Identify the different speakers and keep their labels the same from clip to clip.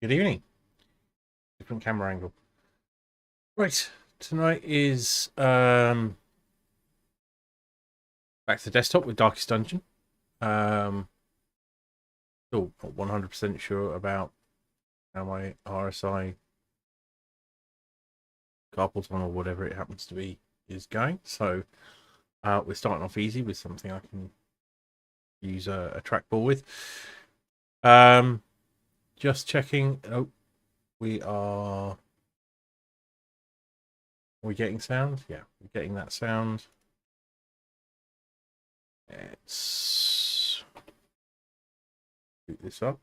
Speaker 1: Good evening. Different camera angle. Right, tonight is back to the desktop with Darkest Dungeon. Still not 100% sure about how my RSI carpal tunnel, whatever it happens to be, is going. So we're starting off easy with something I can use a trackball with. Just checking. Oh, we're getting sound? Yeah, we're getting that sound. Let's boot this up.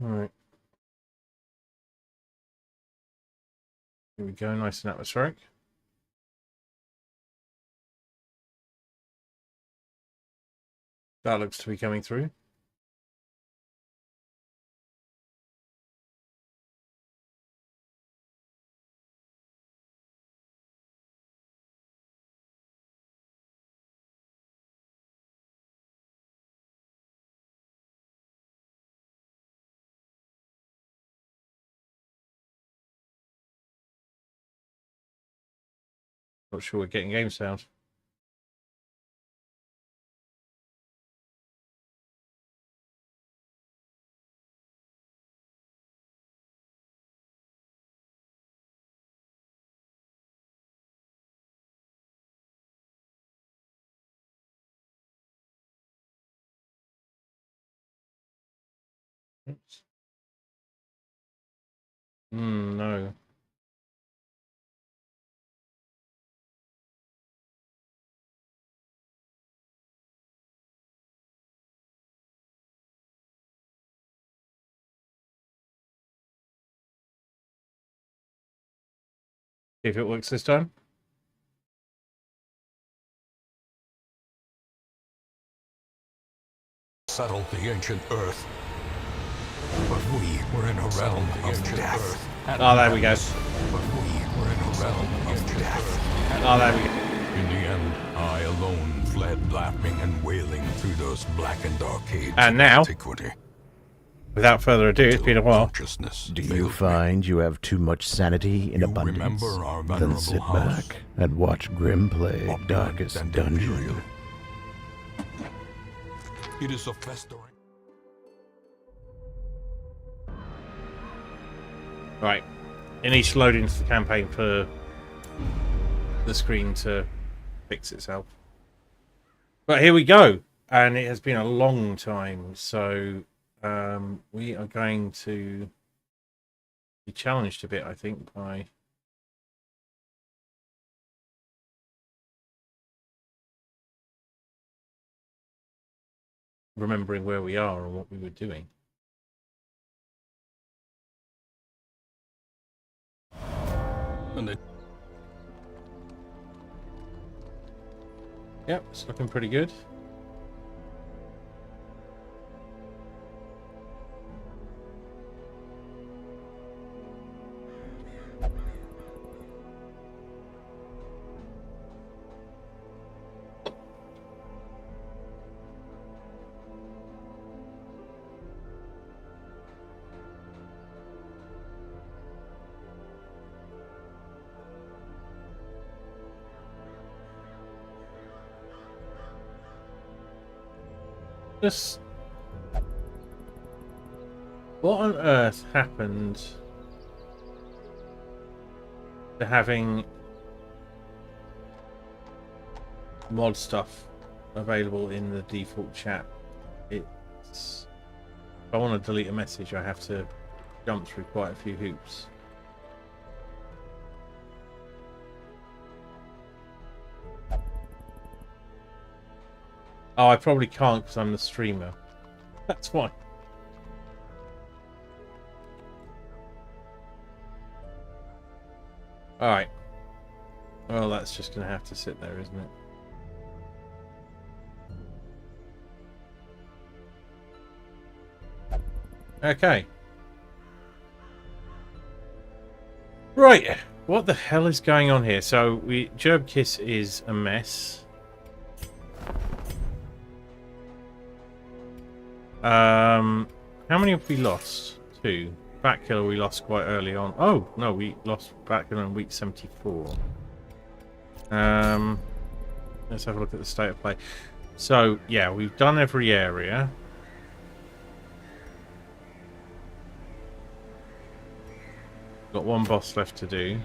Speaker 1: Alright. Here we go, nice and atmospheric. That looks to be coming through. Not sure we're getting game sound. No. See if it works this time.
Speaker 2: Settled the ancient earth. But we were in a realm of death.
Speaker 1: Oh, there we go.
Speaker 2: But we were in a realm of death.
Speaker 1: Oh, there we go.
Speaker 2: In the end, I alone fled laughing and wailing through those blackened arcades
Speaker 1: And
Speaker 2: of
Speaker 1: now,
Speaker 2: antiquity.
Speaker 1: Without further ado, it's been a while.
Speaker 2: Do
Speaker 3: You find you have too much sanity in
Speaker 2: You
Speaker 3: abundance?
Speaker 2: remember our
Speaker 3: Then
Speaker 2: venerable
Speaker 3: sit
Speaker 2: house,
Speaker 3: back and watch Grim play
Speaker 2: opulent
Speaker 3: Darkest
Speaker 2: and
Speaker 3: Dungeon.
Speaker 2: imperial? It is a festering.
Speaker 1: Right. It needs to load into the campaign for the screen to fix itself. But here we go. And it has been a long time. So we are going to be challenged a bit, I think, by remembering where we are and what we were doing. Yep, it's looking pretty good. Just what on earth happened to having mod stuff available in the default chat? It's if I want to delete a message, I have to jump through quite a few hoops. Oh, I probably can't because I'm the streamer. That's why. Alright. Well, that's just going to have to sit there, isn't it? Okay. Right. What the hell is going on here? So, Gerbkiss is a mess. How many have we lost? 2. Batkiller we lost quite early on. Oh, no, we lost Batkiller in week 74. Let's have a look at the state of play. So, yeah, we've done every area. Got one boss left to do.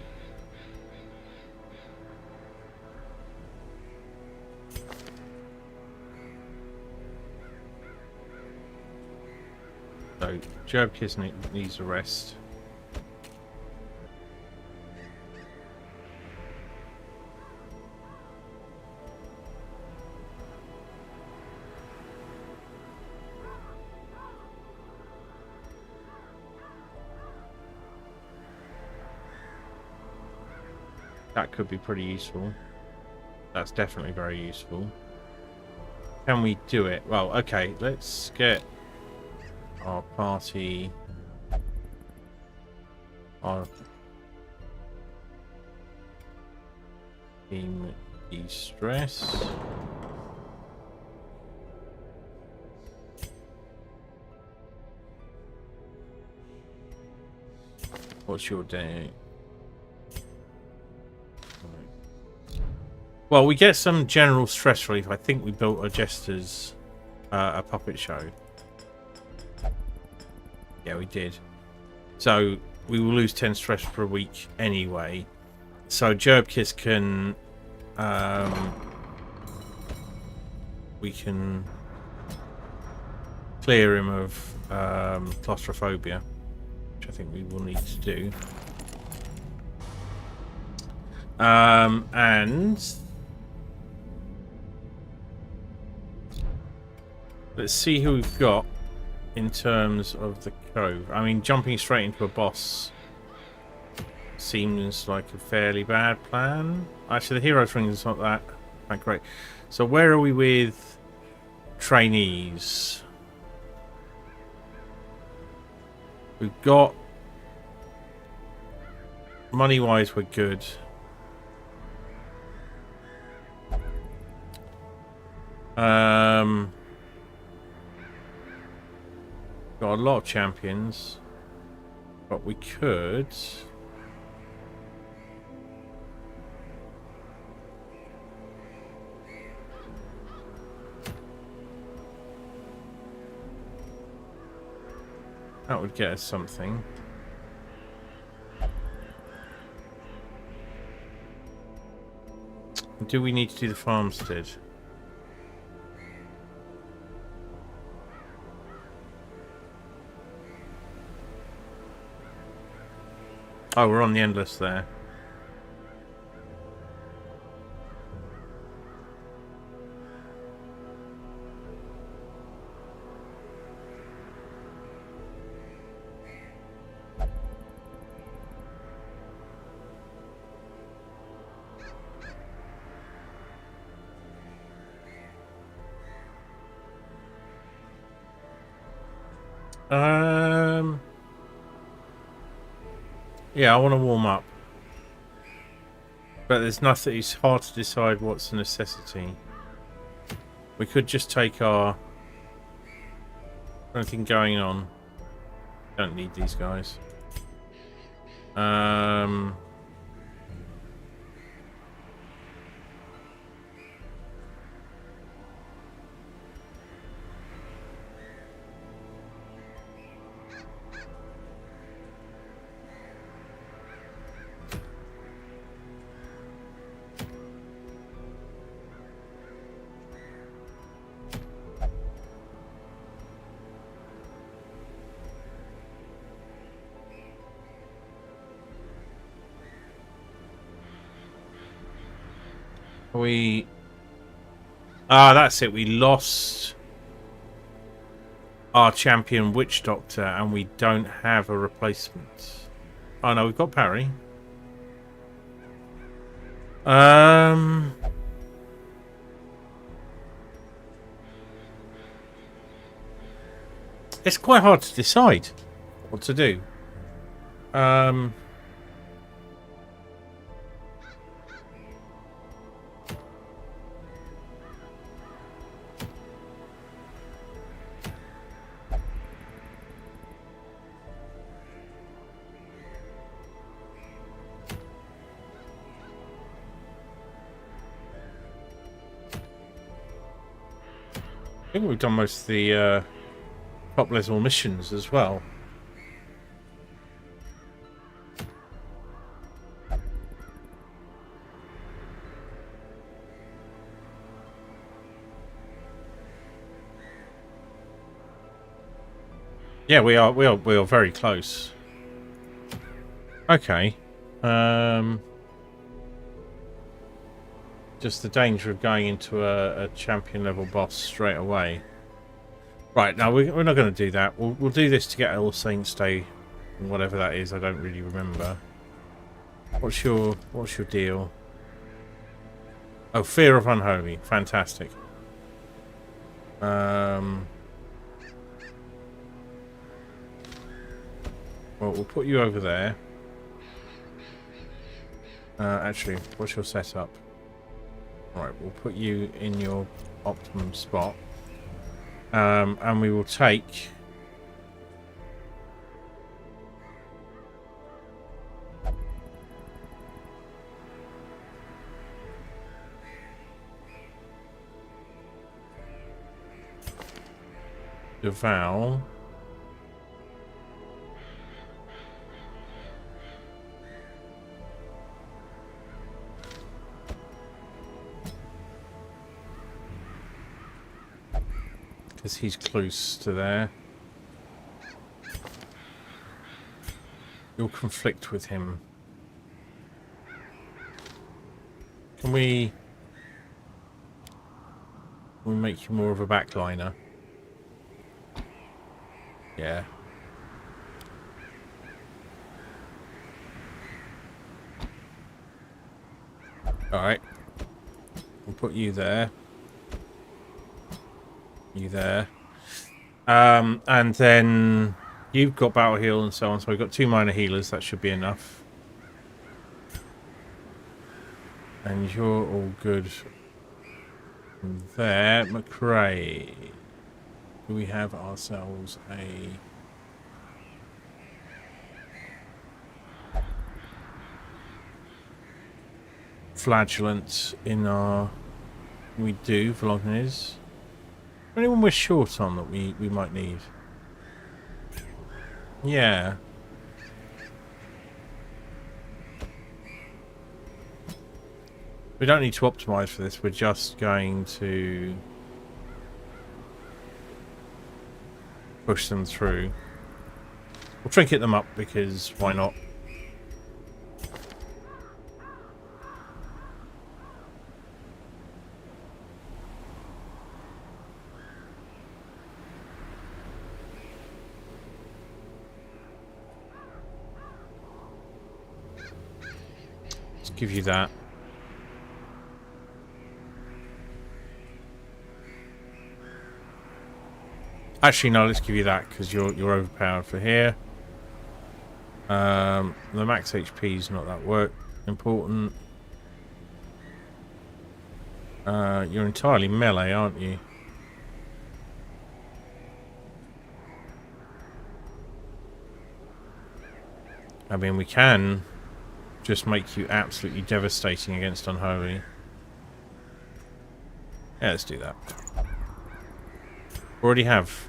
Speaker 1: So, Gerbkiss needs a rest. That could be pretty useful. That's definitely very useful. Can we do it? Well, okay, let's get our party... Our team de-stress. What's your day? Well, we get some general stress relief. I think we built a jester's a puppet show. Yeah, we did. So we will lose 10 stress per week anyway. So Gerbkiss can we can clear him of claustrophobia, which I think we will need to do. And let's see who we've got in terms of the cove. I mean, jumping straight into a boss seems like a fairly bad plan. Actually, the hero's ring is not that great. So where are we with trainees? We've got money-wise, we're good. Got a lot of champions, but we could. That would get us something. Do we need to do the farmstead? Oh, we're on the endless there. Yeah, I want to warm up. But there's nothing, it's hard to decide what's a necessity. We could just take our... Anything going on. Don't need these guys. We... Ah, that's it. We lost our champion Witch Doctor and we don't have a replacement. Oh no, we've got Parry. It's quite hard to decide what to do. I think we've done most of the top level missions as well. Yeah, we are very close. Okay. Just the danger of going into a champion level boss straight away. Right, now we're not going to do that. We'll do this to get All Saints Day, whatever that is. I don't really remember. What's your deal? Oh, fear of unholy. Fantastic. Well, we'll put you over there. Actually, what's your setup? Right, we'll put you in your optimum spot. And we will take... the Val. Because he's close to there. You'll conflict with him. Can we make you more of a backliner? Yeah. Alright. We'll put you there. You there. And then you've got battle heal and so on, so we've got 2 minor healers, that should be enough. And you're all good there. McRae. Do we have ourselves a... flagellant in our... We do, Volognes. Anyone we're short on that we might need? Yeah. We don't need to optimize for this, we're just going to push them through. We'll trinket them up because why not? Let's give you that. Actually, no, let's give you that because you're overpowered for here. The max HP is not that important. You're entirely melee, aren't you? I mean, we can just make you absolutely devastating against Unholy. Yeah, let's do that. Already have.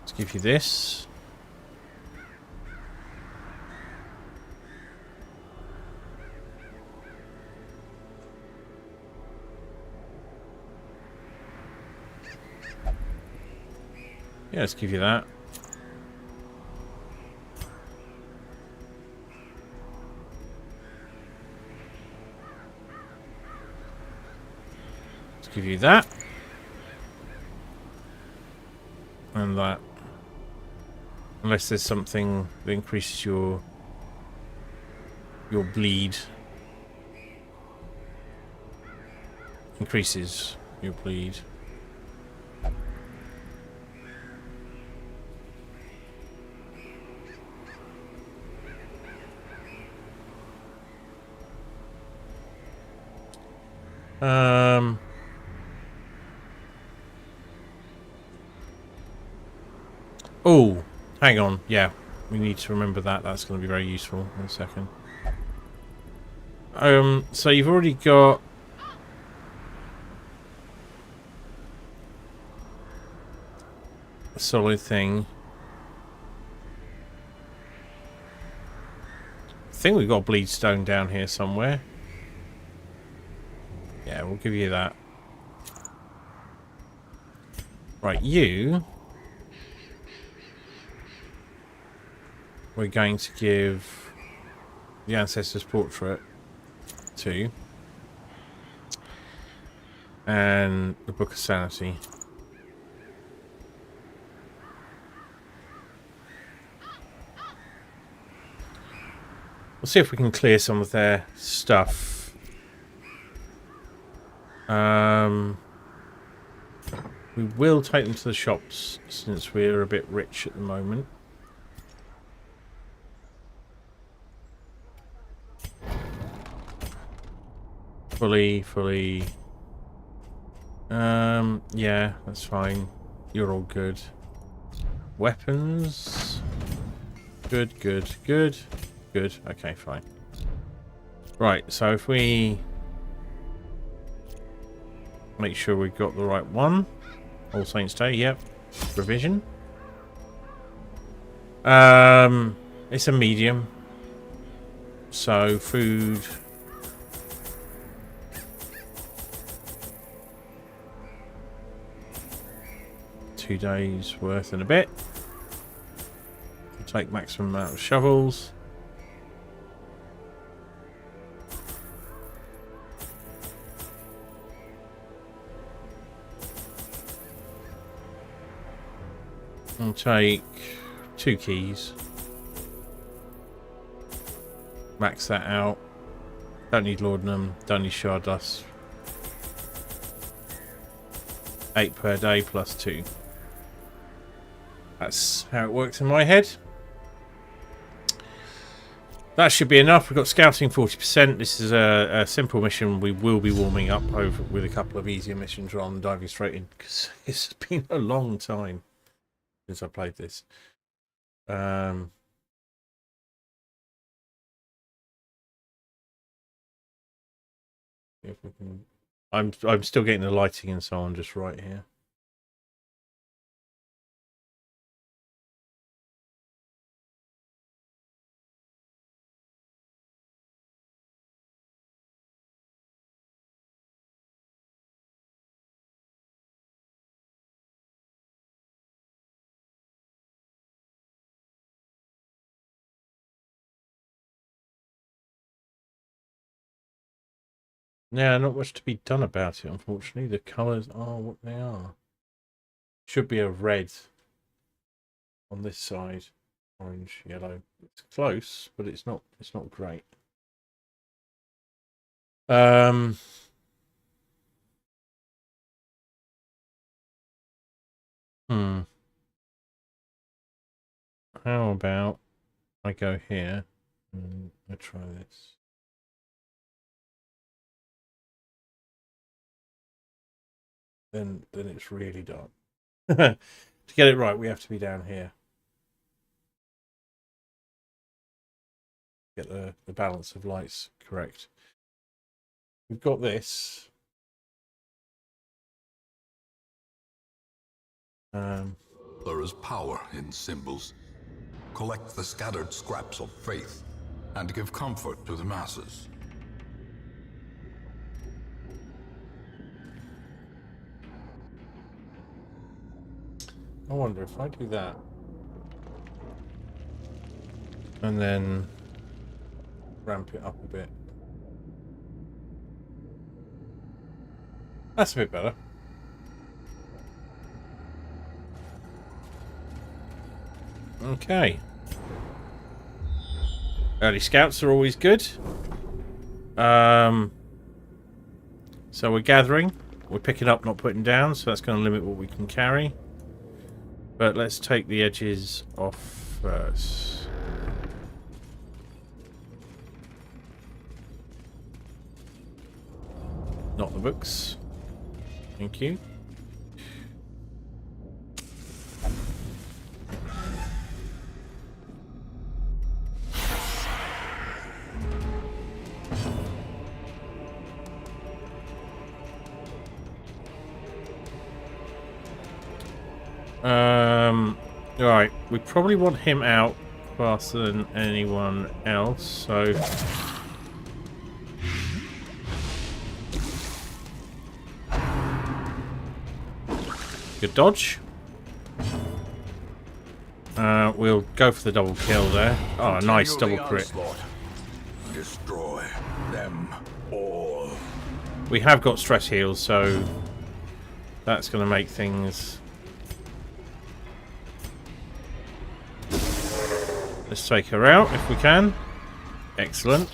Speaker 1: Let's give you this. Yeah, let's give you that. Give you that and that, unless there's something that increases your bleed. Increases your bleed. Oh, hang on. Yeah, we need to remember that. That's going to be very useful in a second. So you've already got a solid thing. I think we've got bleed stone down here somewhere. Yeah, we'll give you that. Right, you... we're going to give the Ancestor's Portrait to. And the Book of Sanity. We'll see if we can clear some of their stuff. We will take them to the shops since we're a bit rich at the moment. Fully. Yeah, that's fine. You're all good. Weapons. Good. Okay, fine. Right, so if we make sure we've got the right one. All Saints Day, yep. Revision. It's a medium. So food. Two days worth and a bit. We'll take maximum amount of shovels. I'll take 2 keys. Max that out. Don't need laudanum. Don't need shard dust. 8 per day plus 2. That's how it works in my head. That should be enough. We've got scouting 40%. This is a simple mission. We will be warming up over with a couple of easier missions rather than diving straight in, because it's been a long time since I played this. If we can, I'm still getting the lighting and so on just right here. Yeah, not much to be done about it, unfortunately. The colours are what they are. Should be a red on this side. Orange, yellow. It's close, but it's not great. How about I go here and I try this. Then it's really dark. To get it right, we have to be down here. Get the balance of lights correct. We've got this.
Speaker 2: There is power in symbols. Collect the scattered scraps of faith and give comfort to the masses.
Speaker 1: I wonder if I do that. And then ramp it up a bit. That's a bit better. Okay. Early scouts are always good. So we're gathering. We're picking up, not putting down, so that's going to limit what we can carry. But let's take the edges off first. Not the books. Thank you. Right, we probably want him out faster than anyone else, so good dodge. We'll go for the double kill there. Oh, nice double crit.
Speaker 2: Destroy them all.
Speaker 1: We have got stress heals, so that's going to make things. Let's take her out if we can. Excellent.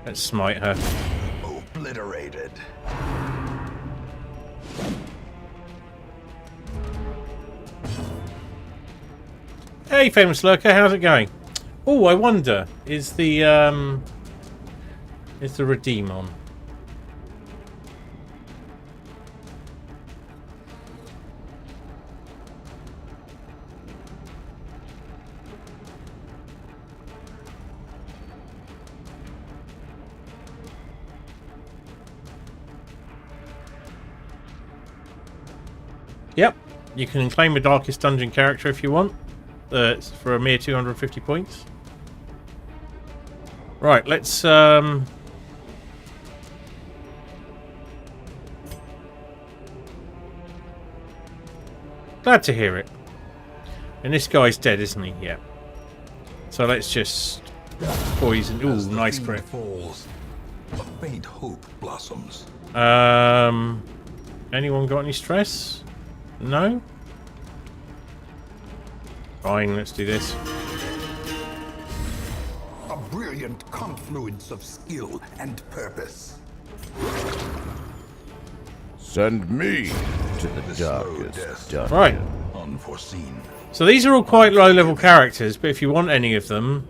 Speaker 1: Let's smite her.
Speaker 2: Obliterated.
Speaker 1: Hey, famous lurker, how's it going? Oh, I wonder, is the redeem on? Yep, you can claim a Darkest Dungeon character if you want. It's for a mere 250 points. Right, let's glad to hear it. And this guy's dead, isn't he? Yeah. So let's just poison. Ooh, nice crit.
Speaker 2: Falls, a faint hope blossoms.
Speaker 1: Anyone got any stress? No? Fine, let's do this.
Speaker 2: A brilliant confluence of skill and purpose.
Speaker 3: Send me to the
Speaker 2: slow
Speaker 3: darkest
Speaker 2: death.
Speaker 3: dungeon.
Speaker 1: Right.
Speaker 2: Unforeseen.
Speaker 1: So these are all quite low-level characters, but if you want any of them,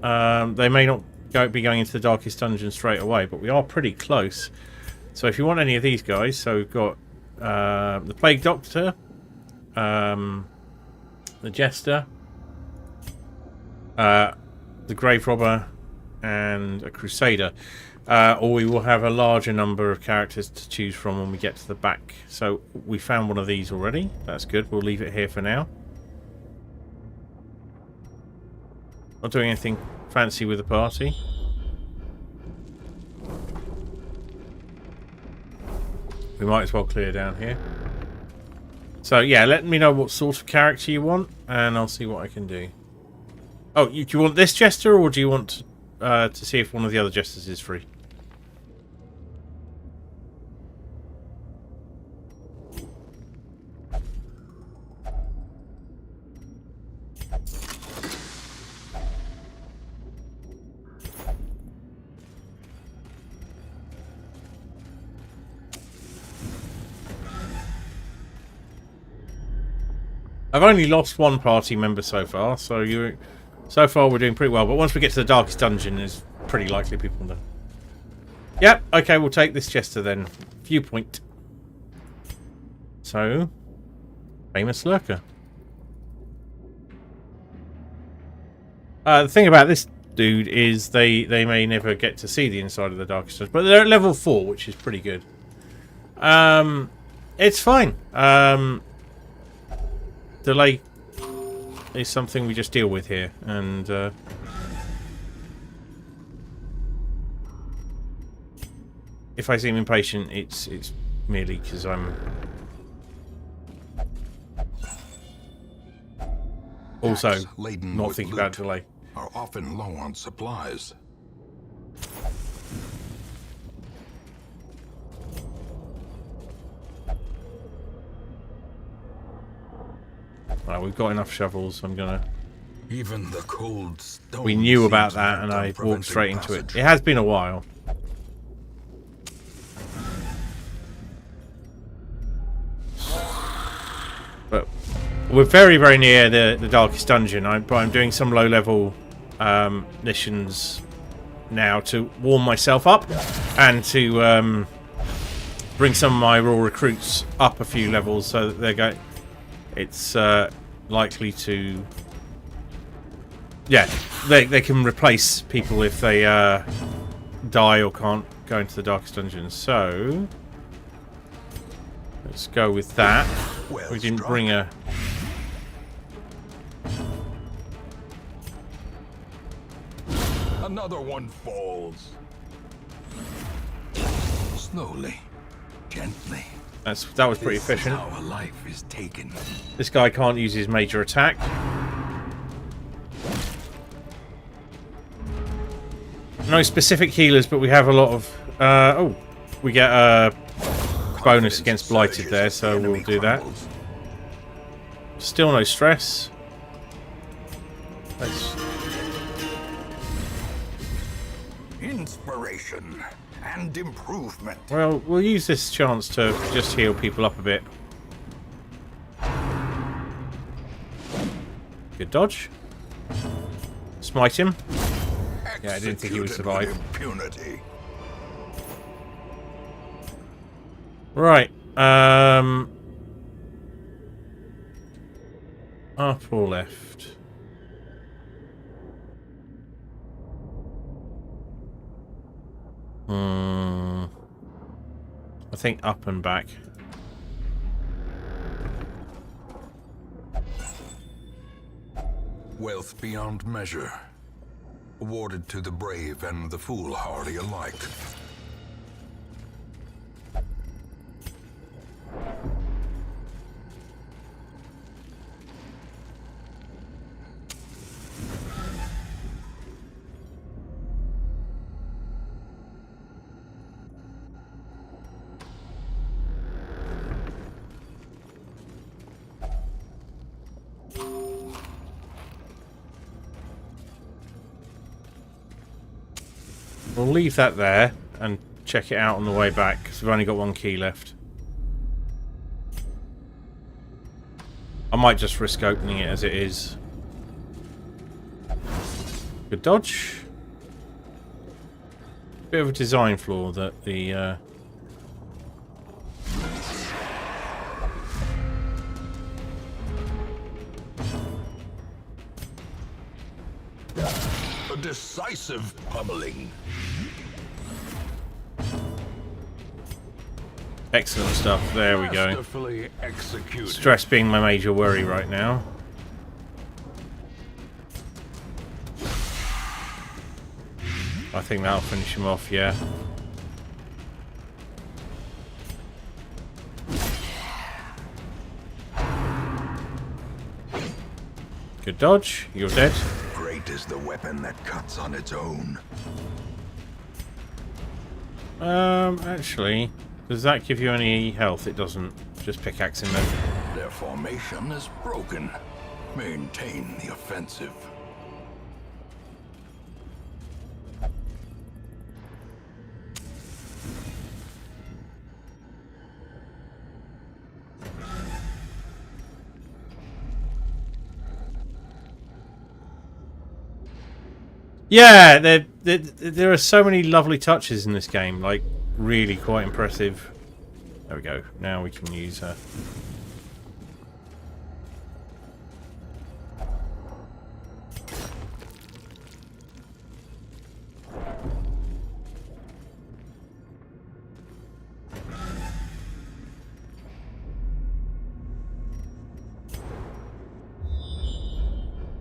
Speaker 1: they may not be going into the Darkest Dungeon straight away, but we are pretty close. So if you want any of these guys, so we've got the Plague Doctor, the Jester, the Grave Robber, and a Crusader. Or we will have a larger number of characters to choose from when we get to the back. So we found one of these already. That's good. We'll leave it here for now. Not doing anything fancy with the party. We might as well clear down here. So yeah, let me know what sort of character you want, and I'll see what I can do. Oh, do you want this Jester, or do you want to see if one of the other Jesters is free? I've only lost one party member so far, so so far we're doing pretty well. But once we get to the Darkest Dungeon, it's pretty likely people will. Yep, okay, we'll take this Jester then. Viewpoint. So, famous lurker. The thing about this dude is they may never get to see the inside of the Darkest Dungeon, but they're at level 4, which is pretty good. It's fine. Delay is something we just deal with here, and if I seem impatient, it's merely because I'm also not thinking about delay.
Speaker 2: Are often low on supplies.
Speaker 1: Right, we've got enough shovels. I'm gonna.
Speaker 2: Even the cold stone.
Speaker 1: We knew about that, and I walked straight into it. It has been a while. But we're very, very near the Darkest Dungeon. I'm doing some low-level missions now to warm myself up and to bring some of my raw recruits up a few levels so that they're going. It's likely to. Yeah, they can replace people if they die or can't go into the Darkest Dungeon. So let's go with that.
Speaker 2: Well
Speaker 1: We didn't
Speaker 2: struck.
Speaker 1: bring a.
Speaker 2: Another one falls. Slowly, gently.
Speaker 1: That was pretty
Speaker 2: This is
Speaker 1: efficient.
Speaker 2: how a life is taken.
Speaker 1: This guy can't use his major attack. No specific healers, but we have a lot of. Oh, we get a bonus against blighted there, so we'll do that. Still no stress. Let's...
Speaker 3: Inspiration and improvement.
Speaker 1: Well, we'll use this chance to just heal people up a bit. Good dodge. Smite him. Yeah, I didn't think he would survive.
Speaker 3: Impunity.
Speaker 1: Right. Up or left? I think up and back.
Speaker 2: Wealth beyond measure, awarded to the brave and the foolhardy alike.
Speaker 1: We'll leave that there and check it out on the way back, because we've only got one key left. I might just risk opening it as it is. Good dodge. Bit of a design flaw that the...
Speaker 3: A decisive pummeling.
Speaker 1: Excellent stuff. There we go.
Speaker 3: Masterfully executed.
Speaker 1: Stress being my major worry right now. I think that'll finish him off, yeah. Good dodge. You're dead.
Speaker 3: Great is the weapon that cuts on its own.
Speaker 1: Actually, does that give you any health? It doesn't. Just pickaxing them.
Speaker 3: Their formation is broken. Maintain the offensive.
Speaker 1: Yeah, there are so many lovely touches in this game. Like, really quite impressive. There we go. Now we can use her.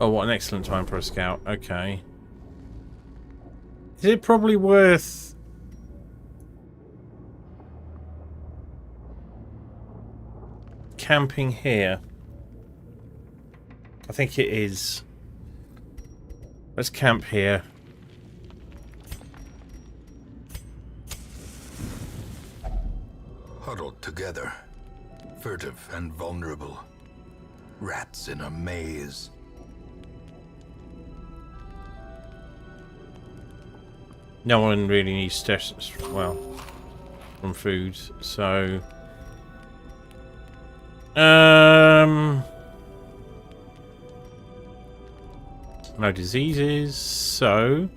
Speaker 1: Oh, what an excellent time for a scout. Okay. Is it probably worth... camping here? I think it is. Let's camp here.
Speaker 2: Huddled together, furtive and vulnerable. Rats in a maze.
Speaker 1: No one really needs stress, well, from food, so... no diseases, so...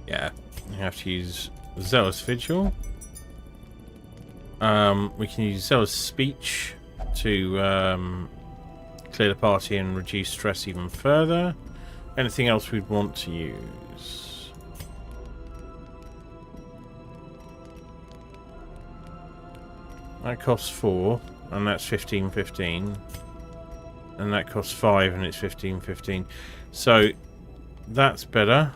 Speaker 1: yeah, you have to use Zealous Vigil. We can use Zealous Speech to clear the party and reduce stress even further. Anything else we'd want to use? That costs 4, and that's 15-15. And that costs 5, and it's 15-15. So, that's better.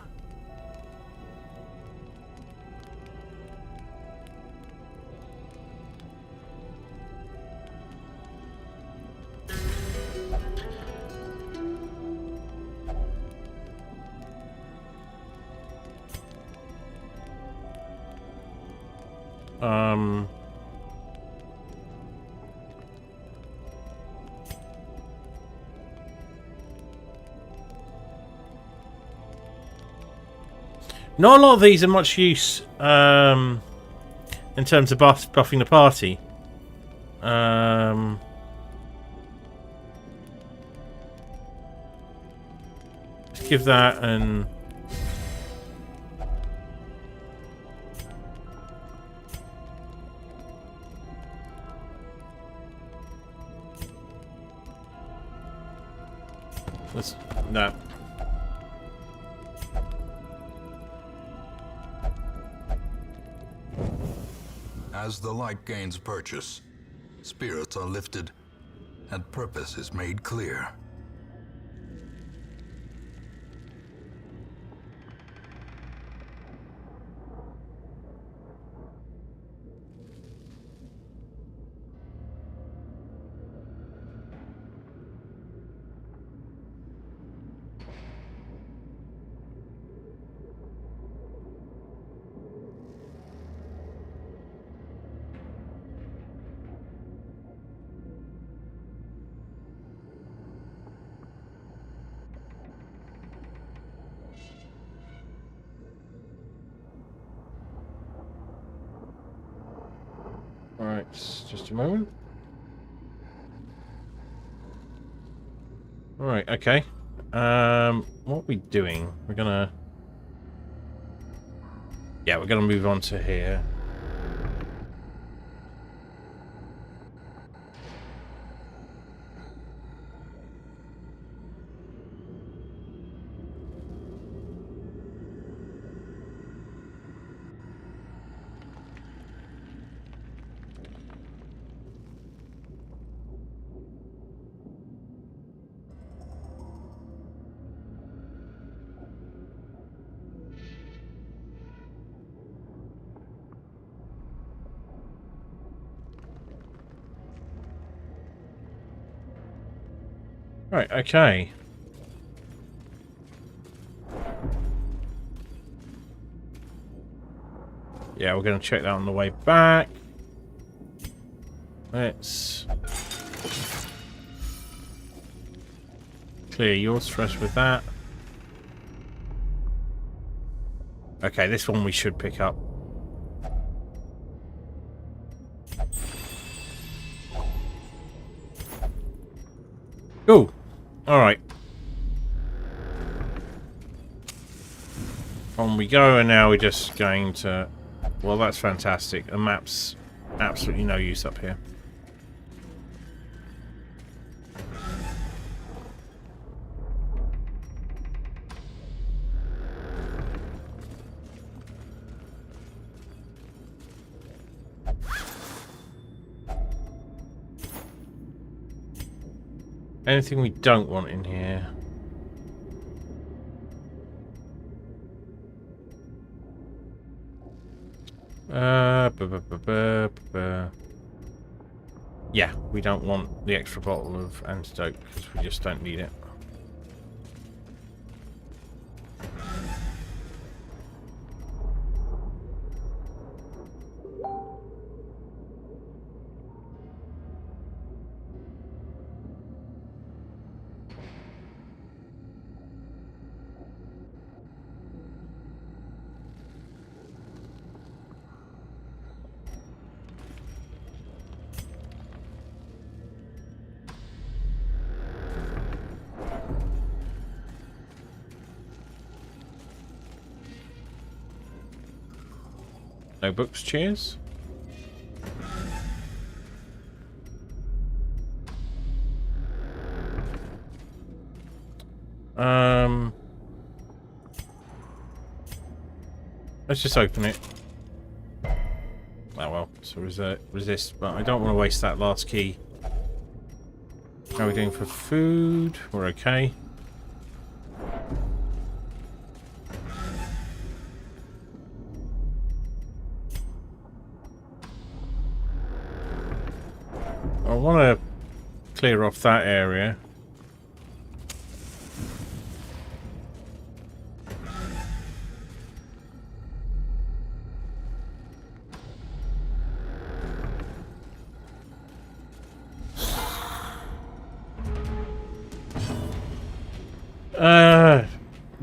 Speaker 1: Not a lot of these are much use in terms of buffing the party. Let's give that and let's no.
Speaker 2: As the light gains purchase, spirits are lifted, and purpose is made clear.
Speaker 1: Alright, just a moment. Alright, okay. What are we doing? We're gonna... Yeah, we're gonna move on to here. Right, okay. Yeah, we're going to check that on the way back. Let's clear your stress with that. Okay, this one we should pick up. Cool. Alright. On we go, and now we're just going to... Well, that's fantastic. A map's absolutely no use up here. Anything we don't want in here? Yeah, we don't want the extra bottle of antidote because we just don't need it. No books, cheers. Let's just open it. Oh well, so resist, but I don't want to waste that last key. How are we doing for food? We're okay. I want to clear off that area.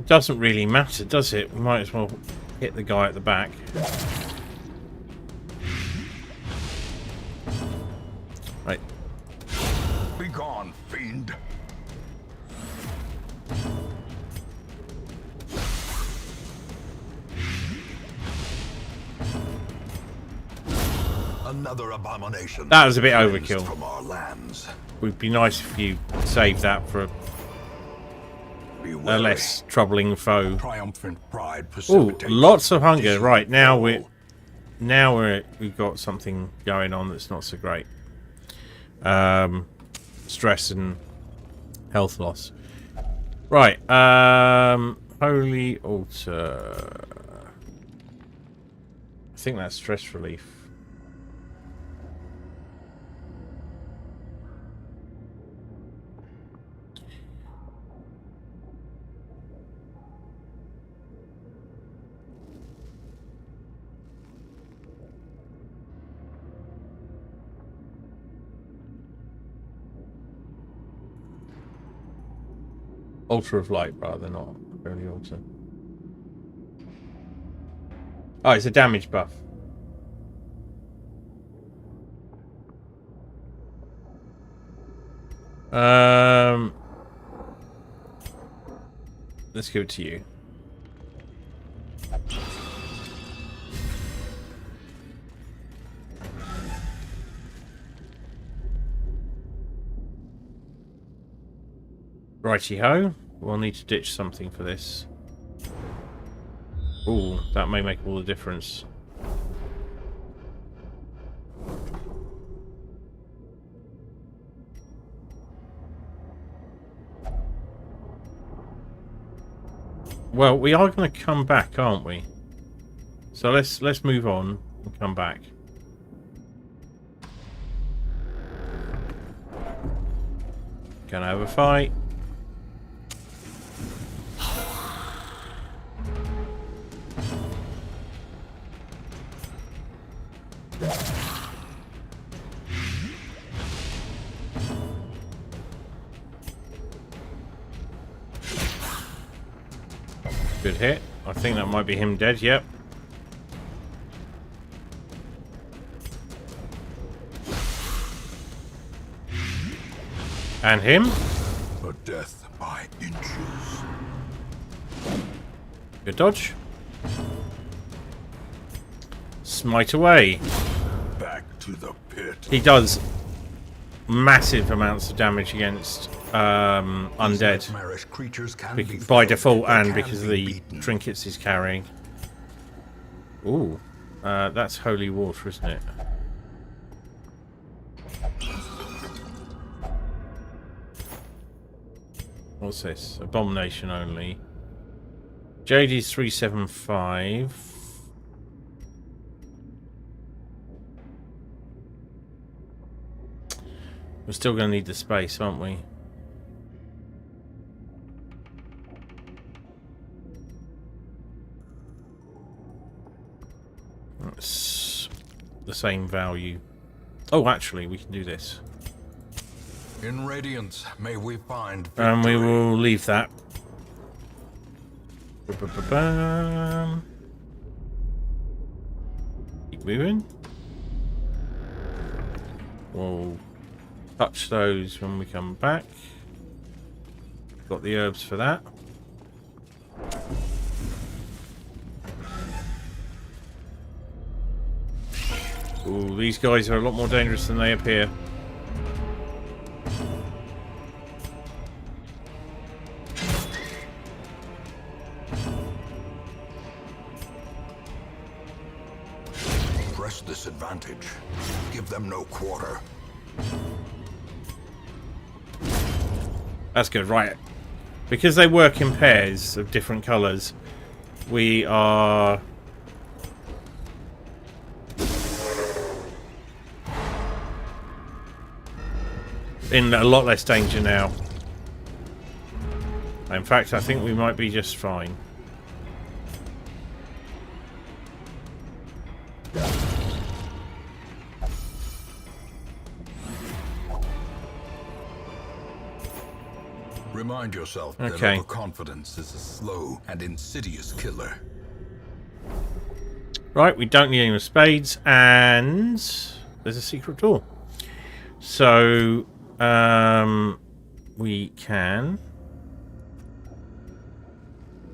Speaker 1: Doesn't really matter, does it? We might as well hit the guy at the back. Right.
Speaker 3: Be gone, fiend. Another abomination.
Speaker 1: That was a bit overkill.
Speaker 3: From our lands.
Speaker 1: Would be nice if you saved that for a less troubling foe.
Speaker 3: Triumphant pride
Speaker 1: Ooh,
Speaker 3: precipitates
Speaker 1: lots of hunger.
Speaker 3: disease.
Speaker 1: Right, we've got something going on that's not so great. Stress and health loss. Right, holy altar. I think that's stress relief. Altar of light, rather, not holy altar. Oh, it's a damage buff. Let's give it to you. Righty-ho. We'll need to ditch something for this. Ooh, that may make all the difference. Well, we are going to come back, aren't we? So let's move on and come back. Gonna have a fight. Good hit. I think that might be him dead, yep. And him.
Speaker 3: A death by inches.
Speaker 1: Good dodge. Smite away.
Speaker 3: Back to the pit.
Speaker 1: He does massive amounts of damage against undead
Speaker 3: Nightmarish creatures can be
Speaker 1: by
Speaker 3: felled,
Speaker 1: default
Speaker 3: they
Speaker 1: and
Speaker 3: can
Speaker 1: because of
Speaker 3: be
Speaker 1: the
Speaker 3: beaten.
Speaker 1: trinkets he's carrying. Ooh, that's holy water, isn't it? What's this? Abomination only. JD's 375. We're still going to need the space, aren't we? That's the same value. Oh, actually, we can do this.
Speaker 3: In radiance, may we find victory.
Speaker 1: And we will leave that. Ba-ba-ba-bam. Keep moving. We'll touch those when we come back. Got the herbs for that. Ooh, these guys are a lot more dangerous than they appear.
Speaker 3: Press this advantage. Give them no quarter.
Speaker 1: That's good, right. Because they work in pairs of different colours, we are... in a lot less danger now. In fact, I think we might be just fine.
Speaker 2: Remind yourself that
Speaker 1: Okay.
Speaker 2: overconfidence is a slow and insidious killer.
Speaker 1: Right, we don't need any more spades, and there's a secret door. So, we can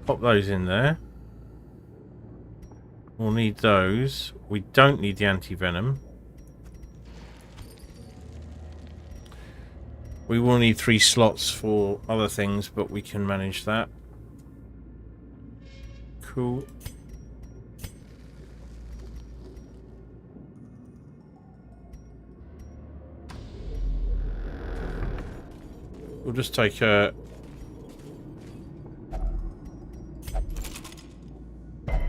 Speaker 1: pop those in there. We'll need those. We don't need the anti-venom. We will need 3 slots for other things, but we can manage that. Cool. We'll just take a... Yeah,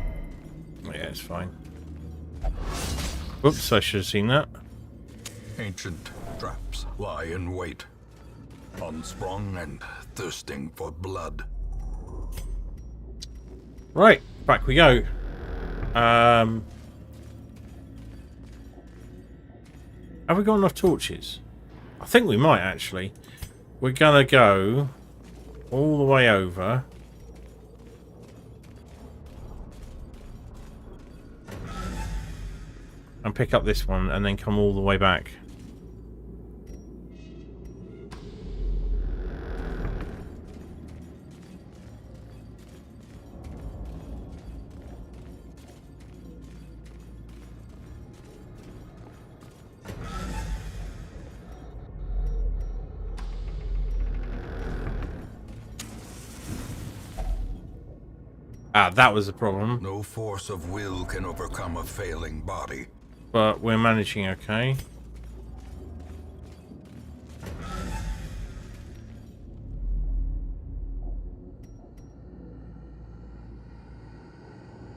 Speaker 1: it's fine. Whoops, I should have seen that.
Speaker 2: Ancient traps lie in wait, unsprung and thirsting for blood.
Speaker 1: Right, back we go. Have we got enough torches? I think we might, actually. We're gonna go all the way over. And pick up this one and then come all the way back. Ah, that was the problem.
Speaker 2: No force of will can overcome a failing body.
Speaker 1: But we're managing okay.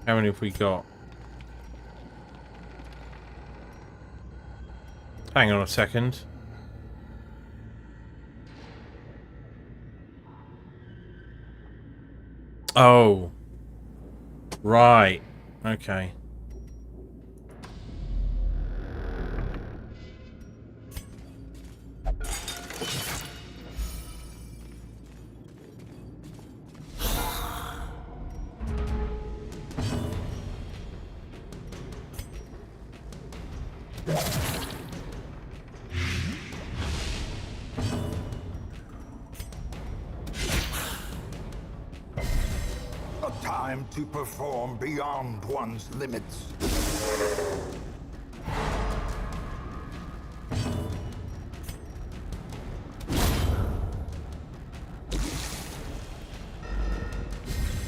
Speaker 1: How many have we got? Hang on a second. Oh. Right. Okay.
Speaker 3: A time to perform beyond one's limits.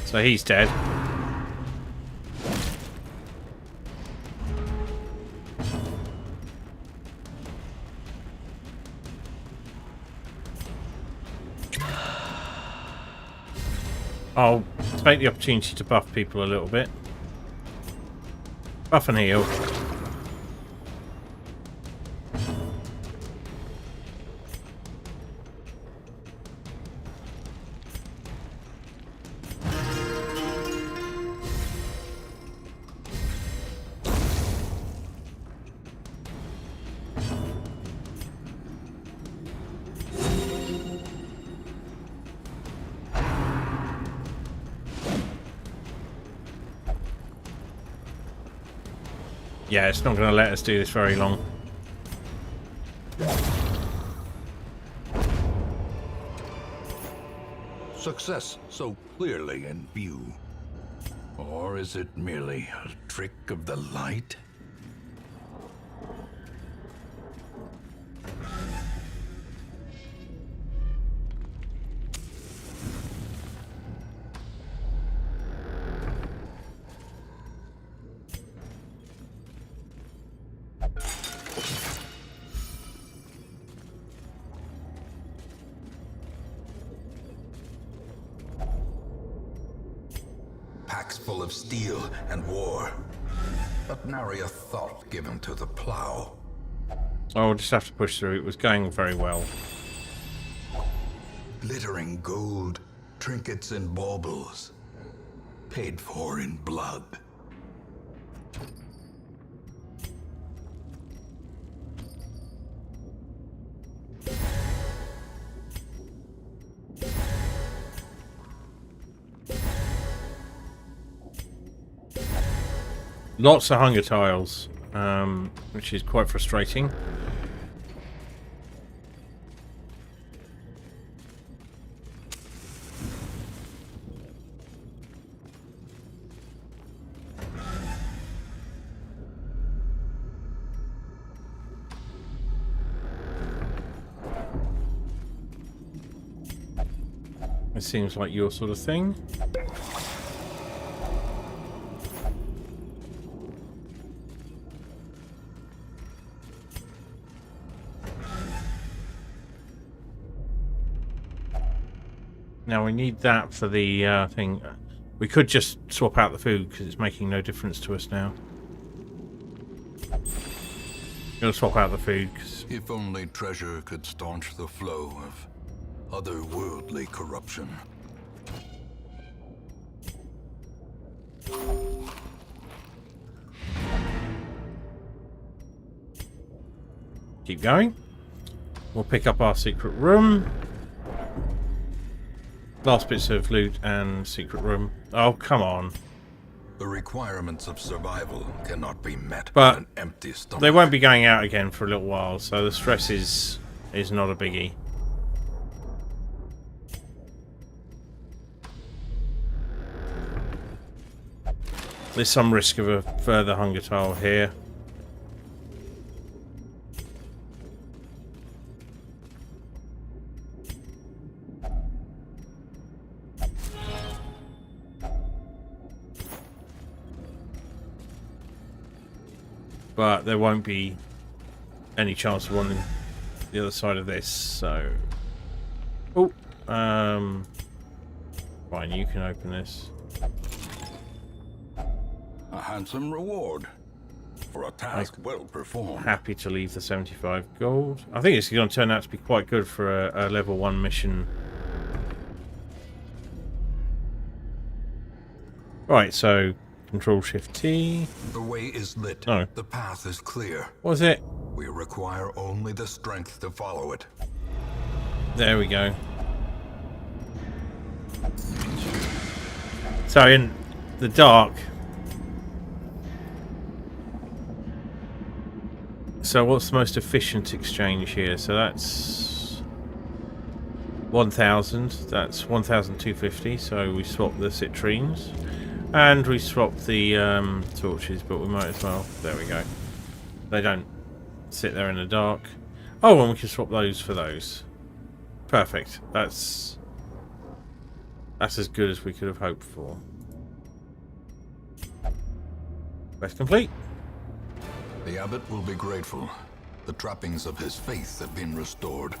Speaker 1: So he's dead. I'll take the opportunity to buff people a little bit. Buff and heal. Yeah, it's not going to let us do this very long.
Speaker 2: Success so clearly in view. Or is it merely a trick of the light? Packs full of steel and war, but nary a thought given to the plow.
Speaker 1: Oh, we'll just have to push through. It was going very well.
Speaker 2: Glittering gold, trinkets and baubles, paid for in blood.
Speaker 1: Lots of hunger tiles, which is quite frustrating. It seems like your sort of thing. Now we need that for the thing. We could just swap out the food because it's making no difference to us now. Gonna swap out the food 'cause
Speaker 2: If only treasure could staunch the flow of otherworldly corruption.
Speaker 1: keep going. We'll pick up our secret room. Last bits of loot and secret room. Oh, come on.
Speaker 2: The requirements of survival cannot be met
Speaker 1: But
Speaker 2: with an empty stomach.
Speaker 1: they won't be going out again for a little while, so the stress is not a biggie. There's some risk of a further hunger tile here. But there won't be any chance of one on the other side of this, so... Oh, fine, you can open this.
Speaker 3: A handsome reward for a task well performed.
Speaker 1: Happy to leave the 75 gold. I think it's going to turn out to be quite good for a level 1 mission. Right, so Control Shift T.
Speaker 2: The way is lit.
Speaker 1: Oh.
Speaker 2: The path is clear.
Speaker 1: What was it?
Speaker 2: We require only the strength to follow it.
Speaker 1: There we go. So in the dark. So what's the most efficient exchange here? So that's 1,000. That's 1,250. So we swap the citrines. And we swap the torches, but we might as well. There we go. They don't sit there in the dark. Oh, and we can swap those for those. Perfect. That's as good as we could have hoped for. Quest complete.
Speaker 2: The abbot will be grateful. The trappings of his faith have been restored.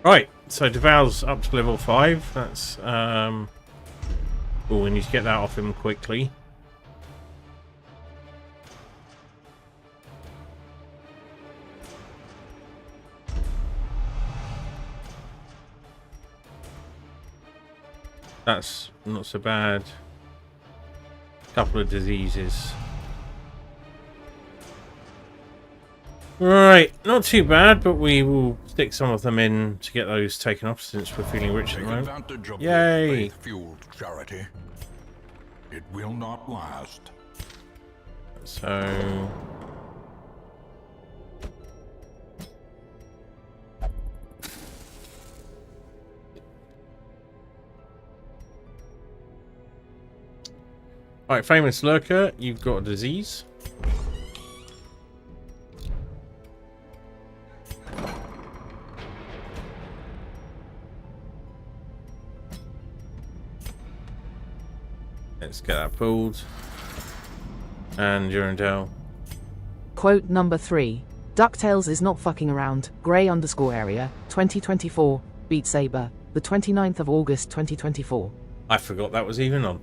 Speaker 1: Right, so Deval's up to level 5. That's oh, we need to get that off him quickly. That's not so bad. Couple of diseases. Right, not too bad, but we will stick some of them in to get those taken off since we're feeling rich at the
Speaker 3: Take
Speaker 1: moment.
Speaker 3: advantage of
Speaker 1: Yay.
Speaker 3: this faith-fueled charity. It will not last.
Speaker 1: So... Right, famous lurker, you've got a disease. Let's get that pulled. And Durandal.
Speaker 4: Quote number 3. DuckTales is not fucking around. Grey_area, 2024. Beat Saber, the 29th of August, 2024.
Speaker 1: I forgot that was even on.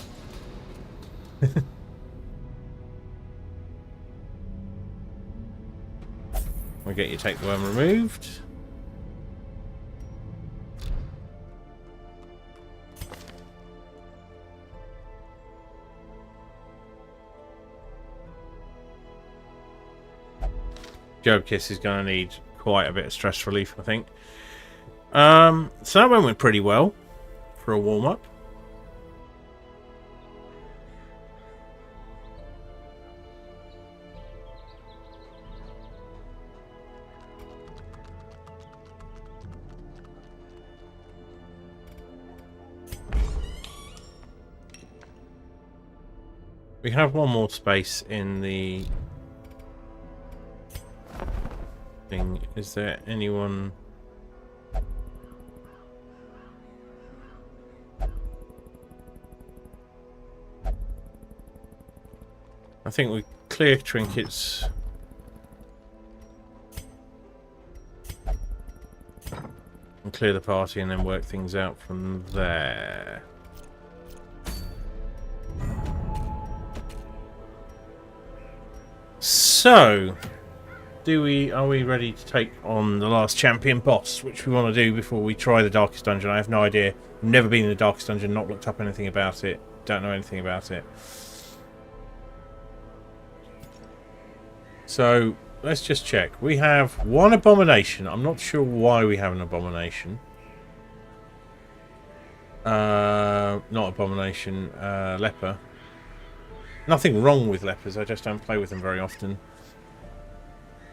Speaker 1: We'll get you take the worm removed. Job Kiss is going to need quite a bit of stress relief, I think. So that went pretty well for a warm-up. We have one more space in the thing. Is there anyone? I think we clear trinkets. And clear the party and then work things out from there. So, are we ready to take on the last champion boss, which we want to do before we try the Darkest Dungeon? I have no idea. I've never been in the Darkest Dungeon, not looked up anything about it. Don't know anything about it. So, let's just check. We have one abomination. I'm not sure why we have an abomination. Not abomination, leper. Nothing wrong with lepers, I just don't play with them very often.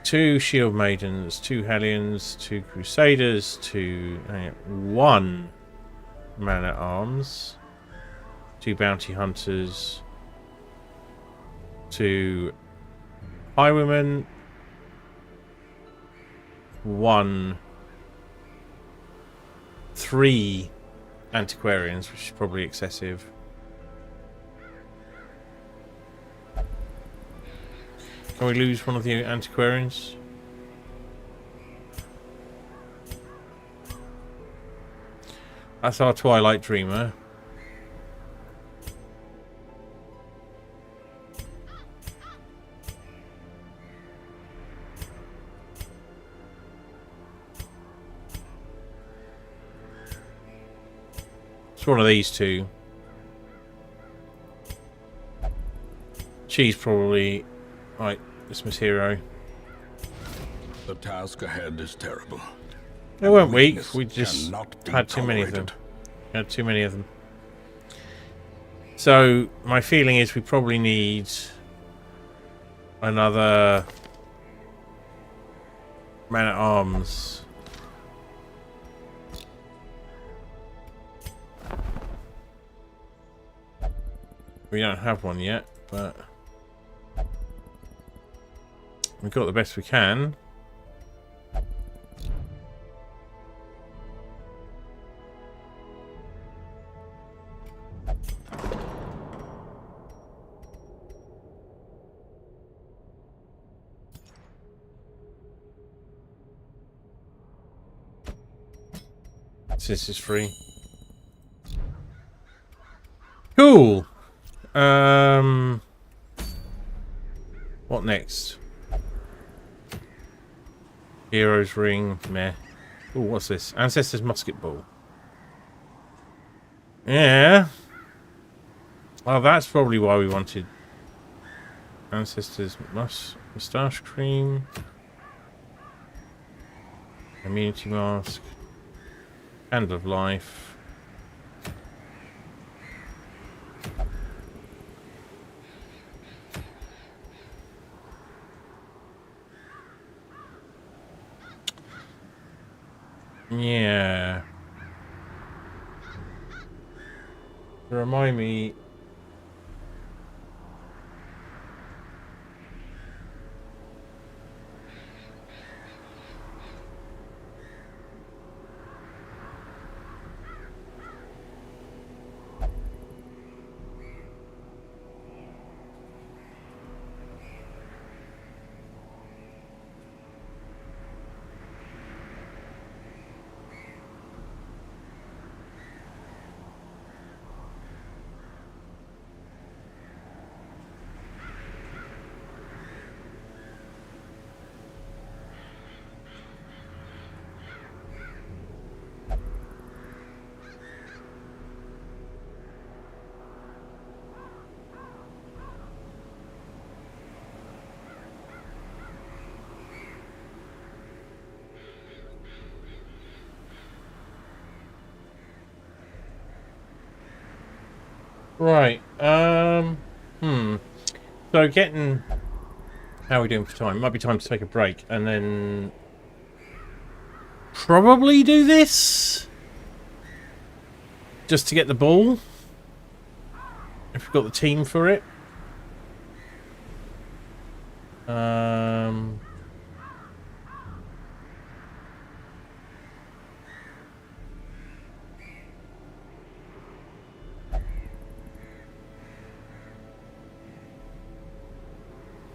Speaker 1: 2 shield maidens, 2 hellions, 2 crusaders, 1 man at arms, 2 bounty hunters, 2 highwaymen, 3 antiquarians, which is probably excessive. Can we lose one of the antiquarians? That's our Twilight Dreamer. It's one of these two. She's probably... Right, this Miss Hero.
Speaker 3: The task ahead is terrible.
Speaker 1: They weren't weak, we
Speaker 3: Weakness
Speaker 1: just
Speaker 3: cannot be
Speaker 1: had too many of them.
Speaker 3: tolerated.
Speaker 1: Had too many of them. So, my feeling is we probably need another man at arms. We don't have one yet, but we've got the best we can. This is free. Cool. What next? Hero's Ring, meh. Oh, what's this? Ancestor's Musket Ball. Yeah. Well, that's probably why we wanted Ancestor's Moustache Cream. Immunity Mask. Candle of Life. Yeah. Remind me. Right. So getting... How are we doing for time? Might be time to take a break and then... Probably do this? Just to get the ball? If we've got the team for it.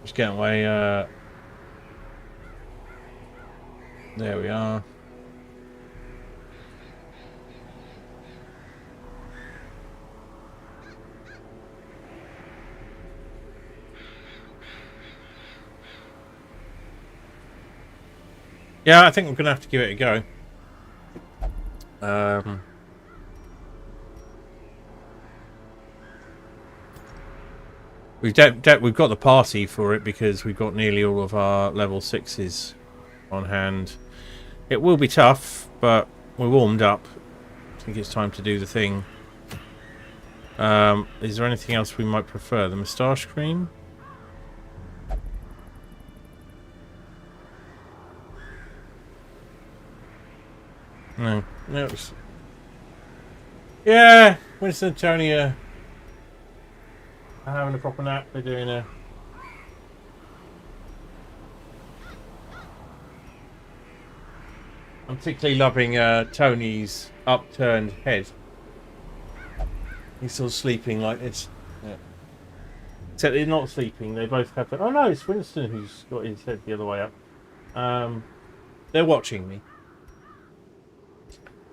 Speaker 1: Just get away. There we are. Yeah, I think we're going to have to give it a go. We've got the party for it because we've got nearly all of our level 6s on hand. It will be tough, but we're warmed up. I think it's time to do the thing. Is there anything else we might prefer? The moustache cream? No. No. Yeah, Winston and Tony are having a proper nap. They're doing a... I'm particularly loving Tony's upturned head. He's still sleeping like this. Yeah. Except they're not sleeping. They both have... Oh no, it's Winston who's got his head the other way up. They're watching me.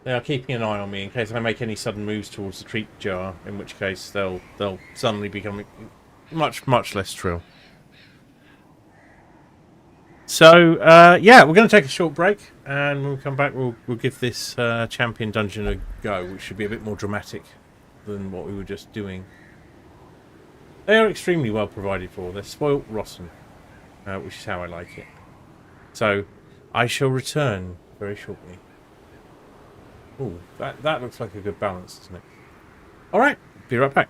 Speaker 1: They are keeping an eye on me in case I make any sudden moves towards the treat jar, in which case they'll suddenly become much less trill. So yeah, we're going to take a short break, and when we come back, we'll give this champion dungeon a go, which should be a bit more dramatic than what we were just doing. They are extremely well provided for. They're spoilt rotten, which is how I like it. So I shall return very shortly. Ooh, that looks like a good balance, doesn't it? Alright, be right back.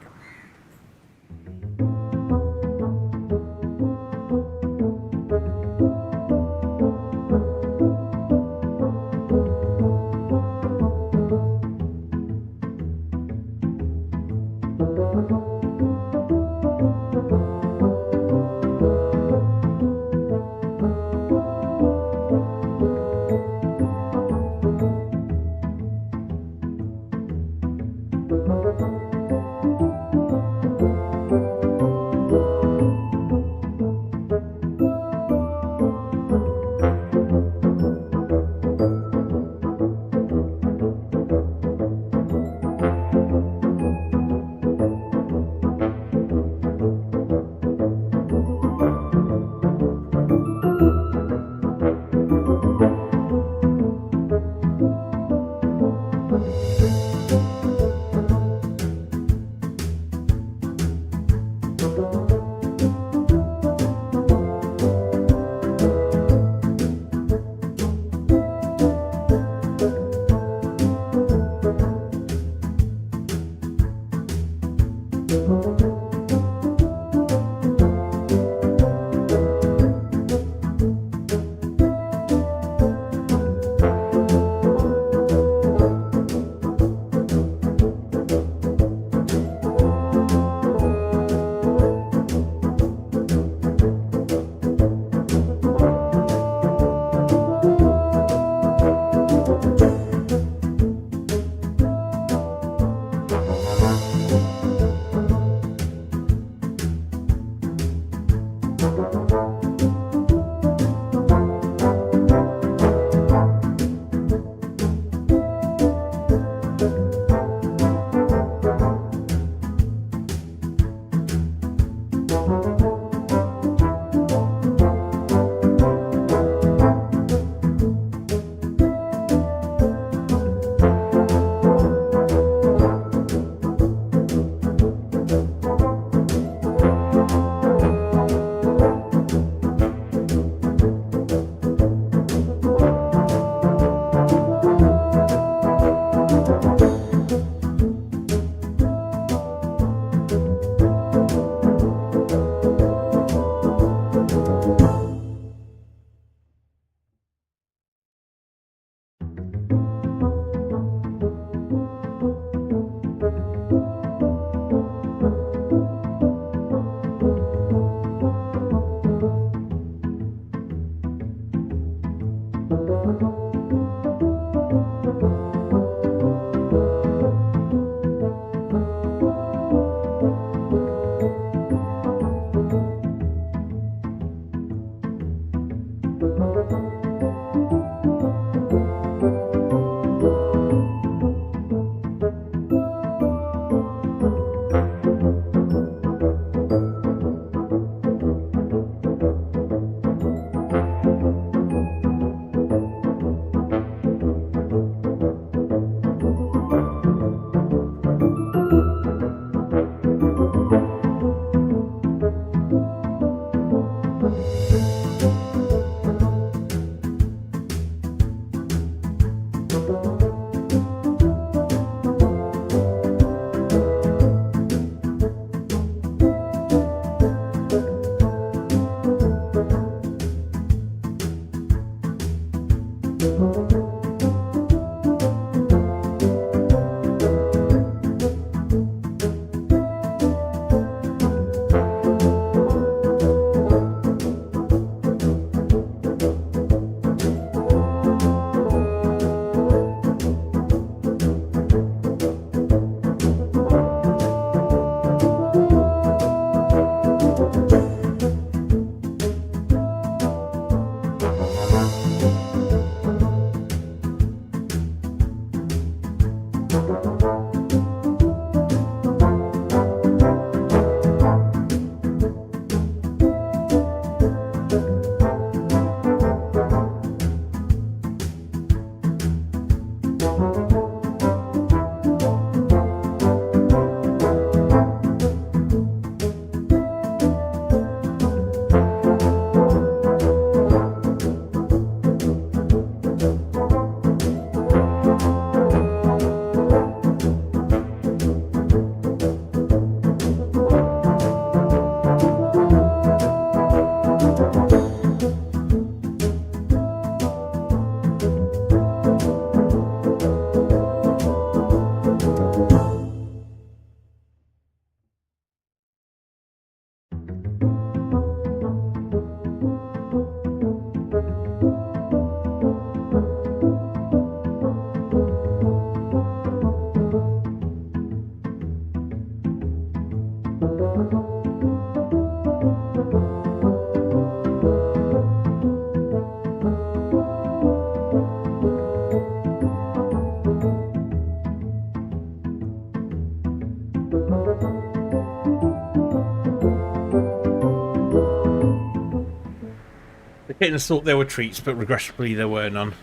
Speaker 1: Kittens thought there were treats, but regrettably there were none.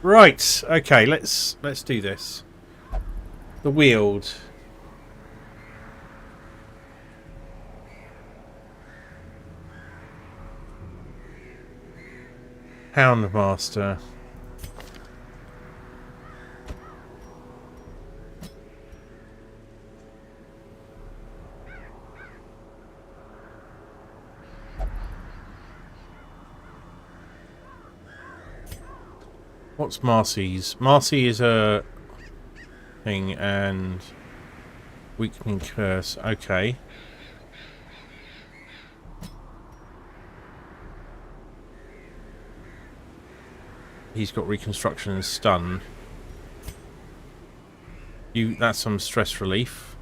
Speaker 1: Right, okay, let's do this. The Weald. Houndmaster. What's Marcy's? Marcy is a thing and weakening curse. Okay. He's got reconstruction and stun. That's some stress relief.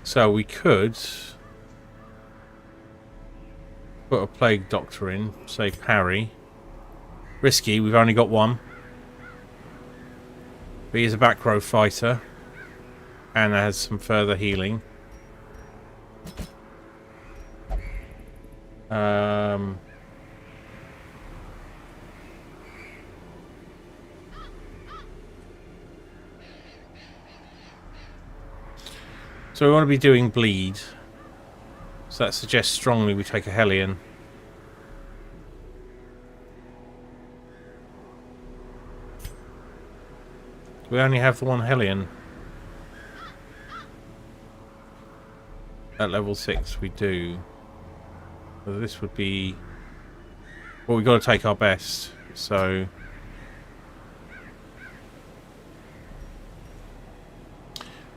Speaker 1: So we could put a plague doctor in, say parry. Risky, we've only got one. But he's a back row fighter and has some further healing. So we want to be doing bleed. So that suggests strongly we take a Hellion. We only have the one Hellion. At level 6 we do. So this would be... Well, we've got to take our best. So...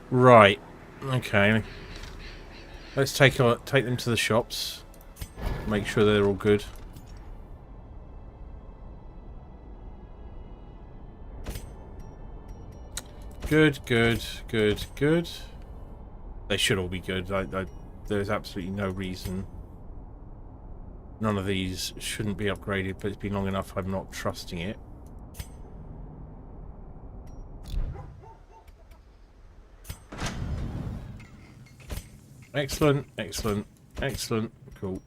Speaker 1: Right. Okay. Let's take them to the shops. Make sure they're all good. Good. They should all be good. There's absolutely no reason none of these shouldn't be upgraded, but it's been long enough I'm not trusting it. Excellent. Cool.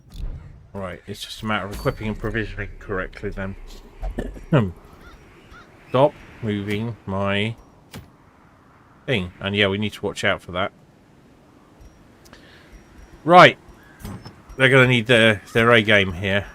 Speaker 1: Right, it's just a matter of equipping and provisioning correctly then. Stop moving my thing. And yeah, we need to watch out for that. Right. They're going to need their A game here.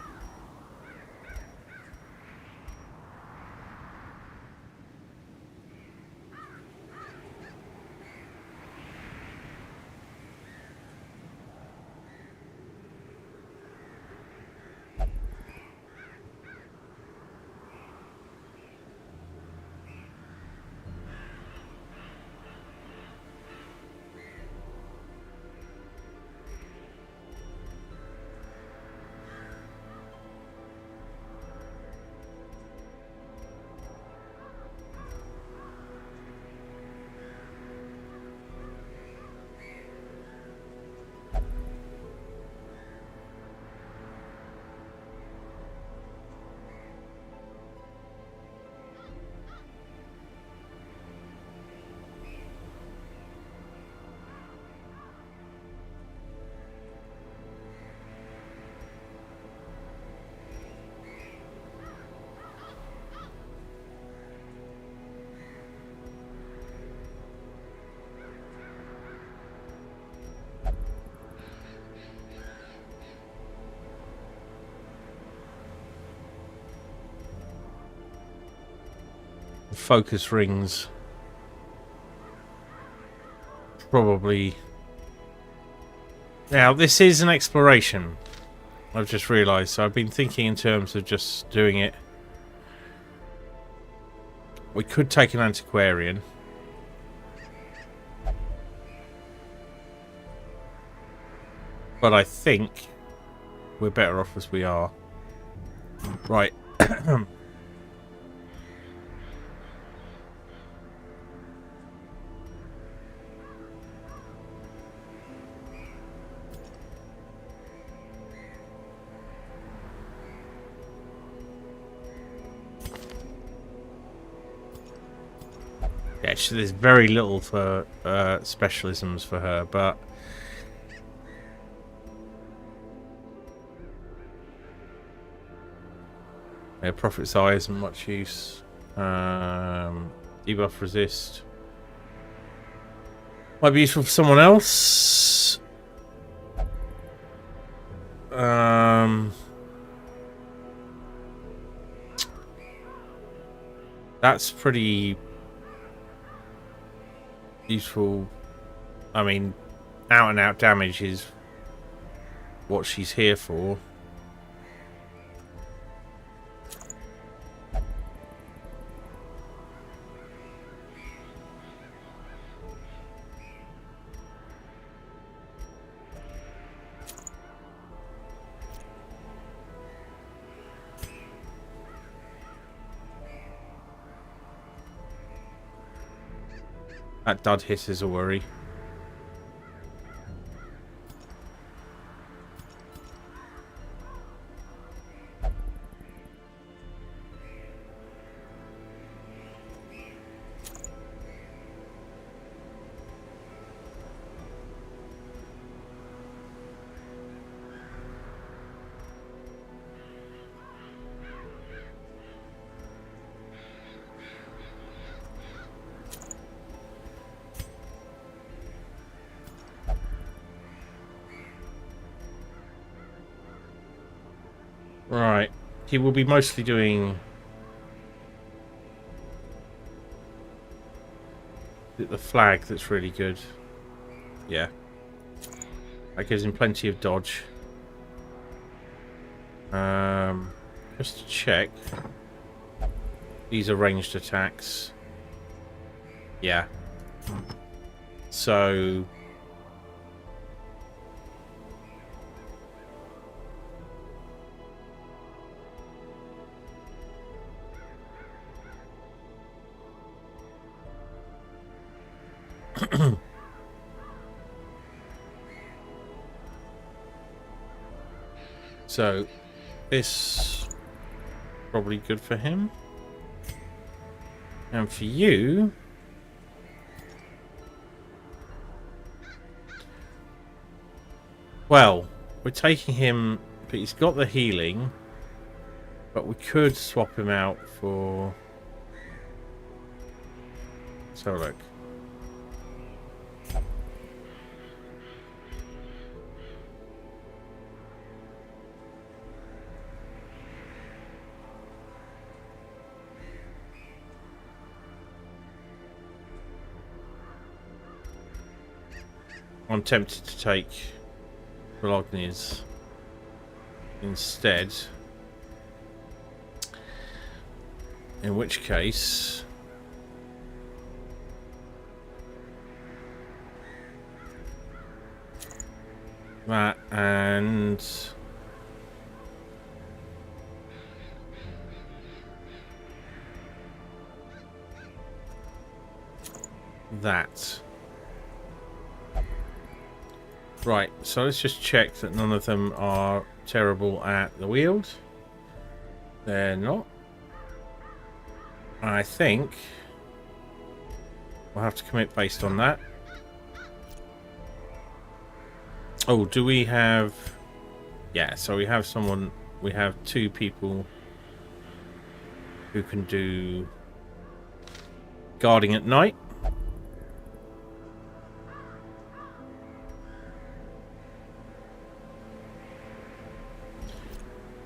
Speaker 1: Focus rings. Probably. Now, this is an exploration. I've just realised. So I've been thinking in terms of just doing it. We could take an antiquarian. But I think we're better off as we are. Right. Yeah, there's very little for specialisms for her, but yeah, Prophet's Eye isn't much use. Debuff resist might be useful for someone else. That's pretty useful. I mean, out and out damage is what she's here for. That dud hit is a worry. Right. He will be mostly doing the flag that's really good. Yeah. That gives him plenty of dodge. Just to check. These are ranged attacks. Yeah. So so this probably good for him. And for you, well, we're taking him, but he's got the healing, but we could swap him out for, so look. I'm tempted to take Bologna's instead. In which case, that and that. Right, so let's just check that none of them are terrible at the wield. They're not. I think we'll have to commit based on that. Oh, do we have... Yeah, so we have someone... We have two people who can do guarding at night.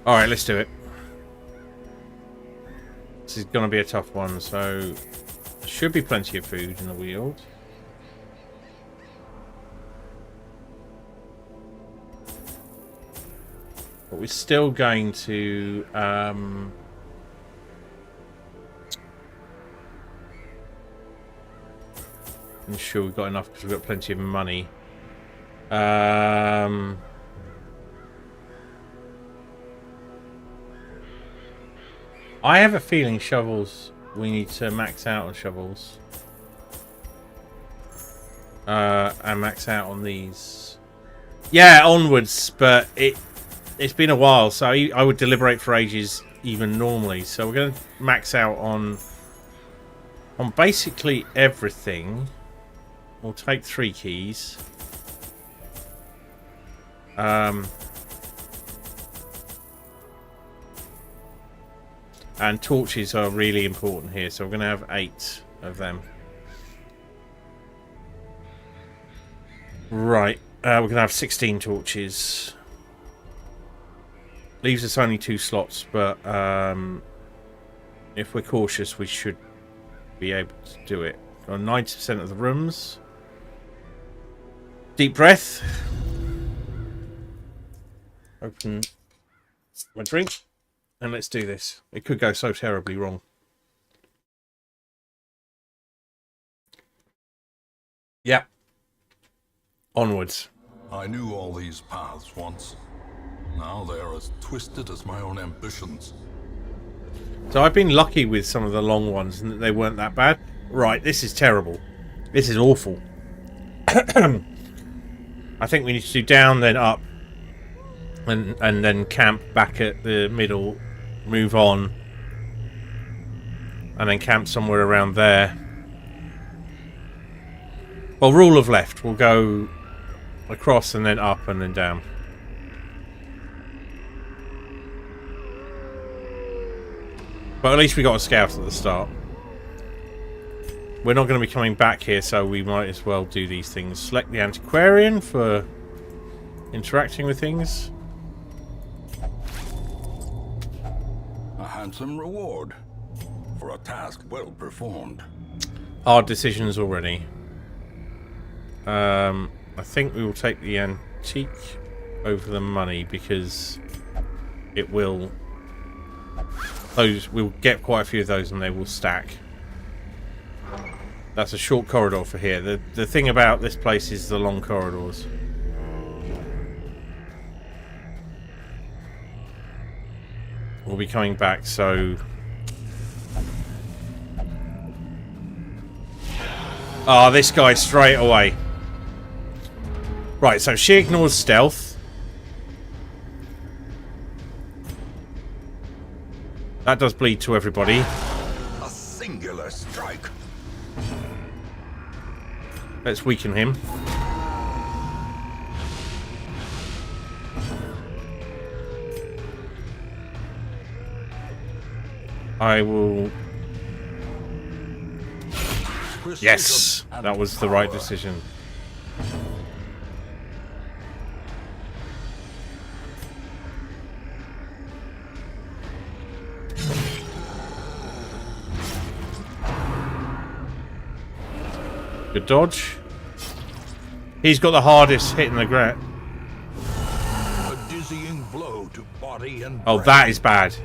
Speaker 1: Alright, let's do it. This is going to be a tough one, so there should be plenty of food in the wield. But we're still going to ensure we've got enough because we've got plenty of money. I have a feeling shovels, we need to max out on shovels. And max out on these. Yeah, onwards, but it's been a while, so I would deliberate for ages even normally. So we're going to max out on On basically everything, we'll take 3 keys. And torches are really important here, so we're going to have 8 of them. Right, we're going to have 16 torches. Leaves us only 2 slots, but if we're cautious, we should be able to do it. On 90% of the rooms. Deep breath. Open my drink. And let's do this. It could go so terribly wrong. Yeah. Onwards.
Speaker 2: I knew all these paths once. Now they are as twisted as my own ambitions.
Speaker 1: So I've been lucky with some of the long ones and they weren't that bad. Right, this is terrible. This is awful. I think we need to do down, then up. And then camp back at the middle. Move on. And then camp somewhere around there. Well, rule of left. We'll go across and then up and then down. But at least we got a scout at the start. We're not going to be coming back here, so we might as well do these things. Select the antiquarian for interacting with things.
Speaker 3: A handsome reward for a task well performed.
Speaker 1: Hard decisions already. I think we will take the antique over the money because it will... we'll get quite a few of those and they will stack. That's a short corridor for here. The thing about this place is the long corridors. We'll be coming back, so... Ah, this guy straight away. Right, so she ignores stealth. That does bleed to everybody.
Speaker 3: A singular strike.
Speaker 1: Let's weaken him. I will... Yes! That was the right decision. Good dodge. He's got the hardest hit in the ground.
Speaker 3: A dizzying blow to body and
Speaker 1: Oh,
Speaker 3: brain.
Speaker 1: that is bad.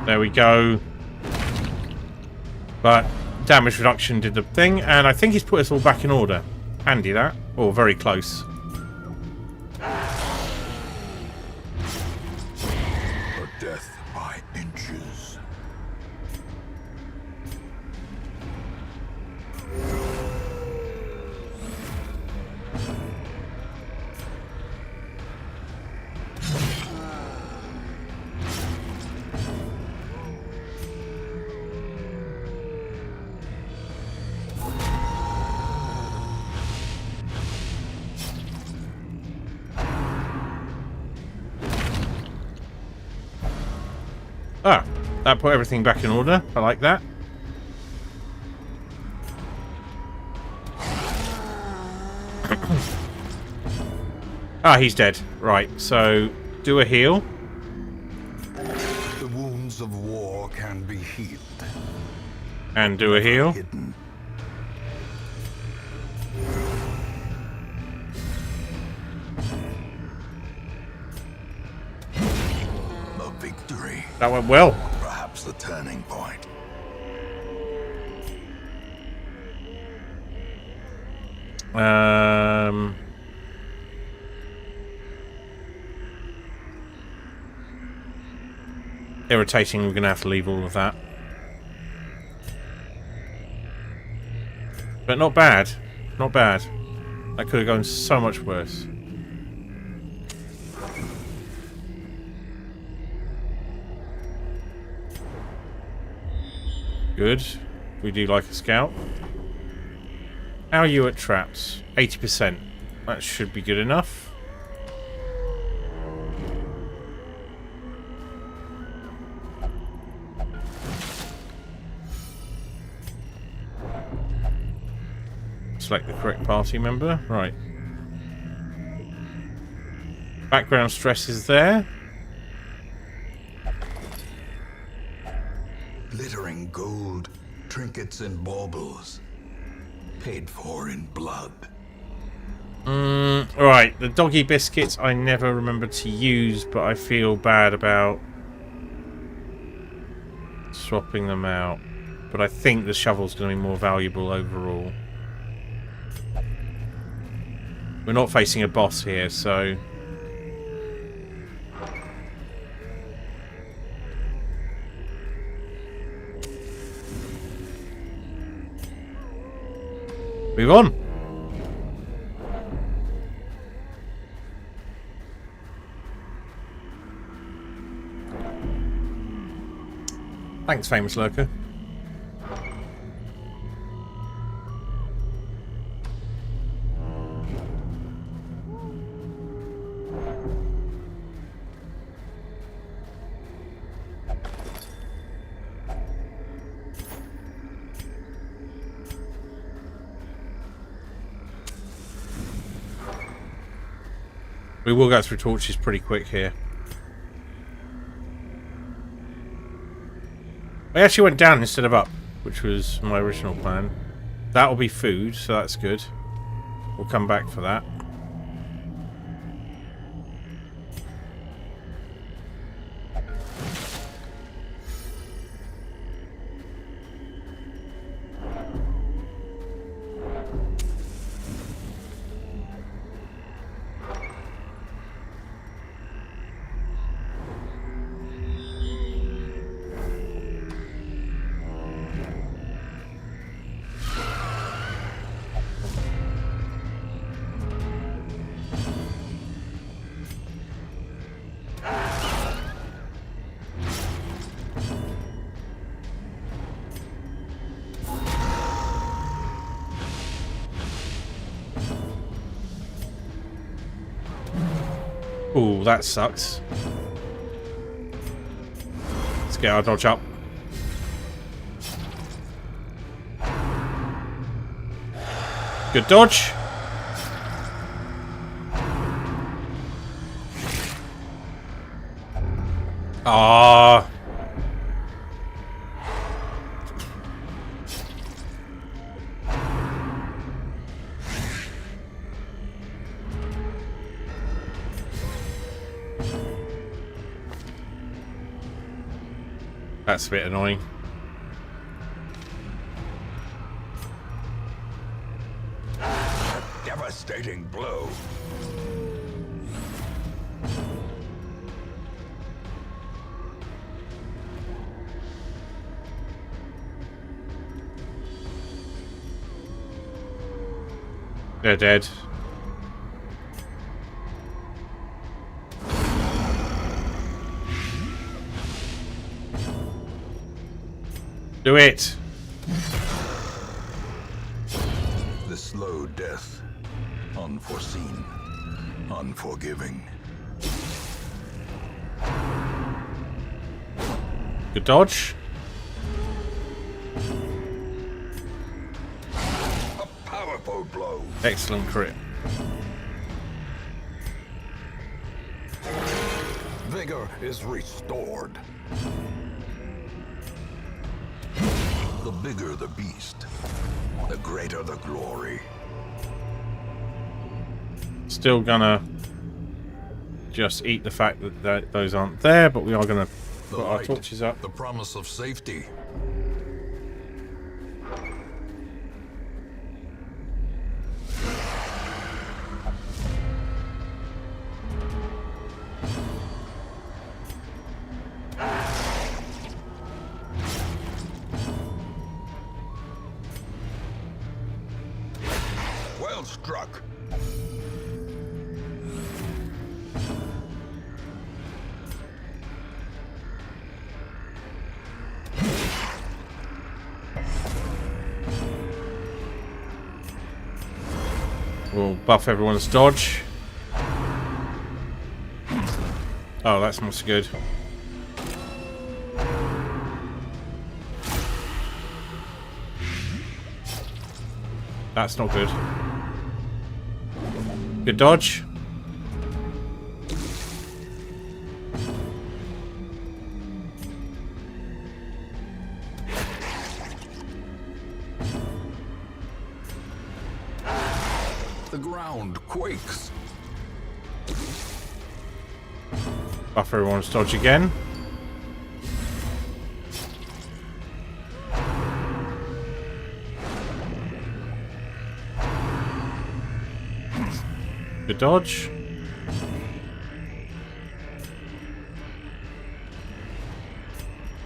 Speaker 1: There we go. But damage reduction did the thing, and I think he's put us all back in order. Handy that. Or very close.
Speaker 3: A death by inches.
Speaker 1: Ah, that put everything back in order. I like that. Ah, he's dead. Right, so do a heal.
Speaker 2: The wounds of war can be healed.
Speaker 1: And do a heal.
Speaker 2: Hidden. A victory.
Speaker 1: That went well.
Speaker 2: Perhaps the turning point.
Speaker 1: Irritating, we're going to have to leave all of that. But not bad. Not bad. That could have gone so much worse. Good. We do like a scout. How are you at traps? 80%. That should be good enough. Select the correct party member. Right. Background stress is there.
Speaker 2: Glittering gold, trinkets and baubles. Paid for in blood.
Speaker 1: Right, the doggy biscuits I never remember to use, but I feel bad about swapping them out. But I think the shovel's going to be more valuable overall. We're not facing a boss here, so... move on. Thanks, famous lurker. We will go through torches pretty quick here. I actually went down instead of up, which was my original plan. That will be food, so that's good. We'll come back for that. Ooh, that sucks. Let's get our dodge up. Good dodge. Ah. That's a bit annoying.
Speaker 3: A devastating blow.
Speaker 1: They're dead. Do it!
Speaker 2: The slow death. Unforeseen. Unforgiving.
Speaker 1: Good dodge.
Speaker 3: A powerful blow.
Speaker 1: Excellent crit.
Speaker 3: Vigor is restored. The bigger the beast, the greater the glory.
Speaker 1: Still gonna just eat the fact that those aren't there, but we are gonna put our torches up.
Speaker 2: The promise of safety.
Speaker 3: Well struck.
Speaker 1: We'll buff everyone's dodge. Oh, that's not so good. That's not good. Good dodge.
Speaker 3: The ground quakes.
Speaker 1: Buff everyone's dodge again. Good dodge.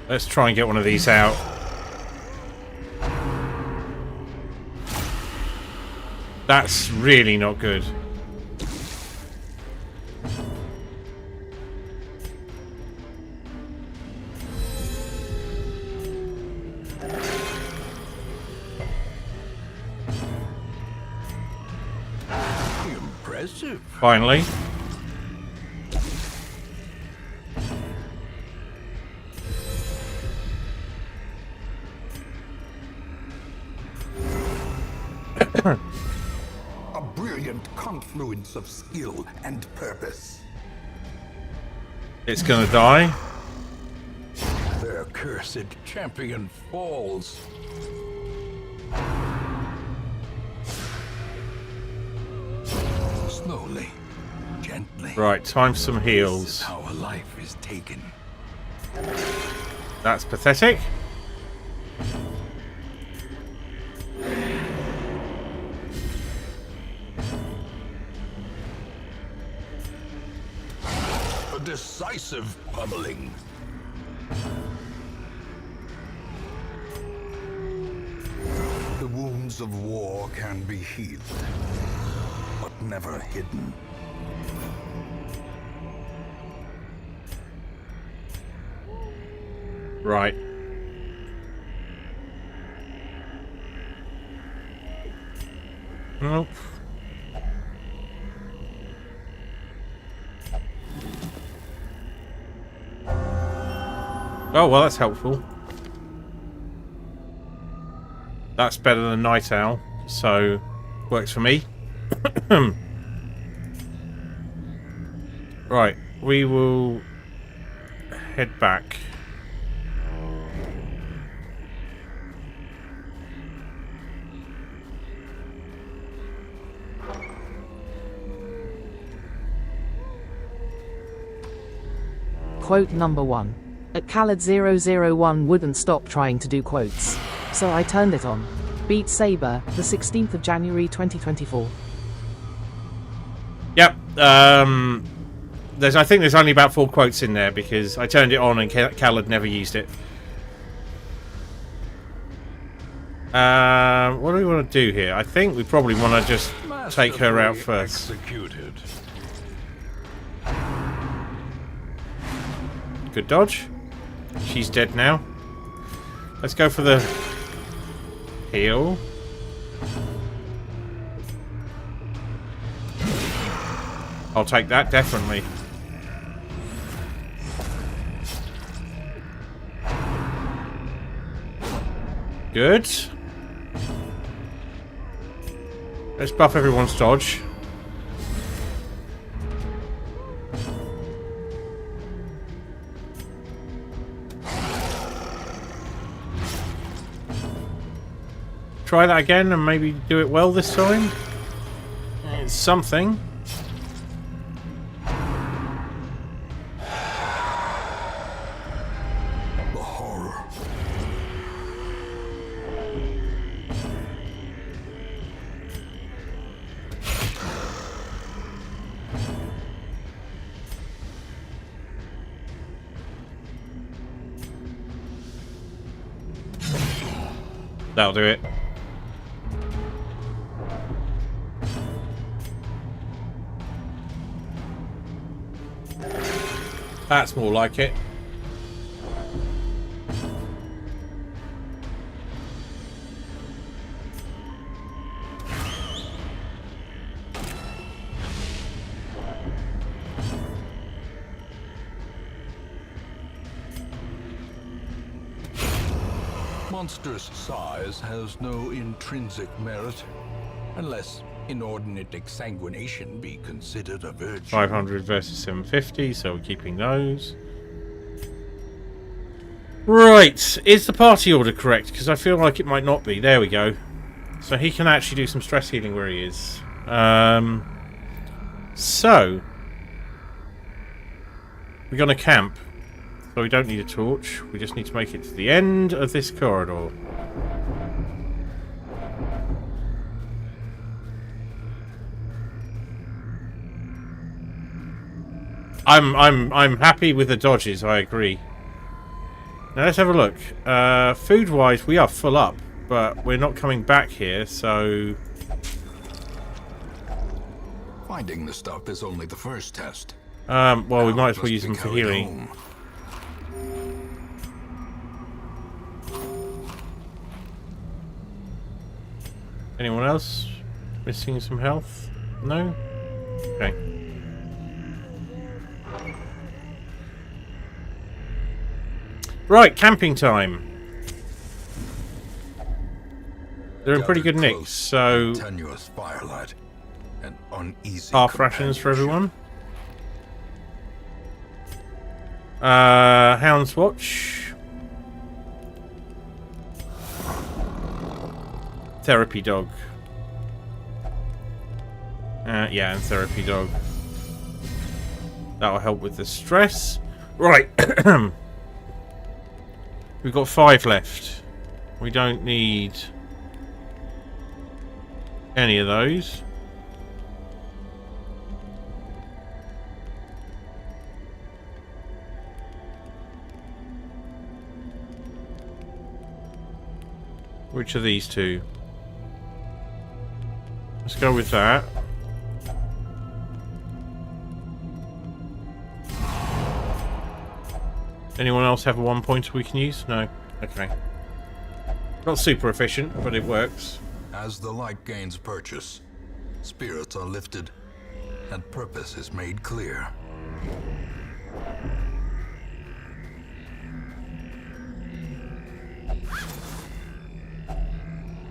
Speaker 1: Let's try and get one of these out. That's really not good.
Speaker 3: Impressive.
Speaker 1: Finally.
Speaker 3: A brilliant confluence of skill and purpose.
Speaker 1: It's gonna die.
Speaker 3: Their cursed champion falls. Slowly, gently.
Speaker 1: Right, time for some
Speaker 3: This is
Speaker 1: heals.
Speaker 3: how a life is taken.
Speaker 1: That's pathetic.
Speaker 3: A decisive pummeling. The wounds of war can be healed, but never hidden.
Speaker 1: Right. Nope. Oh, well, that's helpful. That's better than Night Owl, so works for me. Right, we will head back.
Speaker 4: Quote number 1. At Khaled 001 wouldn't stop trying to do quotes. So I turned it on. Beat Saber, the 16th of January 2024.
Speaker 1: Yep. I think there's only about 4 quotes in there because I turned it on and Cal had never used it. What do we want to do here? I think we probably want to just take her out first.
Speaker 3: Executed.
Speaker 1: Good dodge. She's dead now. Let's go for the heal. I'll take that, definitely. Good. Let's buff everyone's dodge. try that again and maybe do it well this time. It's something.
Speaker 3: The horror.
Speaker 1: That'll do it. That's more like it.
Speaker 3: Monstrous size has no intrinsic merit, unless inordinate exsanguination be considered a virtue.
Speaker 1: 500 versus 750, so we're keeping those. Right, is the party order correct? Because I feel like it might not be. There we go. So he can actually do some stress healing where he is. So we're going to camp. So we don't need a torch. We just need to make it to the end of this corridor. I'm happy with the dodges, I agree. Now let's have a look. Food wise we are full up, but we're not coming back here, so
Speaker 2: Finding the stuff is only the first test.
Speaker 1: well we
Speaker 2: Now
Speaker 1: might
Speaker 2: it
Speaker 1: as well
Speaker 2: must
Speaker 1: use
Speaker 2: be
Speaker 1: them for
Speaker 2: carried
Speaker 1: healing.
Speaker 2: home.
Speaker 1: Anyone else missing some health? No? Okay. Right, camping time. They're in pretty good
Speaker 2: Gathered
Speaker 1: nick,
Speaker 2: close
Speaker 1: so
Speaker 2: tenuous firelight and uneasy
Speaker 1: half rations for
Speaker 2: companionship.
Speaker 1: everyone. Hound's Watch. Therapy dog. Yeah, and therapy dog. That'll help with the stress. Right. We've got 5 left. We don't need any of those. Which are these two? Let's go with that. Anyone else have a 1 pointer we can use? No? Okay. Not super efficient, but it works.
Speaker 2: As the light gains purchase, spirits are lifted, and purpose is made clear.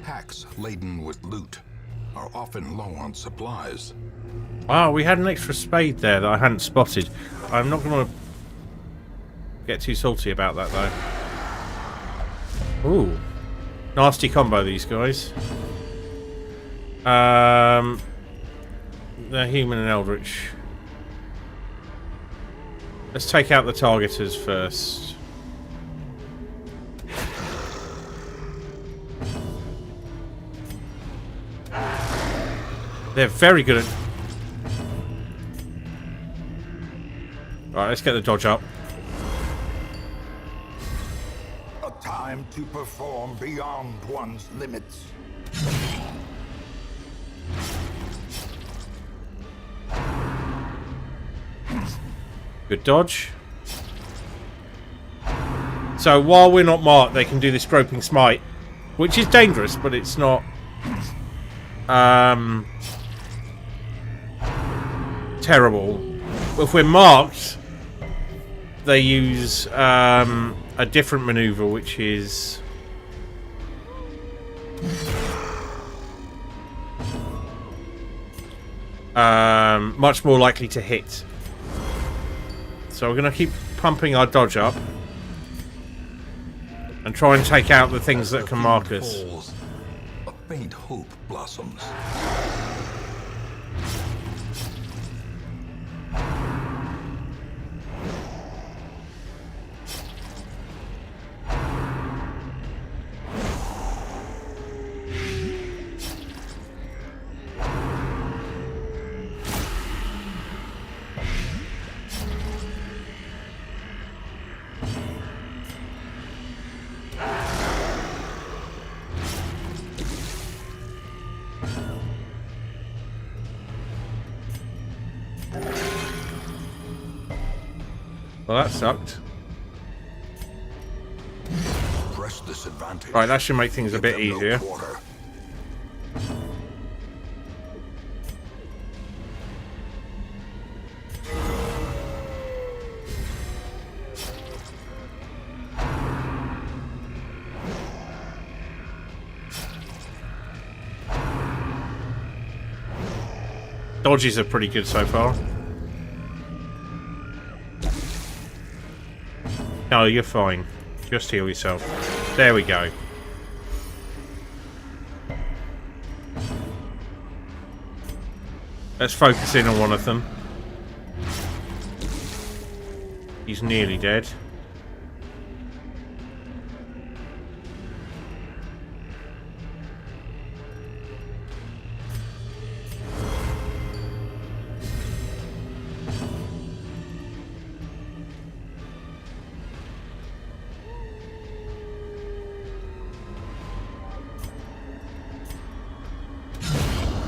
Speaker 2: Packs laden with loot are often low on supplies.
Speaker 1: Ah, we had an extra spade there that I hadn't spotted. I'm not going to get too salty about that, though. Ooh. Nasty combo, these guys. They're human and eldritch. Let's take out the targeters first. They're very good at... Alright, let's get the dodge up.
Speaker 3: A time to perform beyond one's limits.
Speaker 1: Good dodge. So while we're not marked, they can do this groping smite, which is dangerous, but it's not terrible. If we're marked, they use a different maneuver, which is much more likely to hit. So we're going to keep pumping our dodge up and try and take out the things that can mark us.
Speaker 2: Falls, a faint hope blossoms.
Speaker 1: Well, that sucked.
Speaker 2: Press this advantage.
Speaker 1: Right, that should make things a bit
Speaker 2: Give them no
Speaker 1: easier.
Speaker 2: quarter.
Speaker 1: Dodges are pretty good so far. No, you're fine. Just heal yourself. There we go. Let's focus in on one of them. He's nearly dead.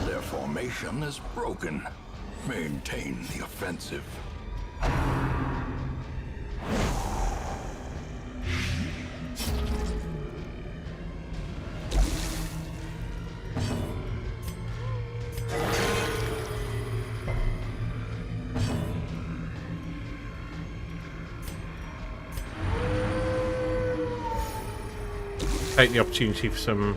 Speaker 3: Their formation is broken. Maintain the offensive.
Speaker 1: Take the opportunity for some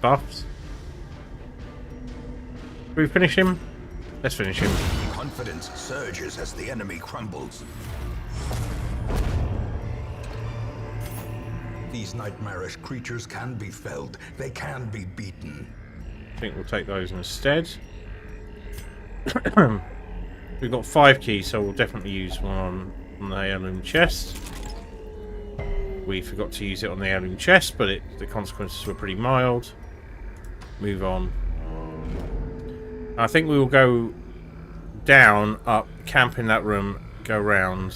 Speaker 1: buffs. Can we finish him? Let's finish him.
Speaker 2: Confidence surges as the enemy crumbles. These nightmarish creatures can be felled. They can be beaten.
Speaker 1: I think we'll take those instead. We've got 5 keys, so we'll definitely use one on the heirloom chest. We forgot to use it on the heirloom chest, but the consequences were pretty mild. Move on. I think we will go down, up, camp in that room, go round.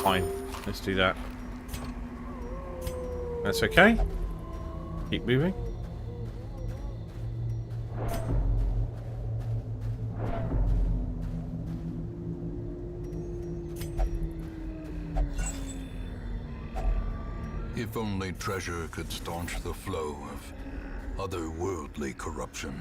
Speaker 1: Fine, let's do that. That's okay. Keep moving.
Speaker 2: If only treasure could staunch the flow of otherworldly corruption.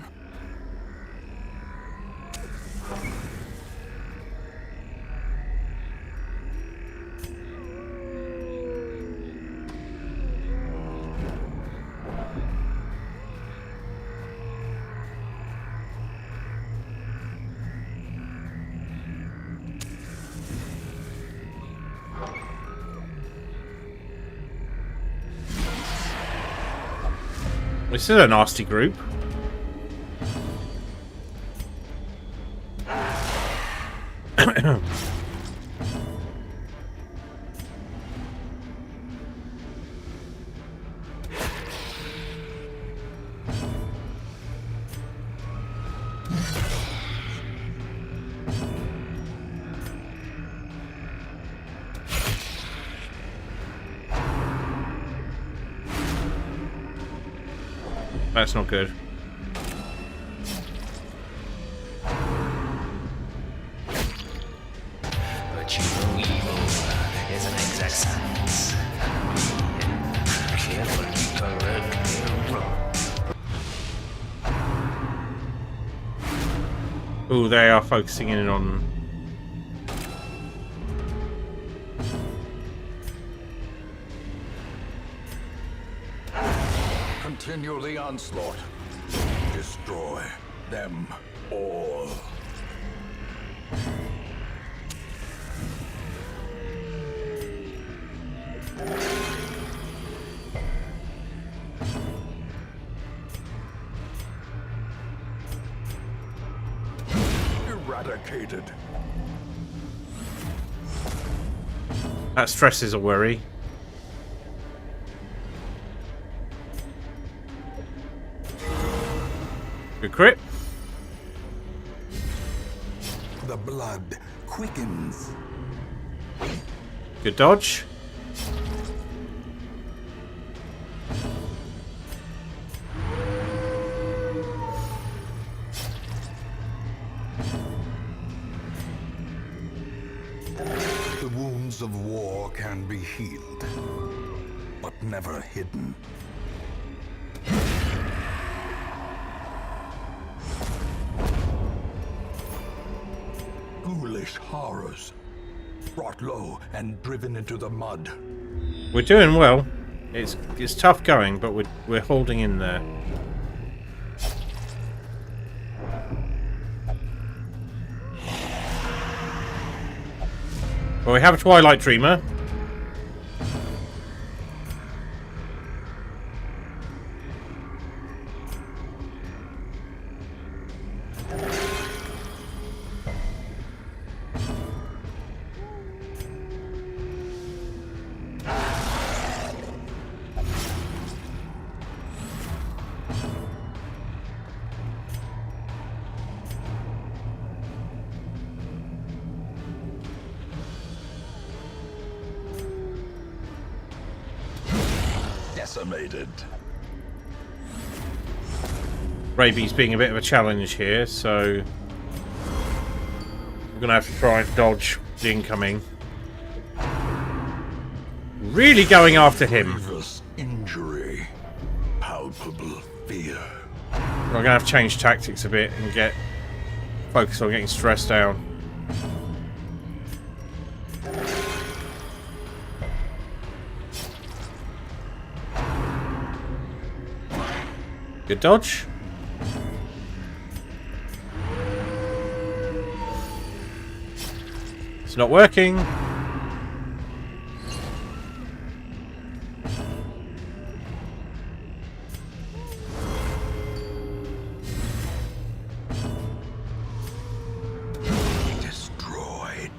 Speaker 1: This is a nasty group. That's not good.
Speaker 5: But you know evil is an exact science. Carefully correct me wrong.
Speaker 1: Oh, they are focusing in on...
Speaker 3: Continue the onslaught. Destroy them all. Eradicated.
Speaker 1: That stress is a worry. Good crit.
Speaker 3: The blood quickens.
Speaker 1: Good dodge.
Speaker 3: The wounds of war can be healed, but never hidden. Ghoulish horrors, brought low and driven into the mud.
Speaker 1: We're doing well. It's tough going, but we're holding in there. Well, we have a Twilight Dreamer.
Speaker 3: Decimated.
Speaker 1: Raby's being a bit of a challenge here, so we're gonna have to try and dodge the incoming. Really going after him.
Speaker 3: Grievous injury. Palpable fear.
Speaker 1: We're gonna have to change tactics a bit and get focused on getting stressed down. Good dodge. It's not working.
Speaker 3: Destroyed.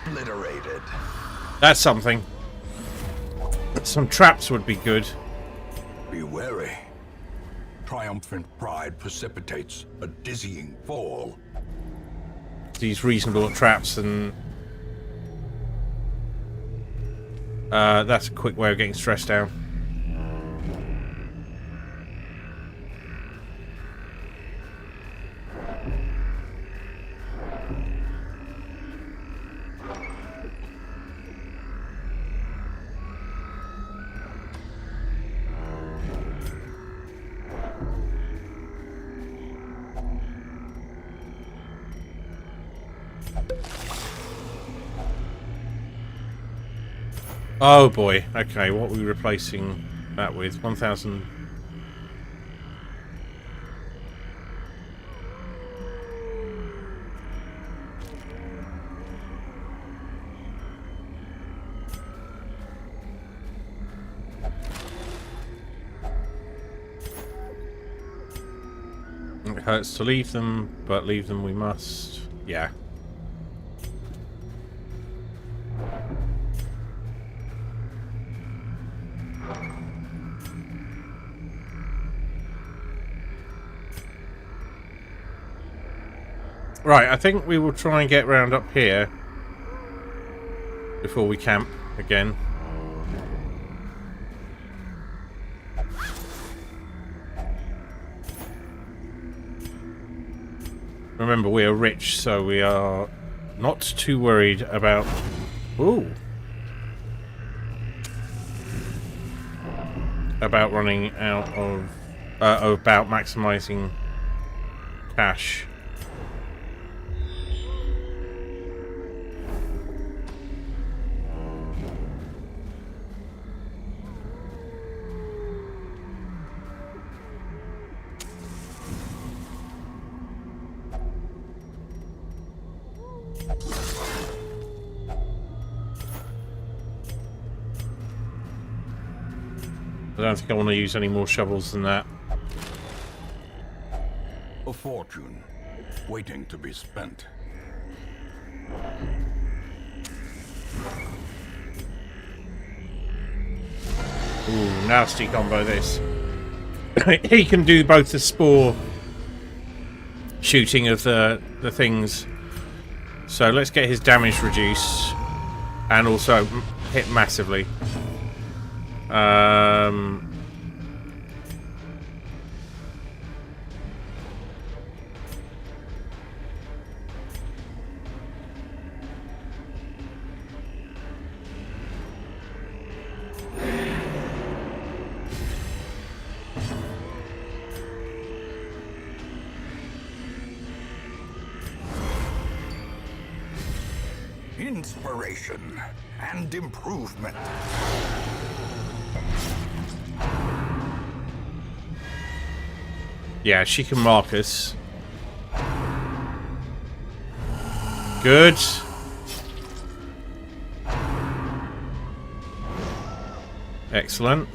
Speaker 3: Obliterated.
Speaker 1: That's something. Some traps would be good.
Speaker 3: Be wary. Triumphant pride precipitates a dizzying fall.
Speaker 1: These reasonable traps, and that's a quick way of getting stressed down. Oh boy. Okay, what are we replacing that with? 1,000. It hurts to leave them, but leave them we must. Yeah. Right, I think we will try and get round up here before we camp again. Remember, we are rich, so we are not too worried about... Ooh. about running out of about maximizing cash. I don't think I want to use any more shovels than that.
Speaker 3: A fortune waiting to be spent.
Speaker 1: Ooh, nasty combo this. He can do both the spore shooting of the things. So let's get his damage reduced and also hit massively.
Speaker 3: Inspiration and improvement.
Speaker 1: Yeah, she can mark us. Good. Excellent.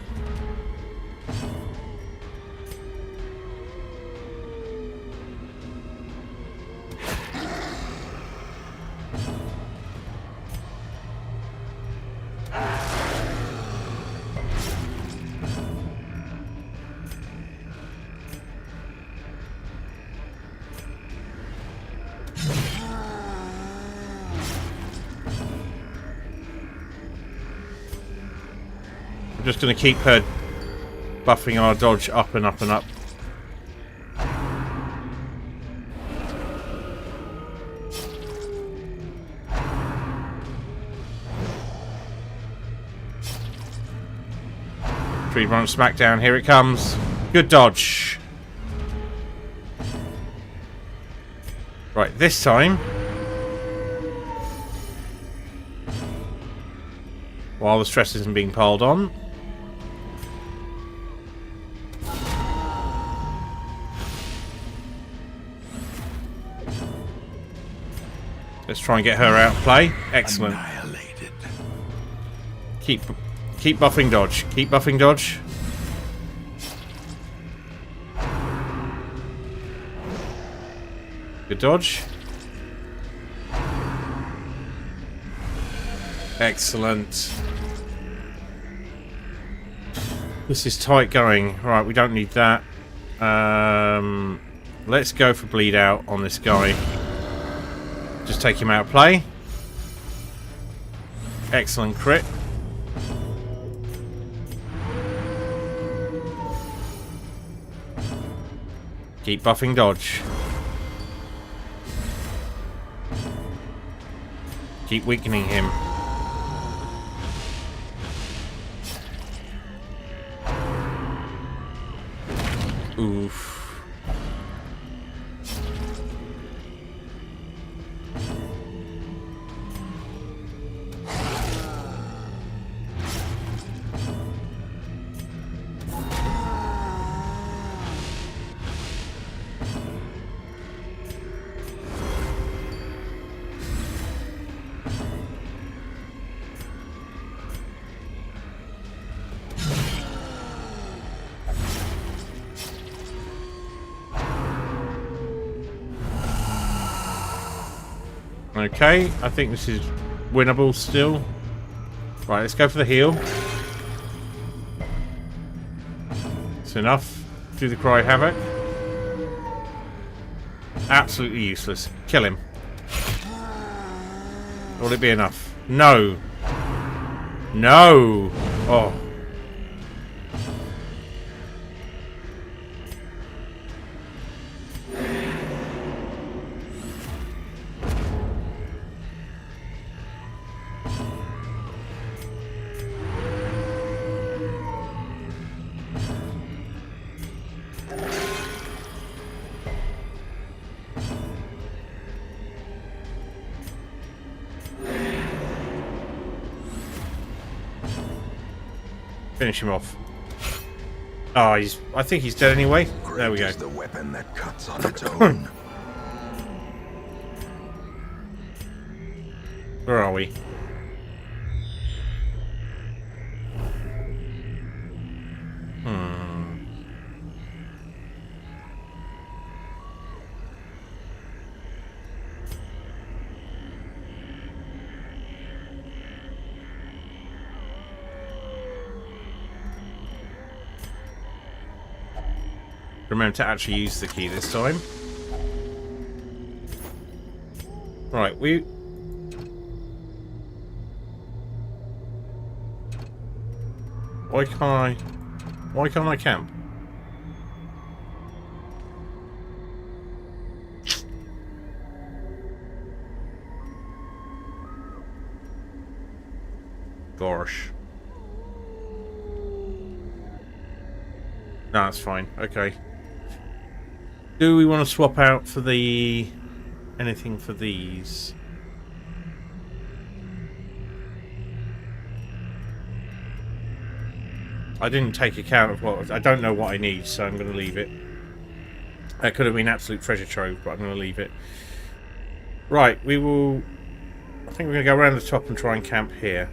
Speaker 1: I'm just going to keep her buffing our dodge up and up and up. Tree branch smackdown, here it comes. Good dodge. Right, this time, while the stress isn't being piled on, let's try and get her out of play. Excellent.
Speaker 3: Annihilated.
Speaker 1: Keep buffing dodge. Keep buffing dodge. Good dodge. Excellent. This is tight going. Right, we don't need that. Let's go for bleed out on this guy. Just take him out of play. Excellent crit. Keep buffing dodge. Keep weakening him. Oof. Okay, I think this is winnable still. Right, let's go for the heal. It's enough. Do the cry havoc. Absolutely useless. Kill him. Will it be enough? No. No. Oh. Finish him off. Oh, I think he's dead anyway. There we
Speaker 2: Great
Speaker 1: go.
Speaker 2: is the weapon that cuts on its own.
Speaker 1: Where are we? Remember to actually use the key this time. Right, Why can't I camp? Gosh. No, that's fine. Okay. Do we want to swap out for anything for these? I didn't take account of what... I don't know what I need, so I'm going to leave it. That could have been absolute treasure trove, but I'm going to leave it. Right, we will... I think we're going to go around the top and try and camp here.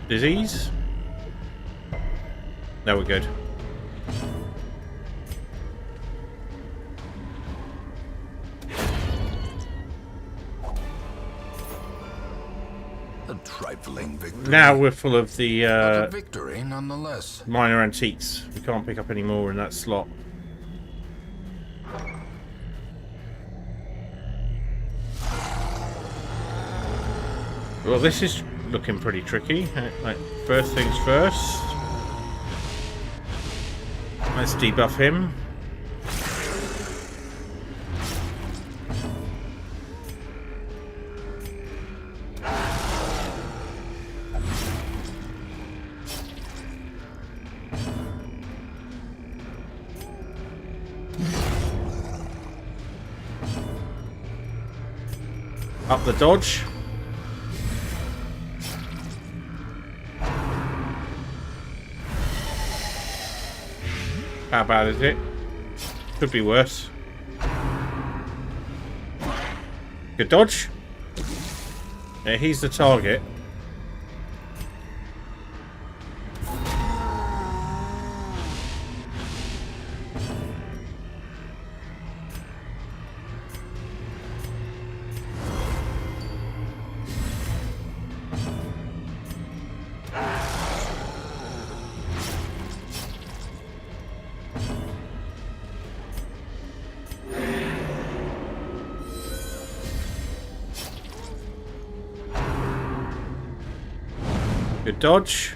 Speaker 1: Disease? No, we're good.
Speaker 2: A trifling victory.
Speaker 1: Now we're full of
Speaker 2: But
Speaker 1: the
Speaker 2: a victory nonetheless.
Speaker 1: minor antiques. We can't pick up any more in that slot. Well, this is looking pretty tricky. Like, first things first. Let's debuff him. Up the dodge. How bad is it? Could be worse. Good dodge. Yeah, he's the target. Good dodge.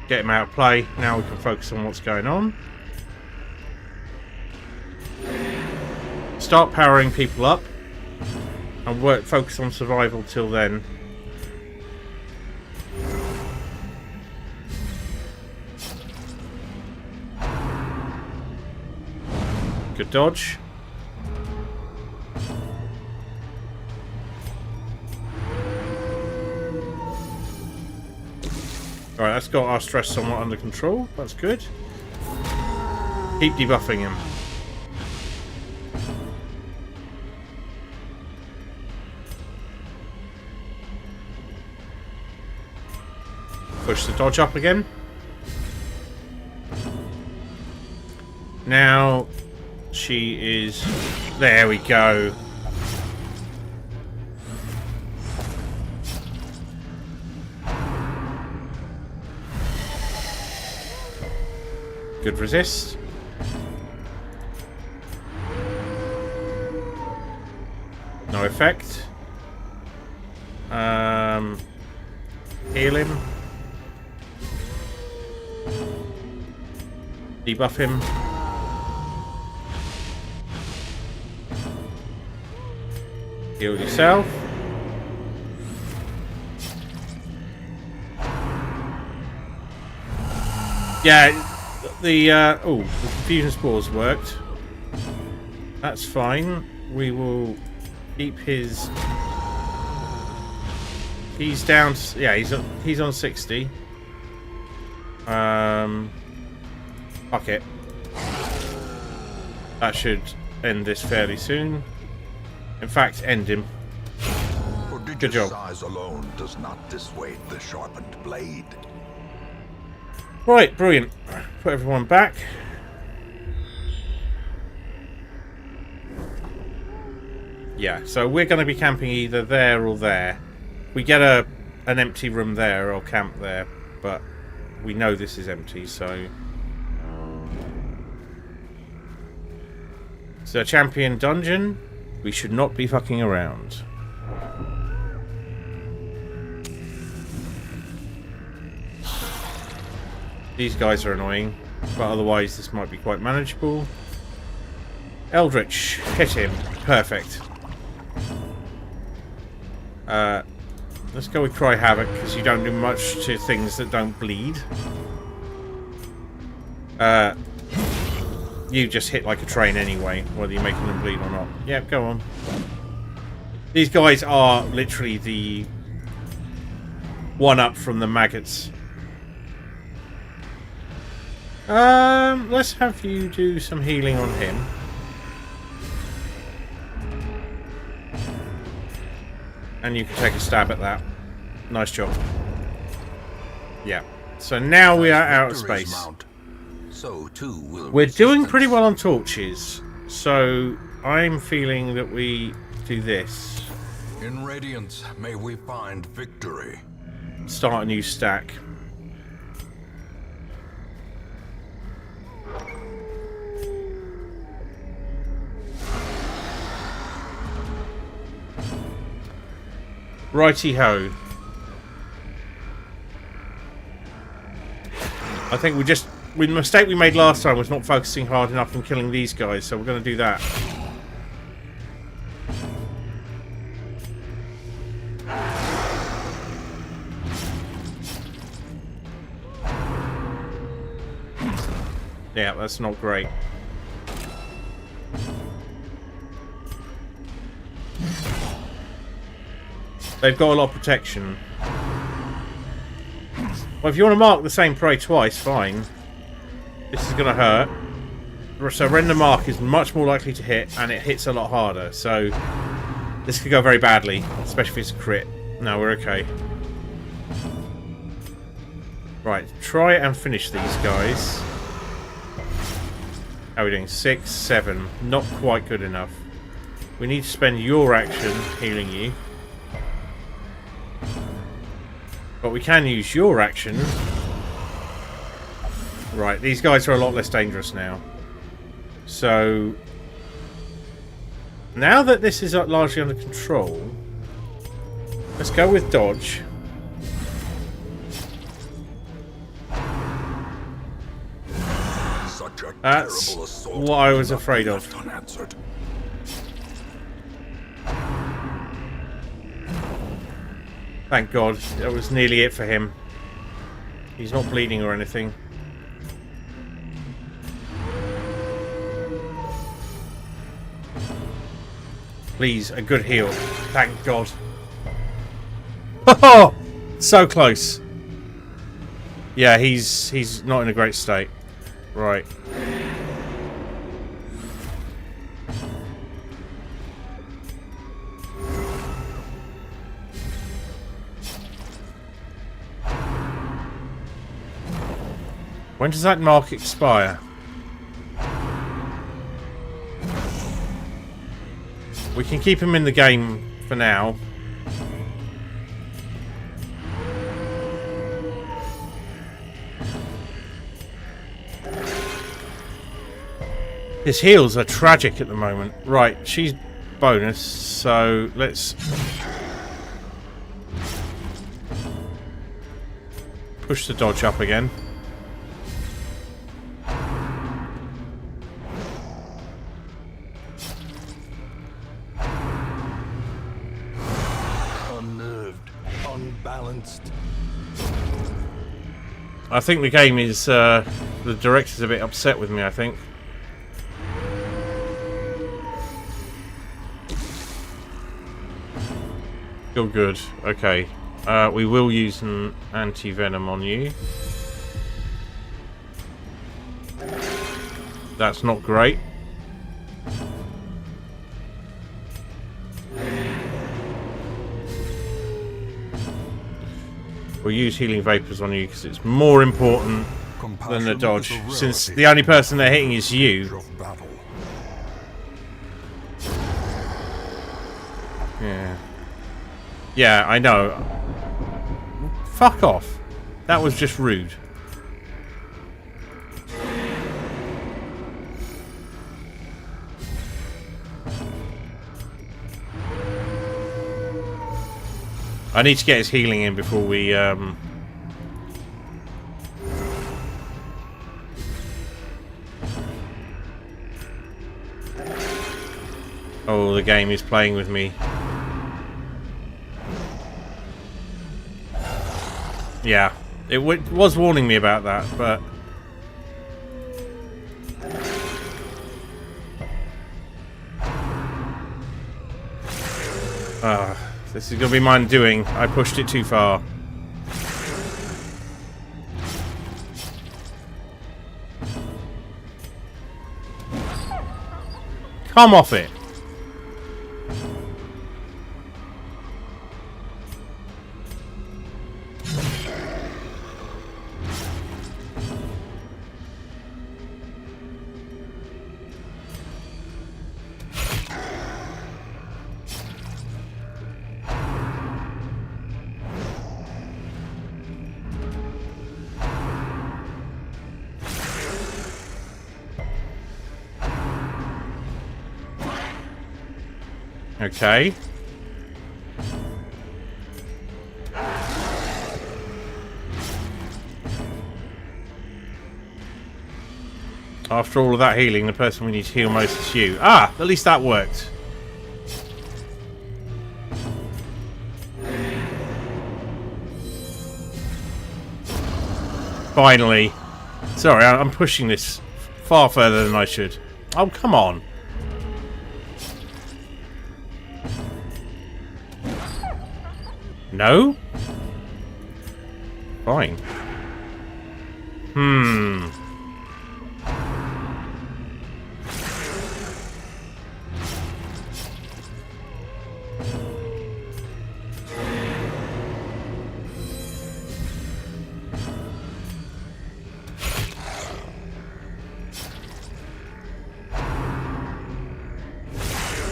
Speaker 1: Get him out of play. Now we can focus on what's going on. Start powering people up and focus on survival till then. Good dodge. Alright, that's got our stress somewhat under control. That's good. Keep debuffing him. Push the dodge up again. Now she is... There we go. Good resist. No effect. Heal him. Debuff him. Heal yourself. Yeah, the confusion spores worked. That's fine. We will keep his. He's down. Yeah, he's on 60. Fuck it. That should end this fairly soon. In fact, end him. Good job.
Speaker 3: Size alone does not dissuade the sharpened blade.
Speaker 1: Right, brilliant. Put everyone back. Yeah, so we're going to be camping either there or there. We get an empty room there, or camp there, but we know this is empty, so... So, champion dungeon, we should not be fucking around. These guys are annoying, but otherwise this might be quite manageable. Eldritch, hit him. Perfect. Let's go with Cry Havoc, because you don't do much to things that don't bleed. You just hit like a train anyway, whether you're making them bleed or not. Yeah, go on. These guys are literally the one-up from the maggots. Let's have you do some healing on him. And you can take a stab at that. Nice job. Yeah. So now we are out of space.
Speaker 3: So too will
Speaker 1: We're doing pretty well on torches. So I'm feeling that we do this.
Speaker 3: In Radiance, may we find victory.
Speaker 1: Start a new stack. Righty-ho. I think the mistake we made last time was not focusing hard enough on killing these guys, so we're going to do that. Yeah, that's not great. They've got a lot of protection. Well, if you want to mark the same prey twice, fine. This is going to hurt. So render mark is much more likely to hit, and it hits a lot harder. So this could go very badly, especially if it's a crit. No, we're okay. Right, try and finish these guys. How are we doing? 6, 7. Not quite good enough. We need to spend your action healing you. But we can use your action. Right, these guys are a lot less dangerous now. So, now that this is largely under control, let's go with dodge.
Speaker 3: Such a
Speaker 1: That's
Speaker 3: terrible assault
Speaker 1: what I was
Speaker 3: cannot be
Speaker 1: afraid of.
Speaker 3: left unanswered.
Speaker 1: Thank God, that was nearly it for him. He's not bleeding or anything. Please, a good heal. Thank God. Oh, so close. Yeah, he's not in a great state. Right. When does that mark expire? We can keep him in the game for now. His heals are tragic at the moment. Right, she's bonus, so let's push the dodge up again.
Speaker 3: Unnerved, unbalanced.
Speaker 1: I think the game is, the director's a bit upset with me, I think. Feel good. Okay. We will use an anti-venom on you. That's not great. We'll use healing vapors on you because it's more important than the dodge. Since the only person they're hitting is you. Yeah. Yeah, I know. Fuck off. That was just rude. I need to get his healing in before we, Oh, the game is playing with me. Yeah, it was warning me about that, but... this is going to be mine doing. I pushed it too far. Come off it. Okay. After all of that healing, the person we need to heal most is you. Ah, at least that worked. Finally. Sorry, I'm pushing this far further than I should. Oh, come on. No? Fine.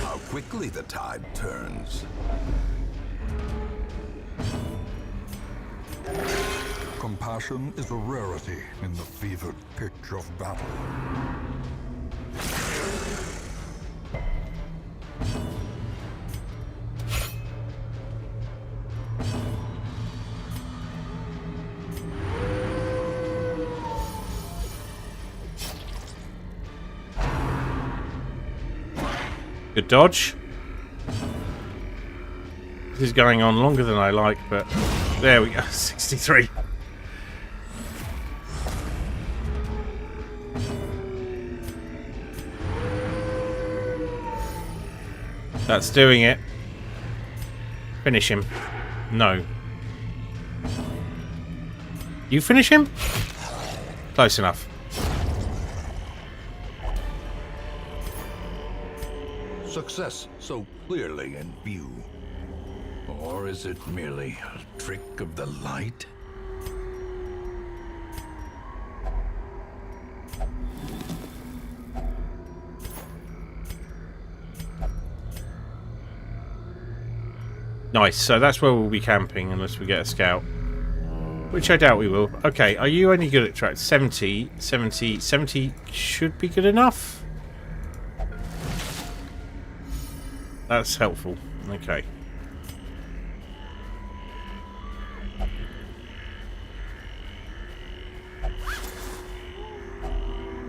Speaker 2: How quickly the tide turns. Compassion is a rarity in the fevered pitch of battle.
Speaker 1: Good dodge. This is going on longer than I like, but there we go. 63. That's doing it. Finish him. No. You finish him? Close enough.
Speaker 3: Success so clearly in view. Or is it merely a trick of the light?
Speaker 1: Nice. So that's where we'll be camping unless we get a scout. Which I doubt we will. Okay, are you only good at track? 70, 70, 70 should be good enough. That's helpful. Okay.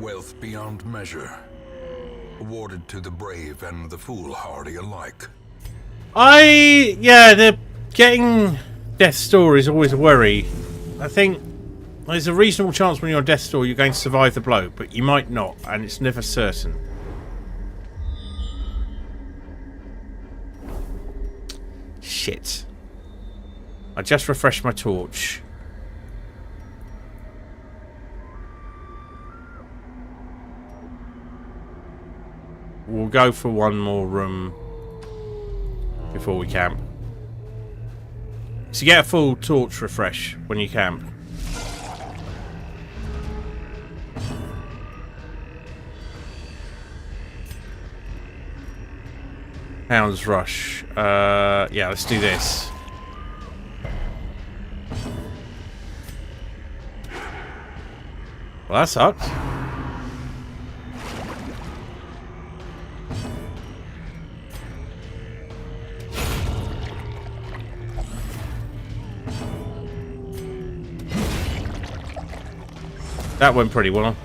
Speaker 2: Wealth beyond measure, awarded to the brave and the foolhardy alike.
Speaker 1: Yeah, the getting death's door is always a worry. I think there's a reasonable chance when you're on death's door you're going to survive the blow, but you might not, and it's never certain. Shit. I just refreshed my torch. We'll go for one more room before we camp. So you get a full torch refresh when you camp. Hound's Rush. Yeah, let's do this. Well, that sucks. That went pretty well.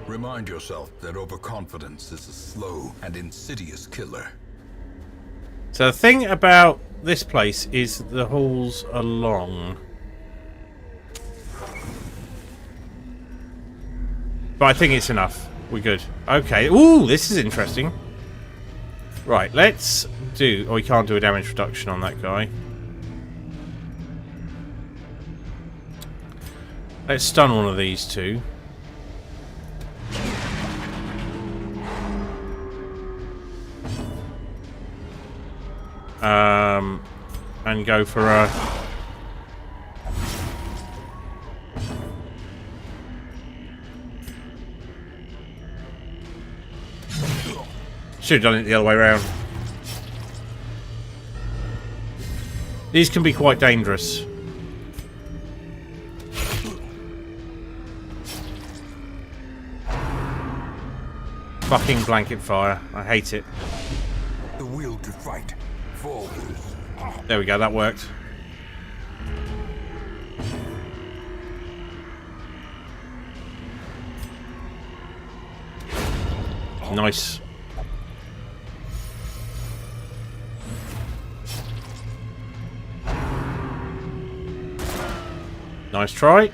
Speaker 2: Remind yourself that overconfidence is a slow and insidious killer.
Speaker 1: So the thing about this place is the halls are long. But I think it's enough. We're good. Okay. Ooh, this is interesting. Right, let's do... Oh, we can't do a damage reduction on that guy. Let's stun one of these two. And go for a... Should have done it the other way around. These can be quite dangerous. Fucking blanket fire. I hate it.
Speaker 2: The will to fight falters.
Speaker 1: There we go, that worked. Nice. Nice try.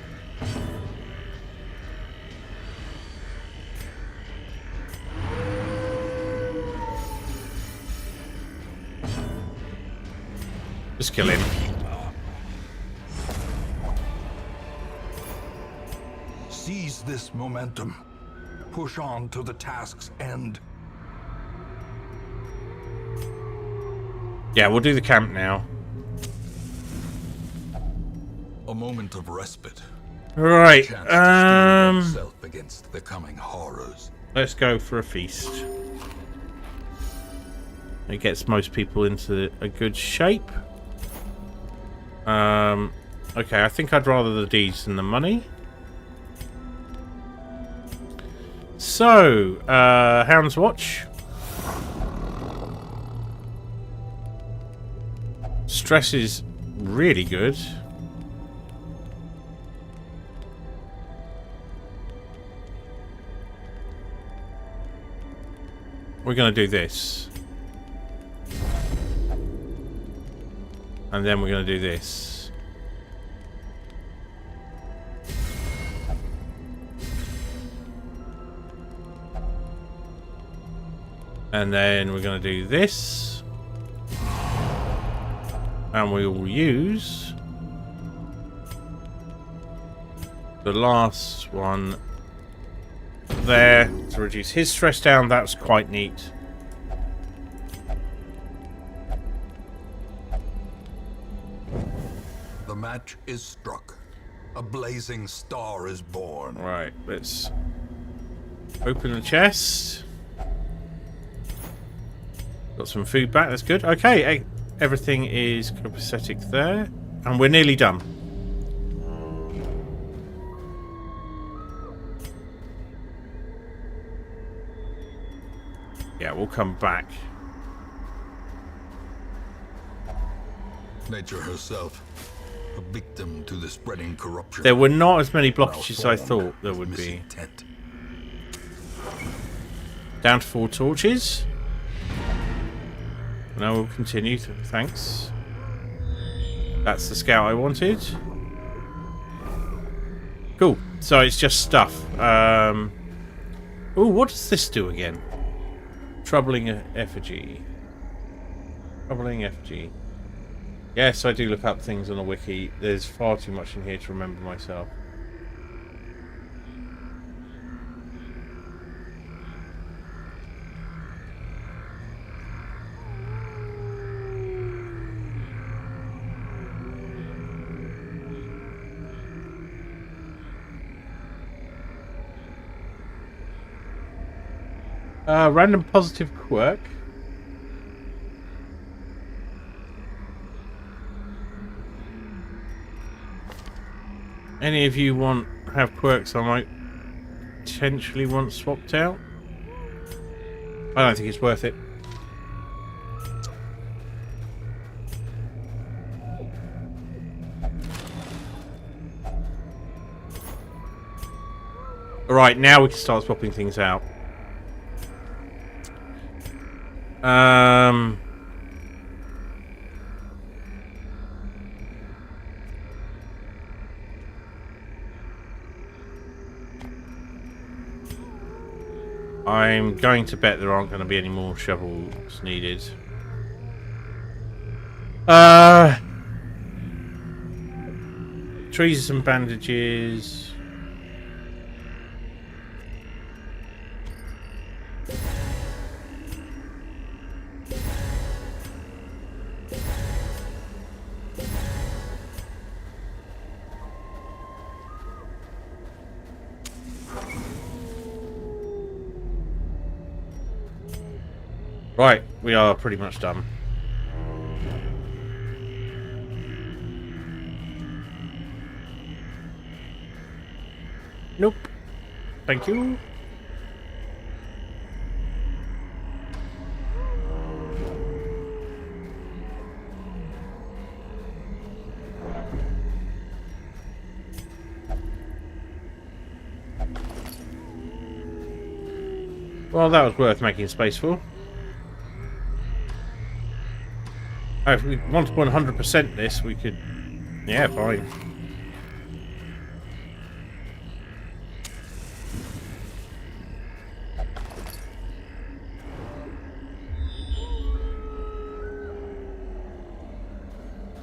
Speaker 1: Just kill him.
Speaker 3: Seize this momentum. Push on to the task's end.
Speaker 1: Yeah, we'll do the camp now.
Speaker 2: A moment of respite.
Speaker 1: Right.
Speaker 2: Chance to steel oneself against the coming horrors.
Speaker 1: Let's go for a feast. It gets most people into a good shape. Okay, I think I'd rather the deeds than the money. So, Hound's Watch. Stress is really good. We're going to do this. And then we're going to do this. And then we're going to do this. And we will use the last one there to reduce his stress down. That's quite neat.
Speaker 2: The match is struck. A blazing star is born.
Speaker 1: Right, let's open the chest. Got some food back. That's good. Okay, everything is copacetic there, and we're nearly done. Yeah, we'll come back.
Speaker 2: Nature herself, a victim to the spreading corruption.
Speaker 1: There were not as many blockages as I thought there would be.
Speaker 2: Missing tent.
Speaker 1: Down to 4 torches. Now we'll continue. Thanks. That's the scout I wanted. Cool. So it's just stuff. Oh, what does this do again? Troubling effigy. Troubling effigy. Yes, I do look up things on the wiki. There's far too much in here to remember myself. Random positive quirk. Any of you have quirks I might potentially want swapped out? I don't think it's worth it. Alright, now we can start swapping things out. I'm going to bet there aren't going to be any more shovels needed. Trees and bandages. Right, we are pretty much done. Nope. Thank you. Well, that was worth making space for. Oh, if we want to 100% this, we could... Yeah, fine.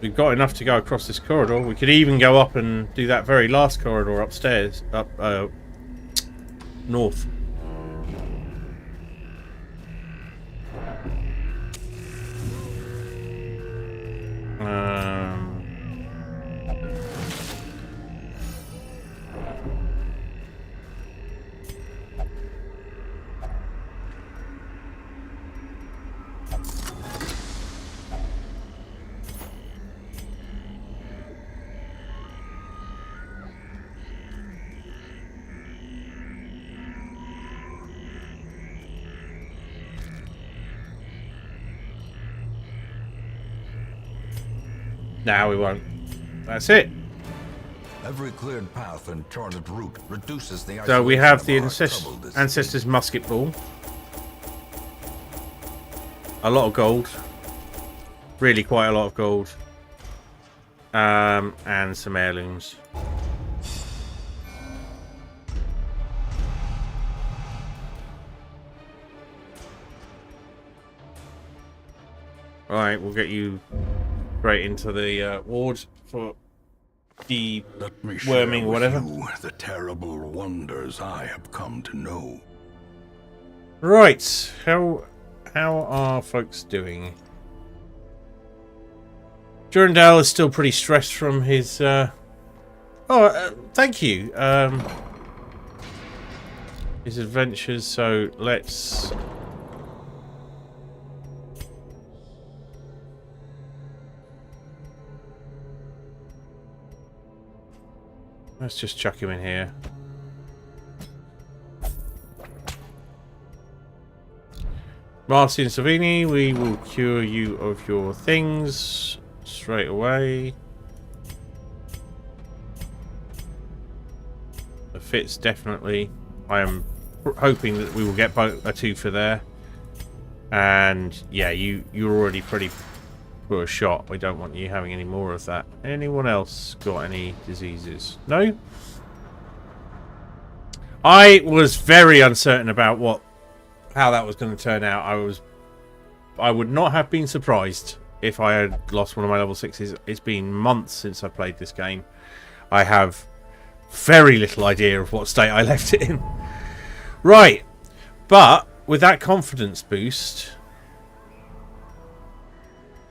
Speaker 1: We've got enough to go across this corridor. We could even go up and do that very last corridor upstairs. Up, north. Now we won't. That's it.
Speaker 3: Every cleared path and charted route reduces the
Speaker 1: So we have the
Speaker 3: isolation of our troubled
Speaker 1: Ancestor's musket ball. A lot of gold. Really quite a lot of gold. And some heirlooms. Alright, we'll get you straight into the ward for the
Speaker 3: Let me
Speaker 1: worming
Speaker 3: share
Speaker 1: or whatever.
Speaker 3: with you the terrible wonders I have come to know.
Speaker 1: Right, how are folks doing? Durandal is still pretty stressed from his thank you. His adventures, so let's Let's just chuck him in here. Martin Savini, we will cure you of your things straight away. The fits definitely. I am hoping that we will get both a 2 for there. And yeah, you're already pretty poor shot. We don't want you having any more of that. Anyone else got any diseases? No? I was very uncertain about how that was going to turn out. I would not have been surprised if I had lost one of my level 6s. It's been months since I played this game. I have very little idea of what state I left it in. Right, but with that confidence boost,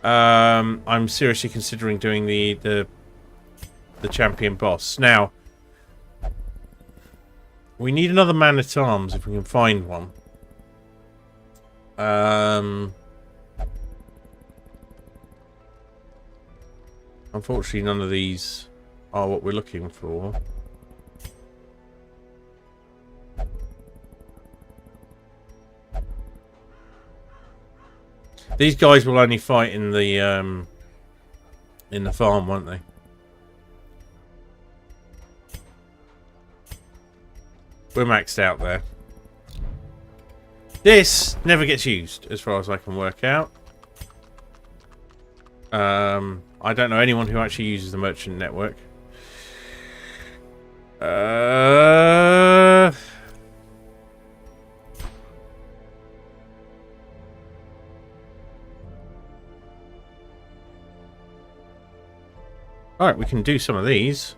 Speaker 1: I'm seriously considering doing the champion boss. Now, we need another man-at-arms if we can find one. Unfortunately, none of these are what we're looking for. These guys will only fight in the farm, won't they? We're maxed out there. This never gets used, as far as I can work out. I don't know anyone who actually uses the merchant network. Alright, we can do some of these.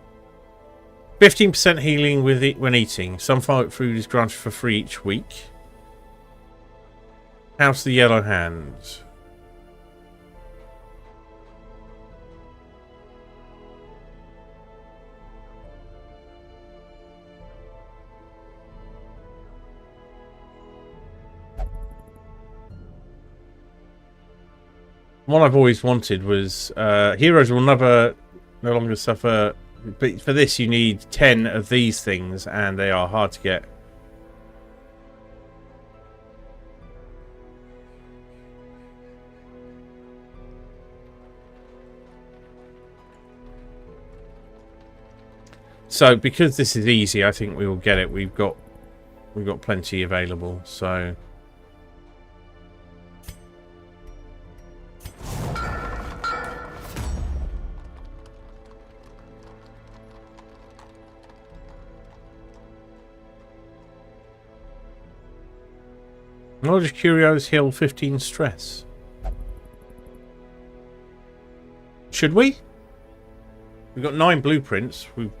Speaker 1: 15% healing when eating. Some food is granted for free each week. House of the Yellow Hand. One I've always wanted was heroes will no longer suffer. But for this, you need 10 of these things, and they are hard to get. So, because this is easy, I think we will get it. We've got plenty available. So. Knowledge Curios heal 15 stress. Should we? We've got 9 blueprints. We've...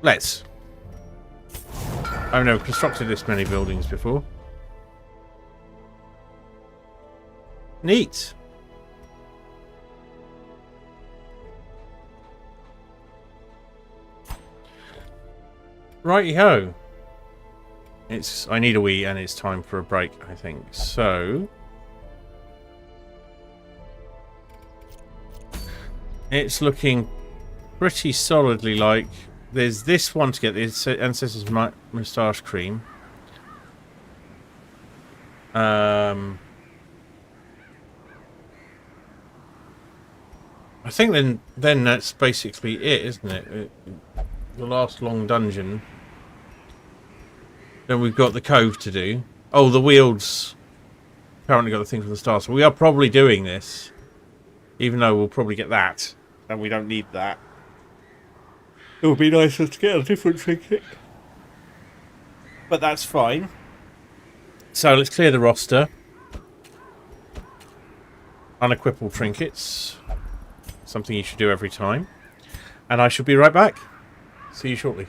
Speaker 1: Let's. I've never constructed this many buildings before. Neat. Righty-ho. I need a wee, and it's time for a break, I think. So it's looking pretty solidly like there's this one to get, the Ancestors Moustache Cream. I think then that's basically it, isn't it? The last long dungeon. Then we've got the cove to do. Oh, the wheels apparently got the thing from the start. So we are probably doing this. Even though we'll probably get that. And we don't need that. It would be nicer to get a different trinket. But that's fine. So let's clear the roster. Unequip all trinkets. Something you should do every time. And I shall be right back. See you shortly.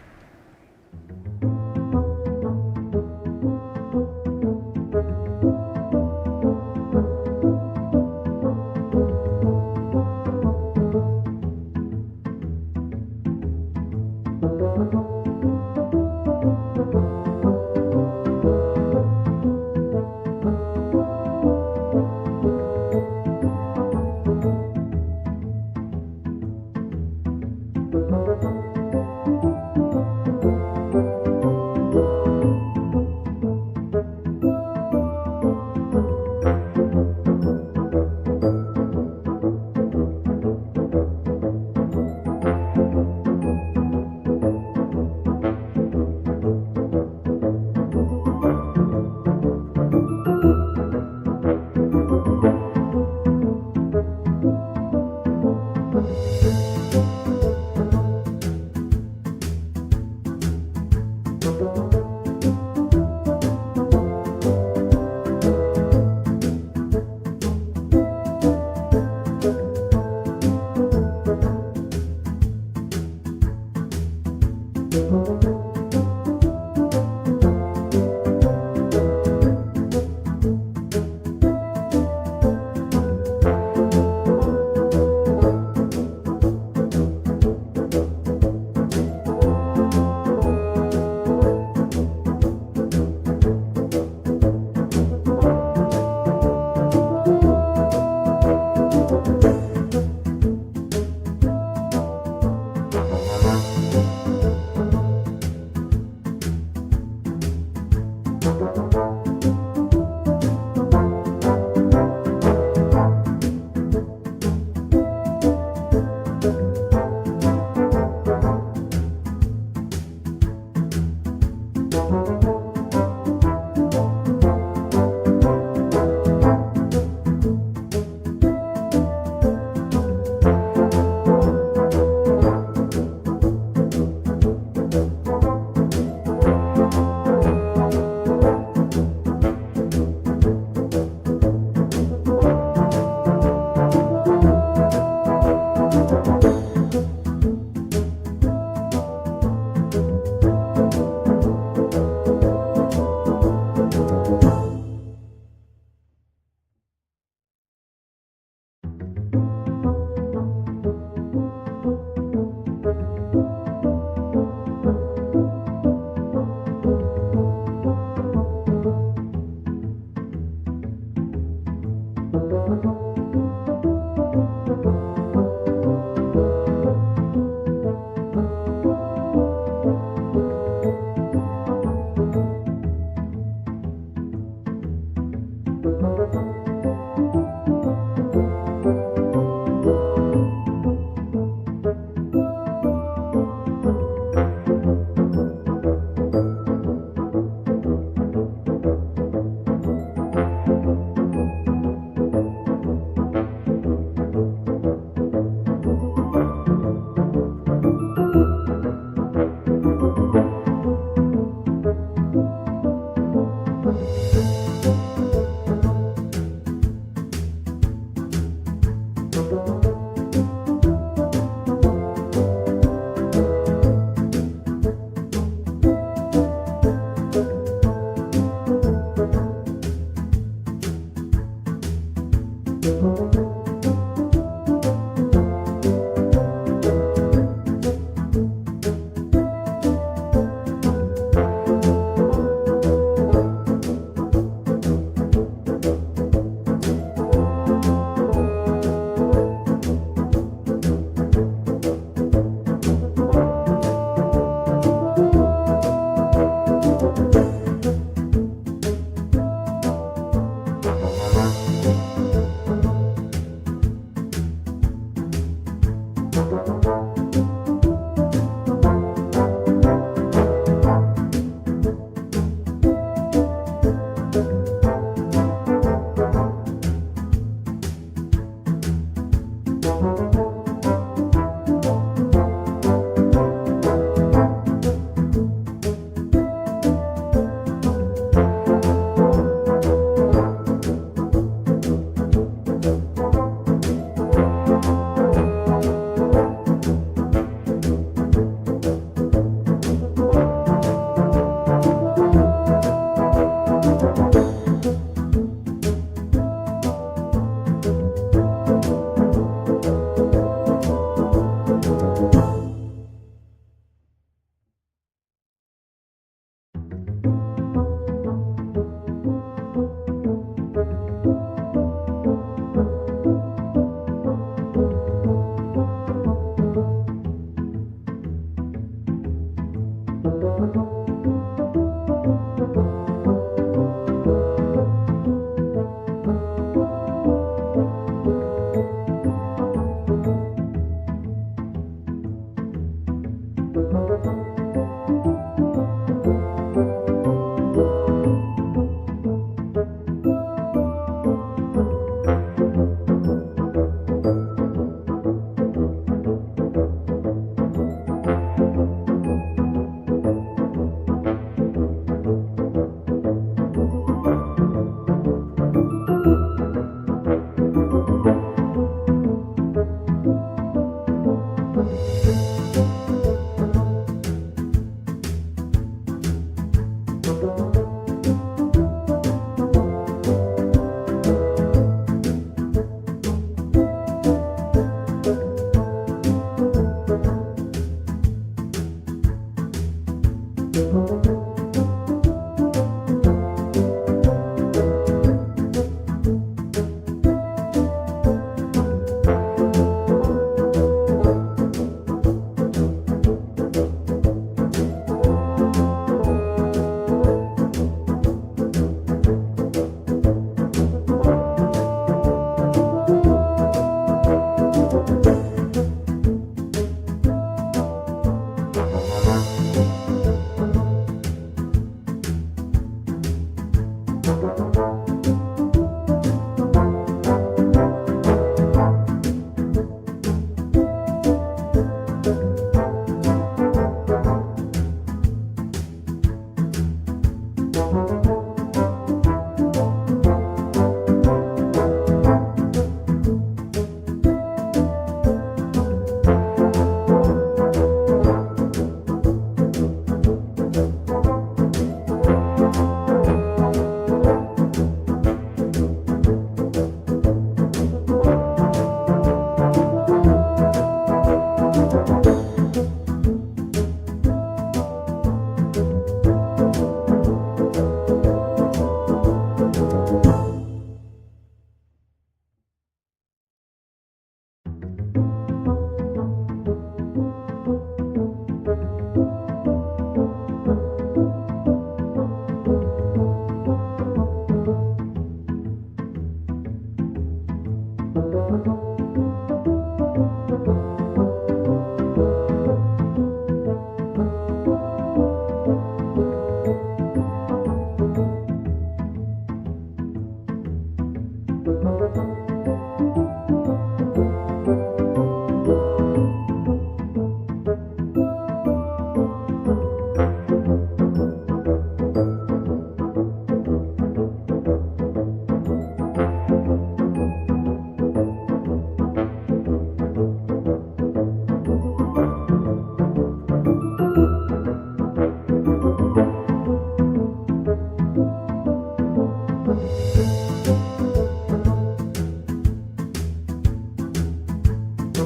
Speaker 1: I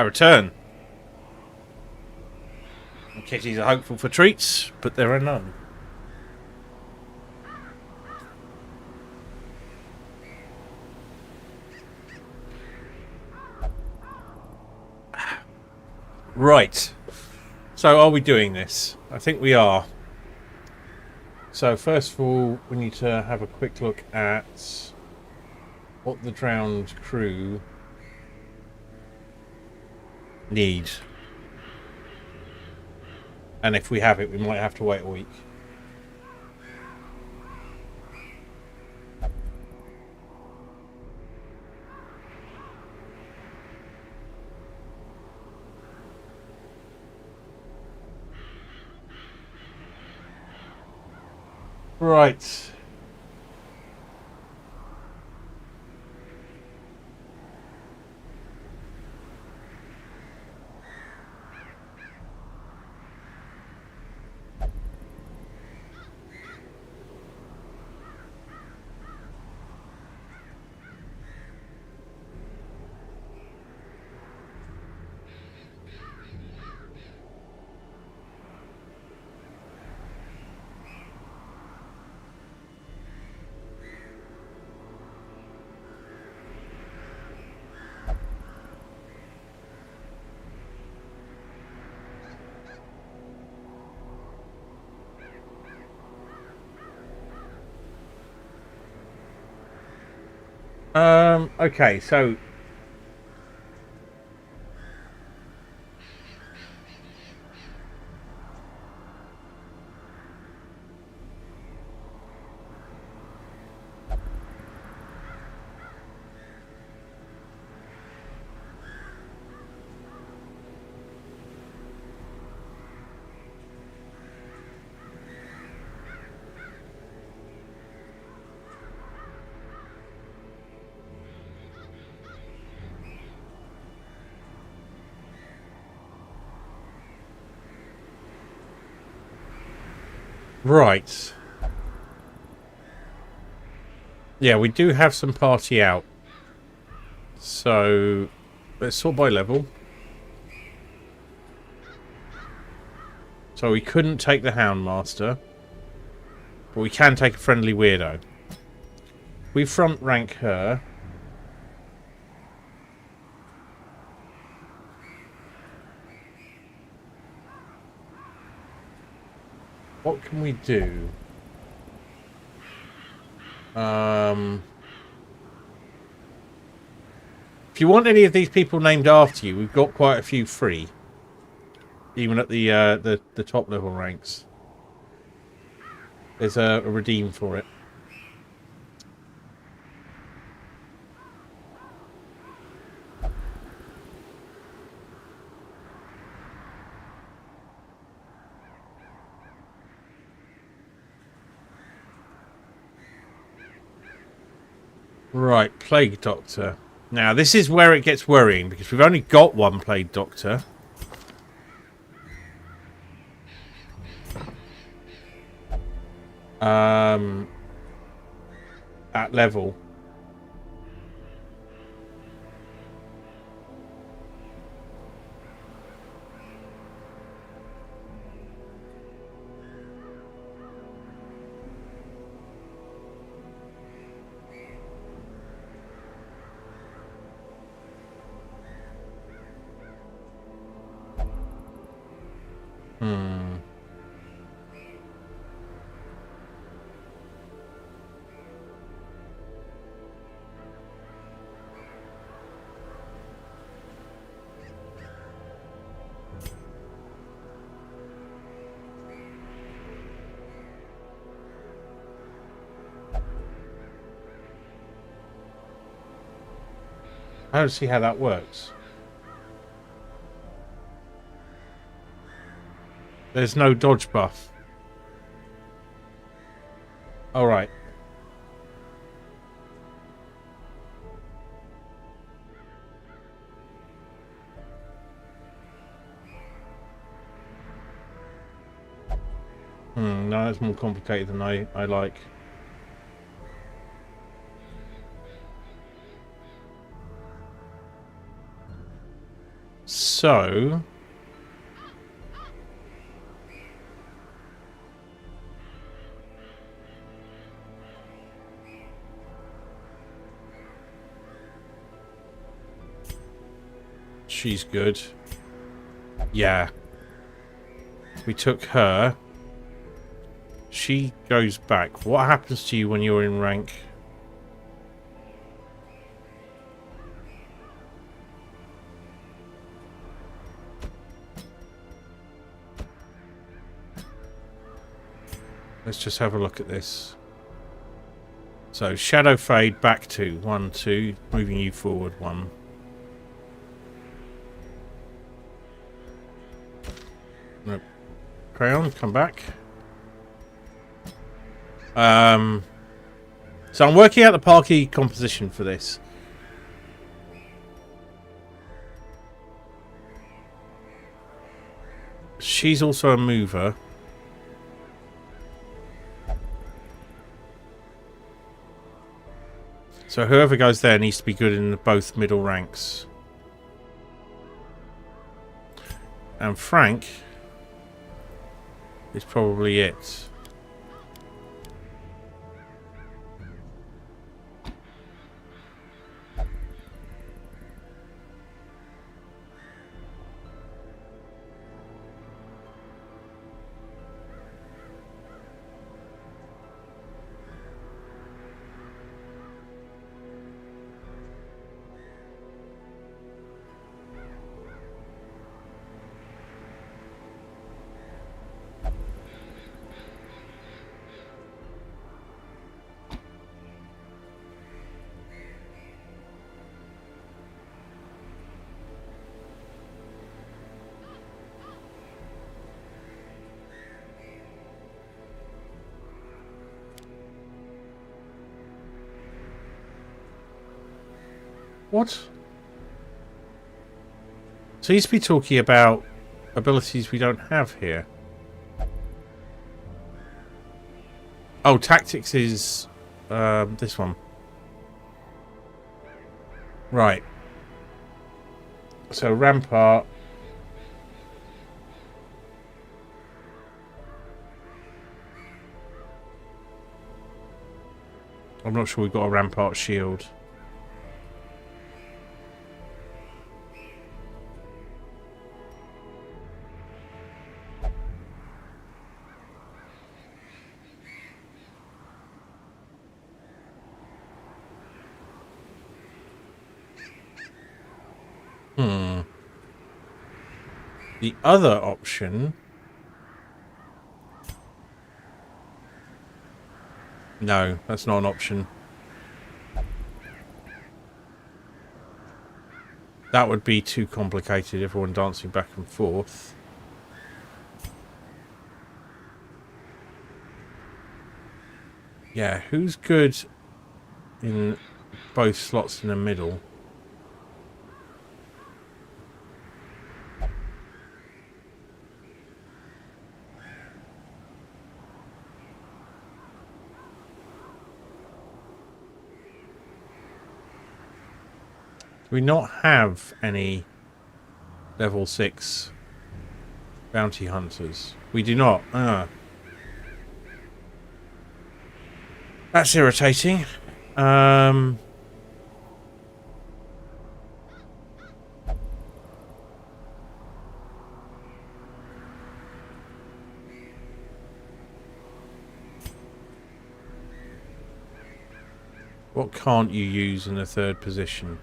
Speaker 1: return. Kitties are hopeful for treats, but there are none. Right. So are we doing this? I think we are. So first of all, we need to have a quick look at what the drowned crew need. And if we have it, we might have to wait a week. Right. Okay, so right. Yeah, we do have some party out. So let's sort by level. So we couldn't take the Houndmaster, but we can take a friendly weirdo. We front rank her. What can we do? If you want any of these people named after you, we've got quite a few free. Even at the top level ranks. There's a redeem for it. Right, Plague Doctor. Now, this is where it gets worrying, because we've only got one Plague Doctor. At level. I don't see how that works. There's no dodge buff. All right. that's more complicated than I like. So... she's good. Yeah. We took her. She goes back. What happens to you when you're in rank? Let's just have a look at this. So, shadow fade back to 1, 2, moving you forward 1. Nope. Crown, come back. So I'm working out the party composition for this. She's also a mover. So whoever goes there needs to be good in both middle ranks. And Frank is probably it. What? So you used to be talking about abilities we don't have here. Oh, tactics is this one. Right. So Rampart. I'm not sure we've got a Rampart shield. The other option... No, that's not an option. That would be too complicated, everyone dancing back and forth. Yeah, who's good in both slots in the middle? Do we not have any level 6 bounty hunters? We do not. That's irritating. What can't you use in the third position?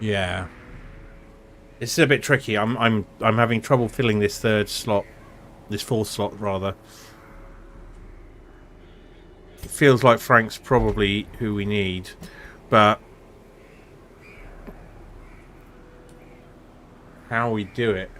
Speaker 1: Yeah, this is a bit tricky. I'm having trouble filling this third slot, this fourth slot rather. It feels like Frank's probably who we need, but how we do it.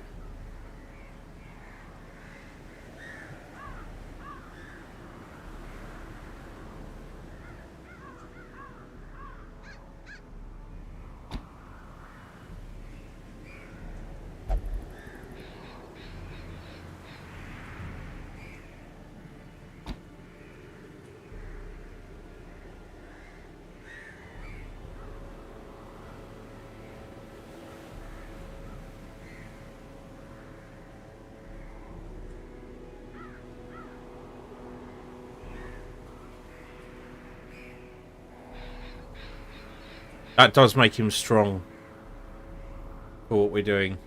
Speaker 1: That does make him strong for what we're doing.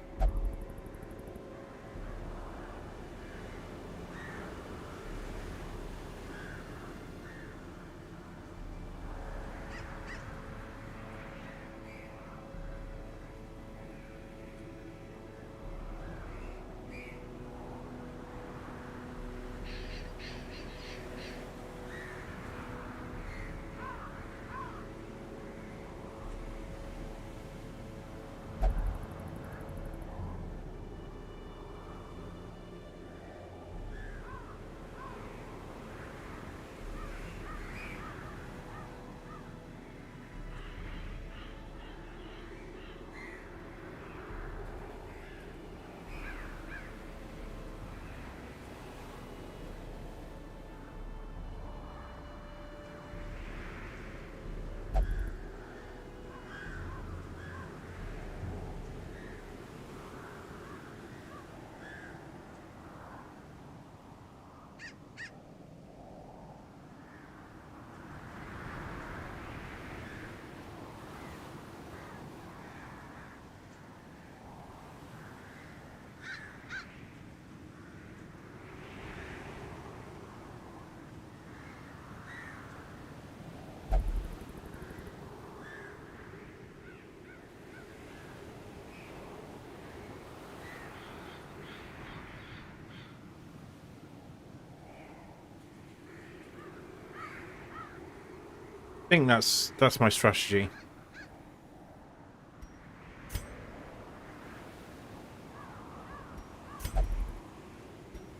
Speaker 1: I think that's my strategy.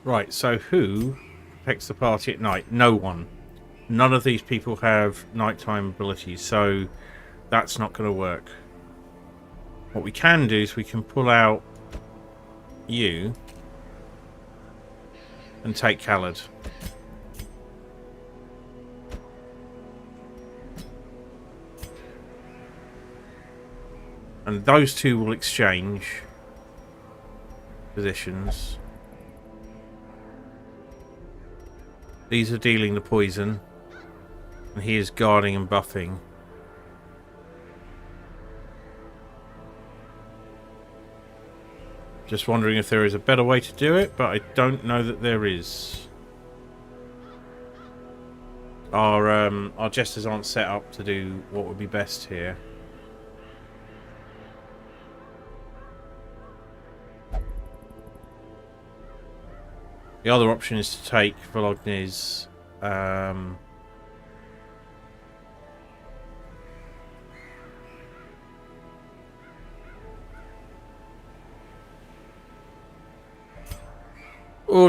Speaker 1: Right, so who protects the party at night? No one. None of these people have nighttime abilities, so that's not going to work. What we can do is we can pull out you and take Khaled. And those two will exchange positions. These are dealing the poison, and he is guarding and buffing. Just wondering if there is a better way to do it, but I don't know that there is. Our jesters aren't set up to do what would be best here. The other option is to take Vologny's or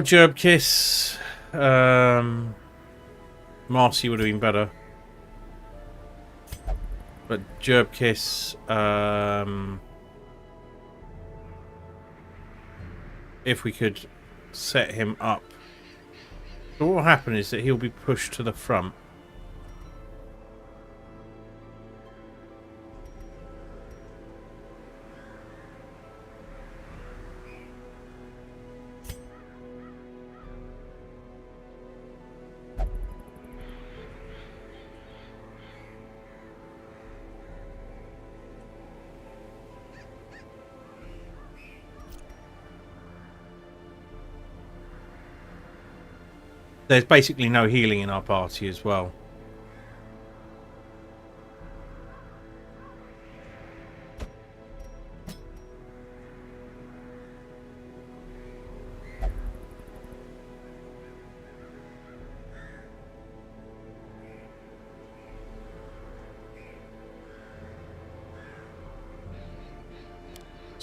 Speaker 1: Gerbkiss. Marcy would have been better. But Gerbkiss, if we could set him up. So what will happen is that he'll be pushed to the front. There's basically no healing in our party as well.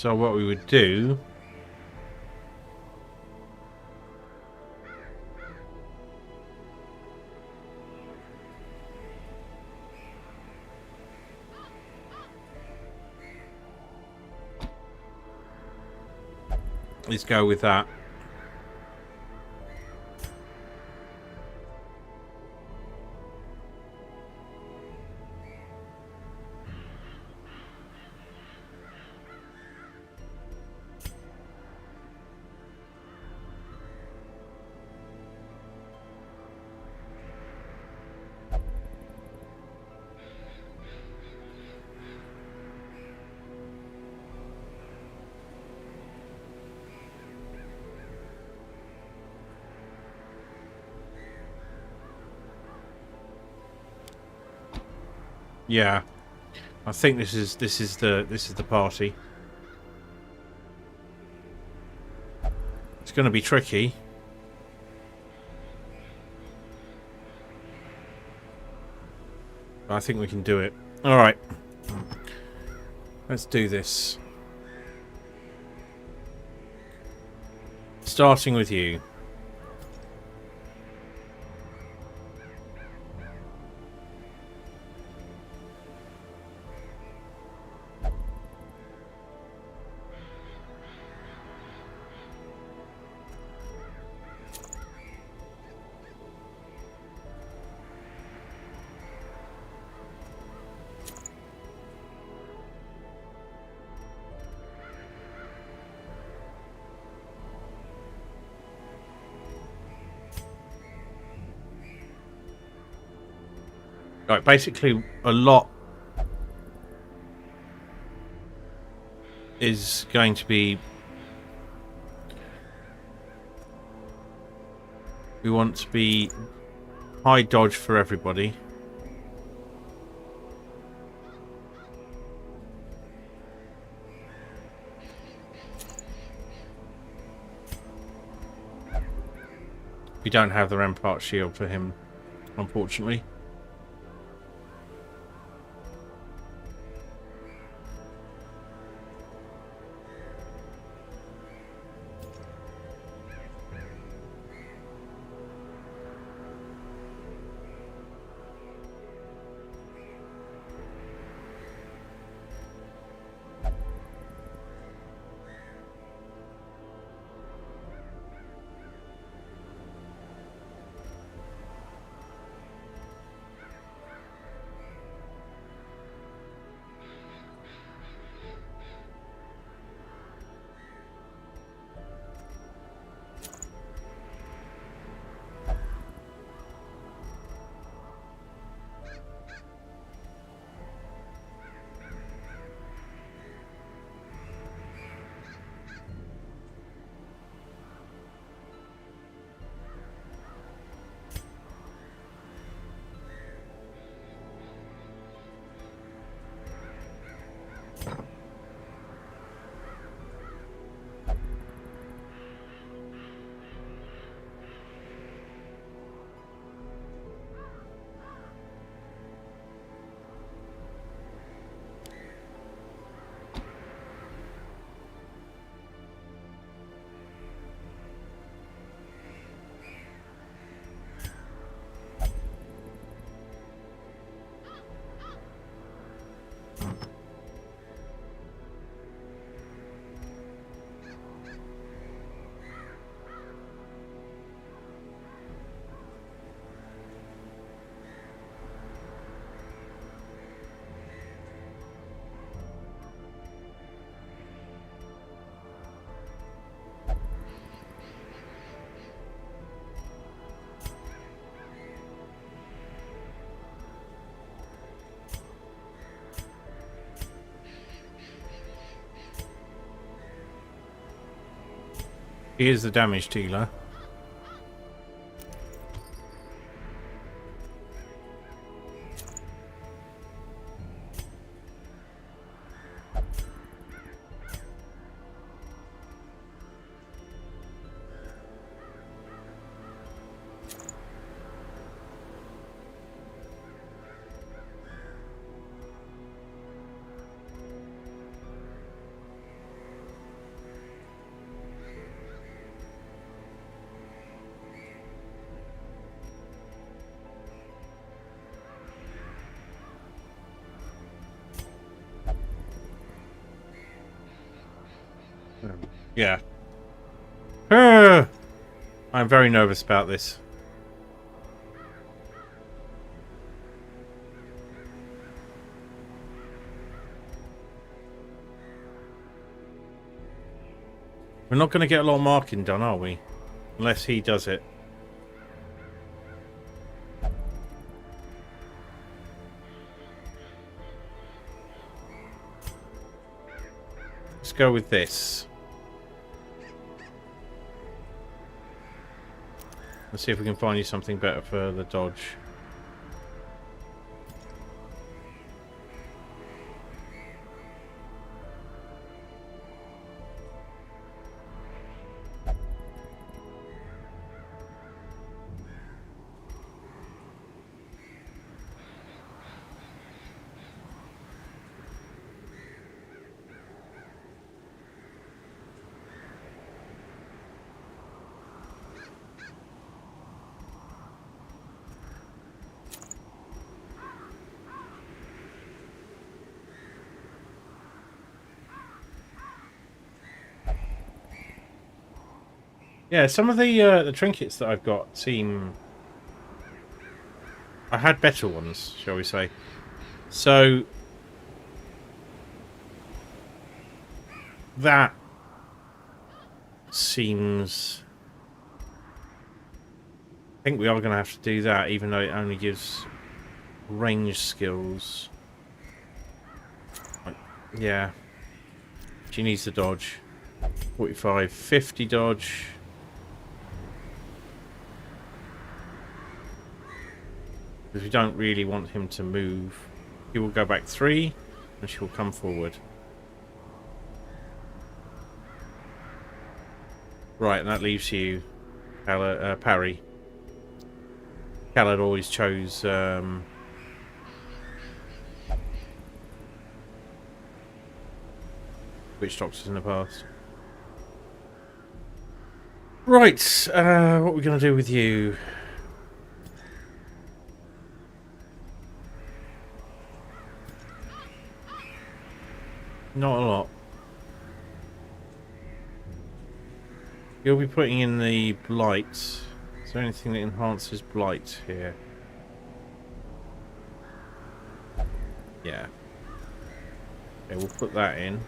Speaker 1: So what we would do is go with that. Yeah, I think this is the party. It's going to be tricky. But I think we can do it. All right, let's do this. Starting with you. Right, basically a lot is going to be, we want to be high dodge for everybody. We don't have the Rampart shield for him, unfortunately. Here's the damage dealer. Yeah. I'm very nervous about this. We're not going to get a lot of marking done, are we? Unless he does it. Let's go with this. Let's see if we can find you something better for the dodge. Yeah, some of the trinkets that I've got seem... I had better ones, shall we say. So... that seems... I think we are going to have to do that, even though it only gives range skills. Yeah. She needs the dodge. 45, 50 dodge. Because we don't really want him to move. He will go back 3, and she will come forward. Right, and that leaves you, parry. Khaled always chose witch doctors in the past. Right, what are we going to do with you? Not a lot. You'll be putting in the blight. Is there anything that enhances blight here? Yeah. Okay, we'll put that in.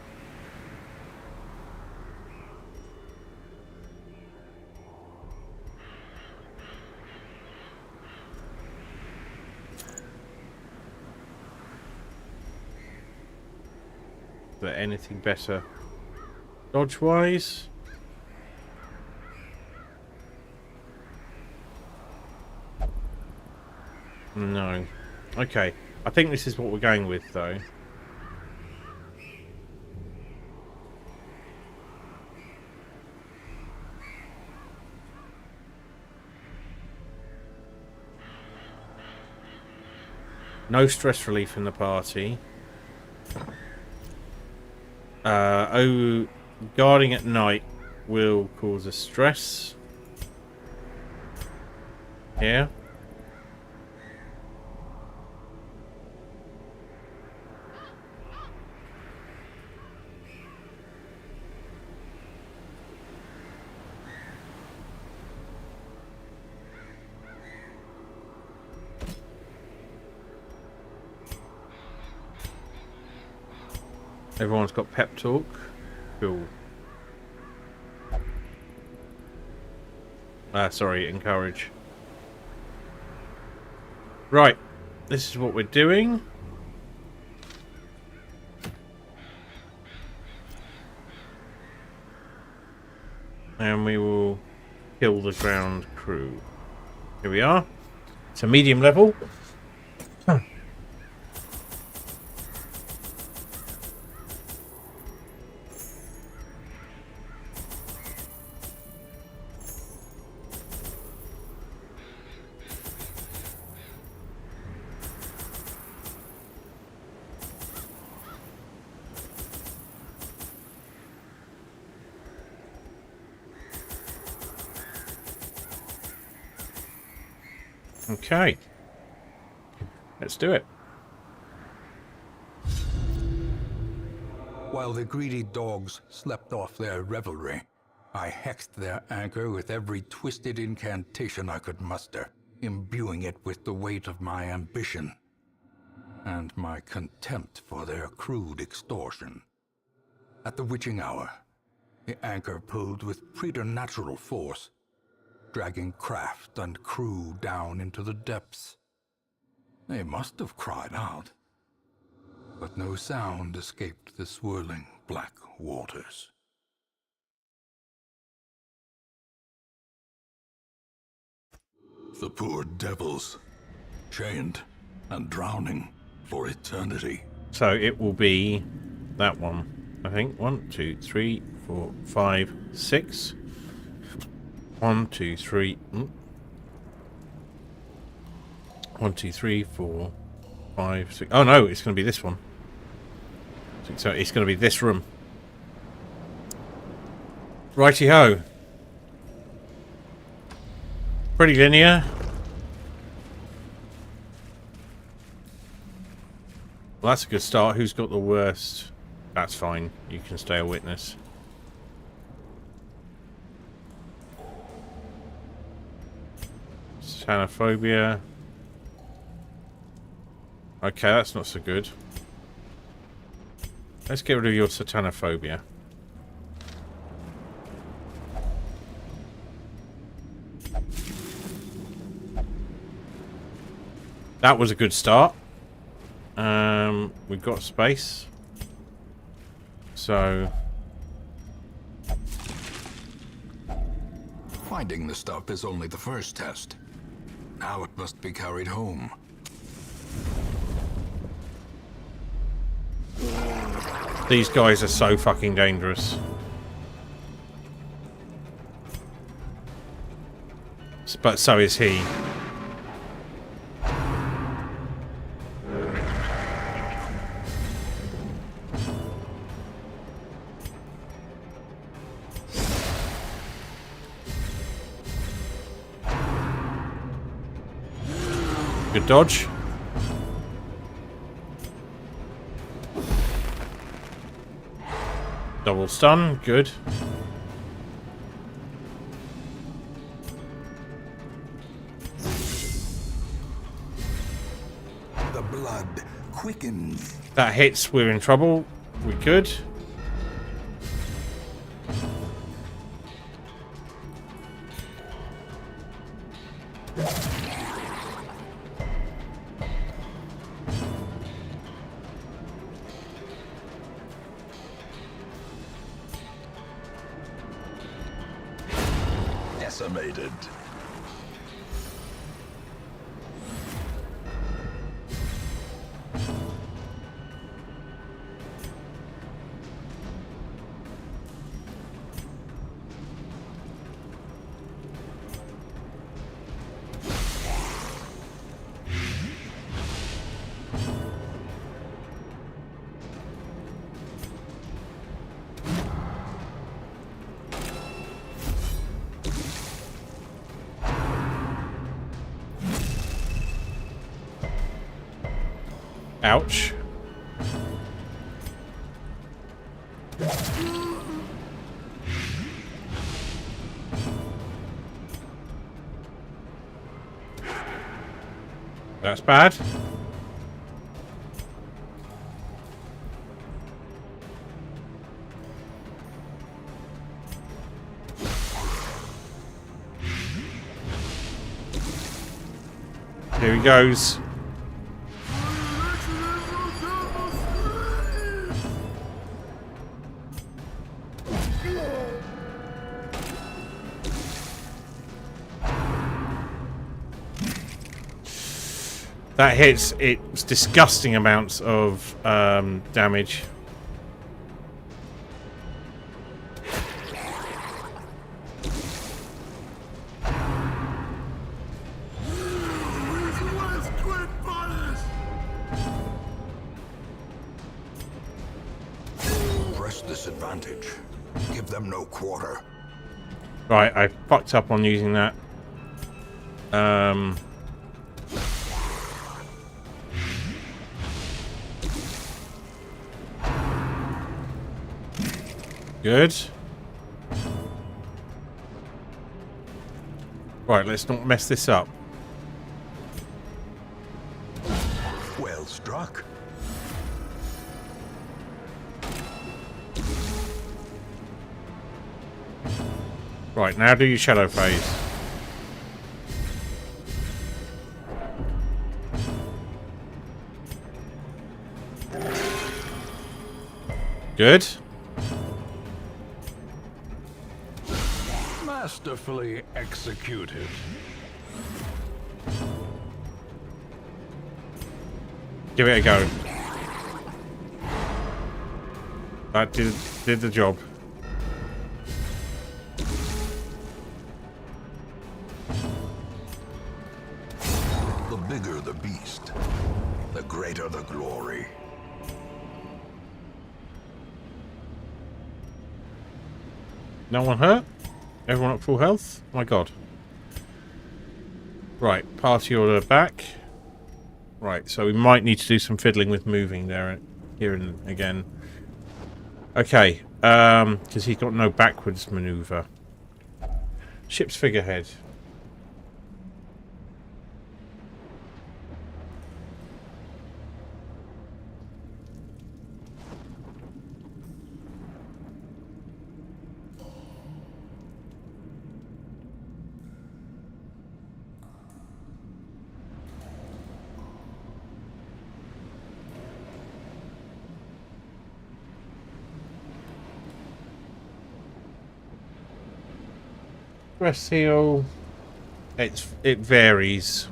Speaker 1: Is there anything better dodge-wise? No. Okay. I think this is what we're going with, though. No stress relief in the party. Guarding at night will cause a stress. Here. Everyone's got pep talk. Cool. Sorry, encourage. Right. This is what we're doing. And we will kill the ground crew. Here we are. It's a medium level. Okay. Let's do it.
Speaker 3: While the greedy dogs slept off their revelry, I hexed their anchor with every twisted incantation I could muster, imbuing it with the weight of my ambition and my contempt for their crude extortion. At the witching hour, the anchor pulled with preternatural force, dragging craft and crew down into the depths. They must have cried out, but no sound escaped the swirling black waters. The poor devils, chained and drowning for eternity.
Speaker 1: So it will be that one, I think. 1, 2, 3, 4, 5, 6. 1, 2, 3. 1, 2, 3, 4, 5, 6. Oh no, it's going to be this one. So it's going to be this room. Righty ho. Pretty linear. Well, that's a good start. Who's got the worst? That's fine. You can stay a witness. Satanophobia. Okay, that's not so good. Let's get rid of your satanophobia. That was a good start. We've got space. So...
Speaker 2: Finding the stuff is only the first test. Now it must be carried home.
Speaker 1: These guys are so fucking dangerous. But so is he. Good dodge. Double stun, good.
Speaker 3: The blood quickens.
Speaker 1: That hits, we're in trouble. We're good.
Speaker 3: Decimated.
Speaker 1: Ouch. That's bad. Here he goes. That hits. It's disgusting amounts of damage.
Speaker 3: Press this advantage. Give them no quarter.
Speaker 1: Right, I fucked up on using that. Good. Right, let's not mess this up.
Speaker 3: Well struck.
Speaker 1: Right, now do your shadow phase. Good.
Speaker 3: Masterfully executed.
Speaker 1: Give it a go. That did the job.
Speaker 3: The bigger the beast, the greater the glory.
Speaker 1: No one hurt? Everyone at full health? My god. Right, party order back. Right, so we might need to do some fiddling with moving there, here and again. Okay, because he's got no backwards maneuver. Ship's figurehead. Rest heal. It varies.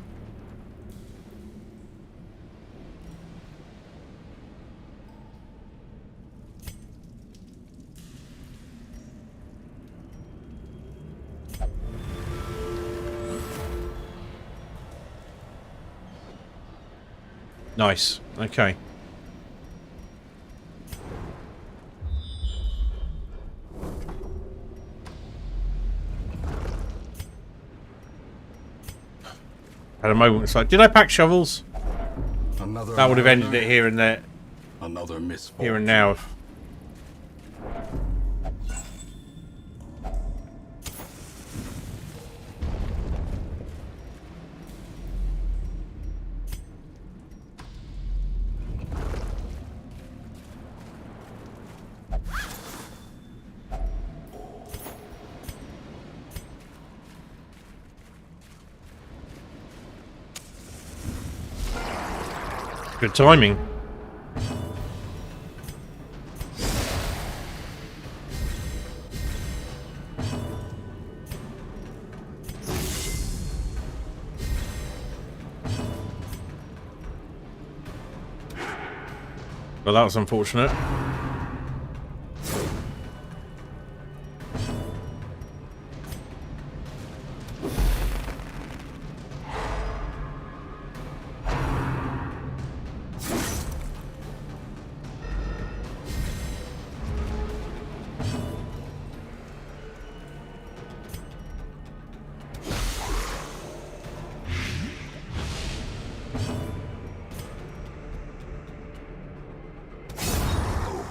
Speaker 1: Nice. Okay. Had a moment. It's like, did I pack shovels?
Speaker 3: Another
Speaker 1: That would have ended
Speaker 3: mariner,
Speaker 1: it here and there,
Speaker 3: Another misfortune.
Speaker 1: here and now. Good timing. Well, that was unfortunate.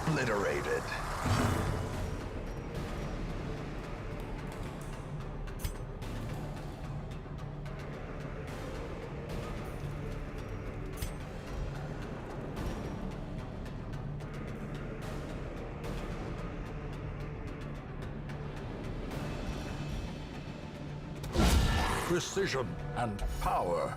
Speaker 3: Obliterated. Precision and power.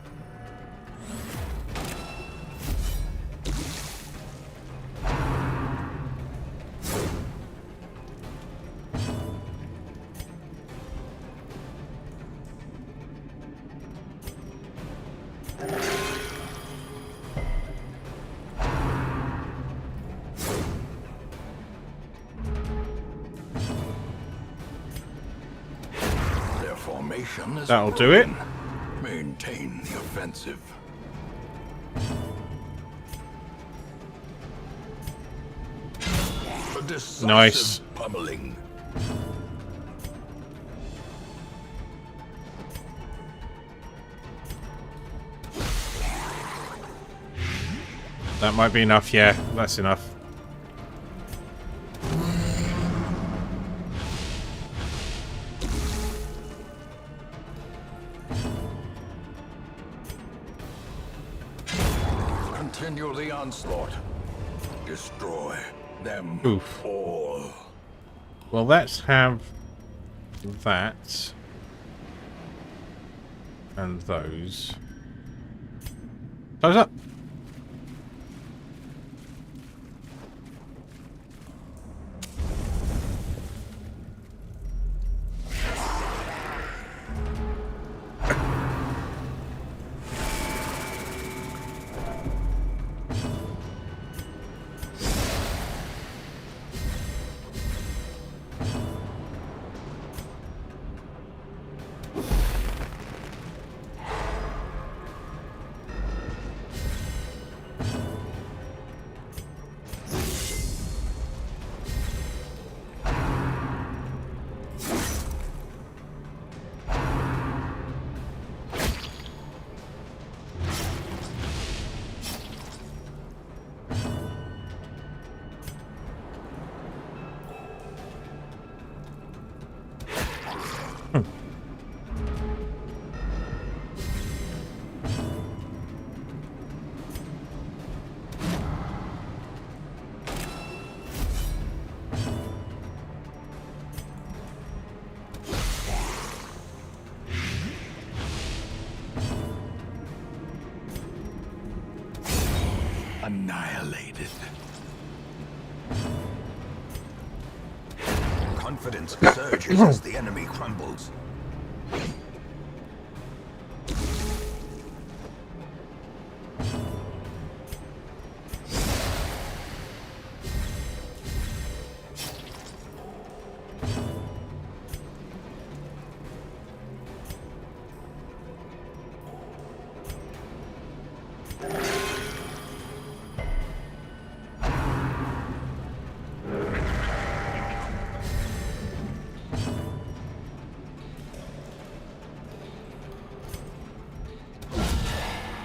Speaker 3: Their formation is
Speaker 1: That'll do it.
Speaker 3: Maintain the offensive. A decisive
Speaker 1: Nice.
Speaker 3: pummeling.
Speaker 1: That might be enough. Yeah, that's enough.
Speaker 3: Continue the onslaught. Destroy them
Speaker 1: Oof.
Speaker 3: all.
Speaker 1: Well, let's have that. And those. Close up.
Speaker 3: Annihilated.
Speaker 2: Confidence surges as the enemy crumbles.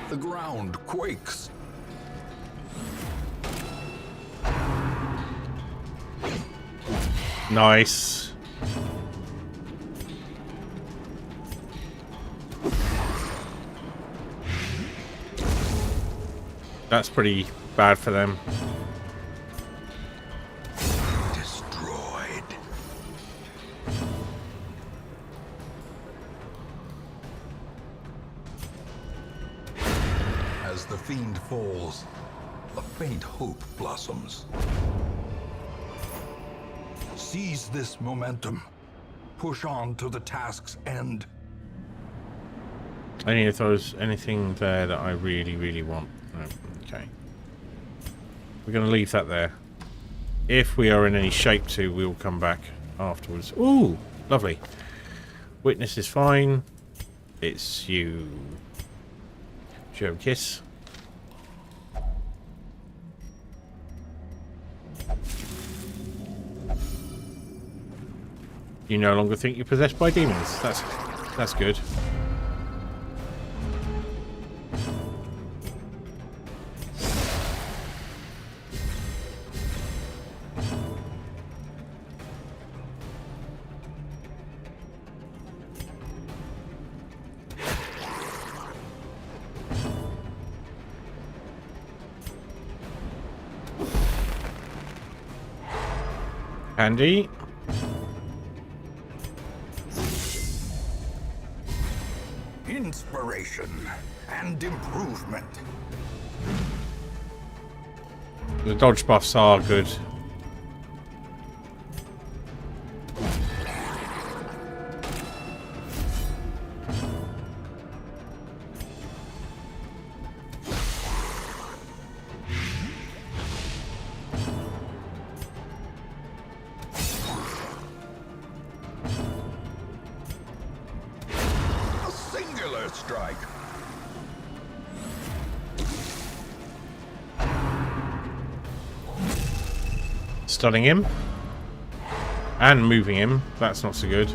Speaker 2: The ground quakes.
Speaker 1: Nice. That's pretty bad for them.
Speaker 3: Destroyed.
Speaker 2: As the fiend falls, a faint hope blossoms.
Speaker 3: Seize this momentum. Push on to the task's end.
Speaker 1: Any of those, anything there that I really, really want? No. Okay. We're going to leave that there. If we are in any shape to, we'll come back afterwards. Ooh, lovely. Witness is fine. It's you. Should you have a kiss? You no longer think you're possessed by demons. That's good. Handy.
Speaker 3: Inspiration and improvement.
Speaker 1: The dodge buffs are good.
Speaker 3: A singular strike.
Speaker 1: Stunning him. And moving him. That's not so good.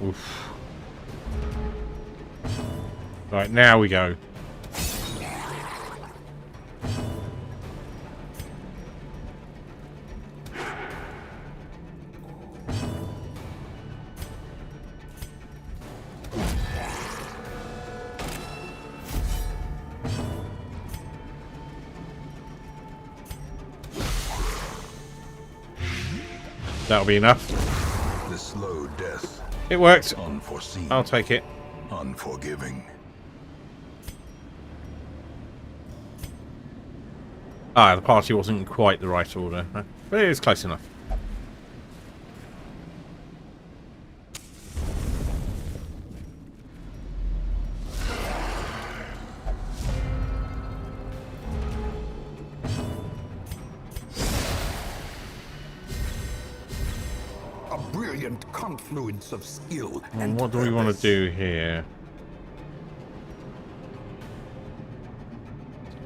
Speaker 1: Oof. Right, now we go. That'll be enough.
Speaker 2: The slow death,
Speaker 1: It worked.
Speaker 2: unforeseen,
Speaker 1: I'll take it.
Speaker 2: unforgiving.
Speaker 1: Ah, the party wasn't quite the right order, but it was close enough.
Speaker 3: A brilliant confluence of skill
Speaker 1: And what do we want to do here?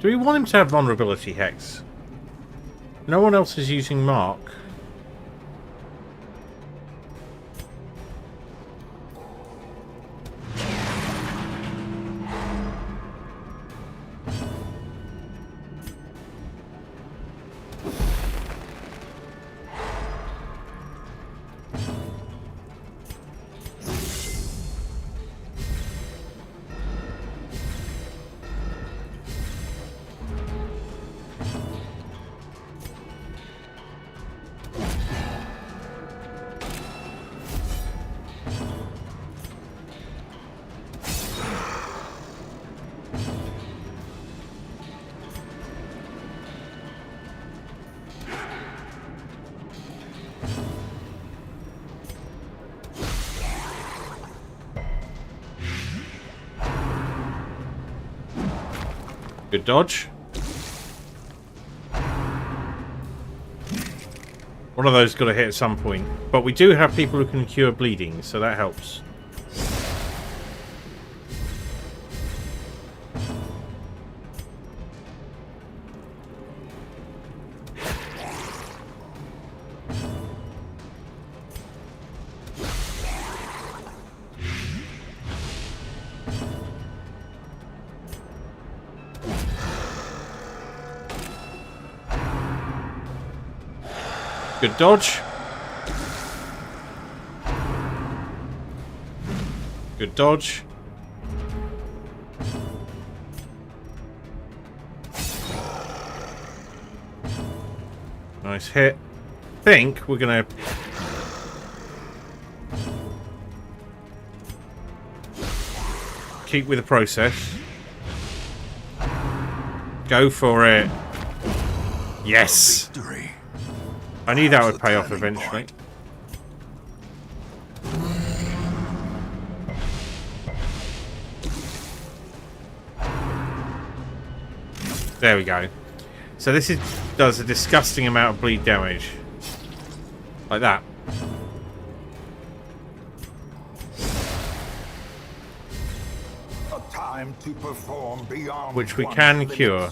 Speaker 1: Do we want him to have vulnerability hex? No one else is using Mark. Good dodge. One of those got to hit at some point. But we do have people who can cure bleeding, so that helps. Good dodge. Good dodge. Nice hit. Think we're gonna keep with the process. Go for it. Yes.
Speaker 2: Victory.
Speaker 1: I knew that would
Speaker 2: The
Speaker 1: pay off
Speaker 2: turning
Speaker 1: eventually.
Speaker 2: point.
Speaker 1: There we go. So this does a disgusting amount of bleed damage. Like that.
Speaker 3: A time to perform beyond
Speaker 1: Which we
Speaker 3: one's
Speaker 1: can
Speaker 3: limits.
Speaker 1: cure.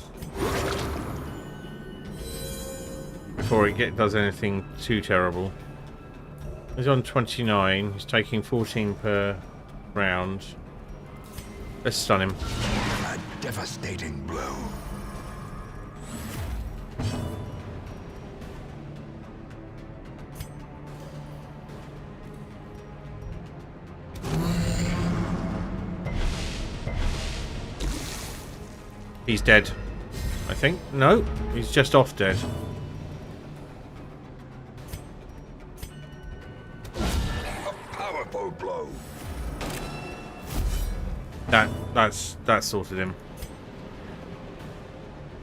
Speaker 1: Before it does anything too terrible. He's on 29. He's taking 14 per round. Let's stun him.
Speaker 2: A devastating blow.
Speaker 1: He's dead. I think. No, he's just off dead.
Speaker 2: A powerful blow.
Speaker 1: That sorted him.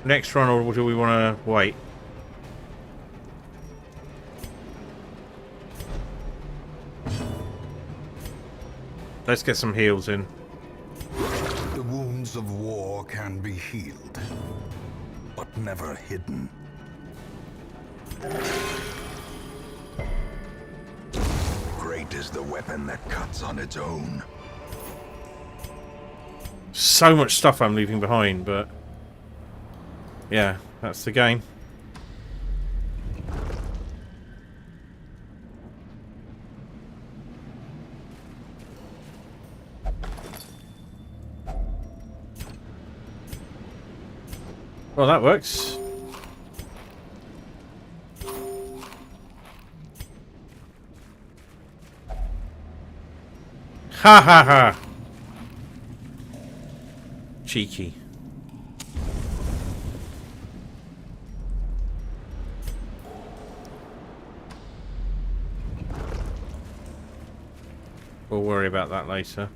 Speaker 1: Next run, or do we want to wait? Let's get some heals in.
Speaker 3: The wounds of war can be healed, but never hidden.
Speaker 2: Great is the weapon that cuts on its own.
Speaker 1: So much stuff I'm leaving behind, but yeah, that's the game. Well, that works. Ha ha ha! Cheeky. We'll worry about that later.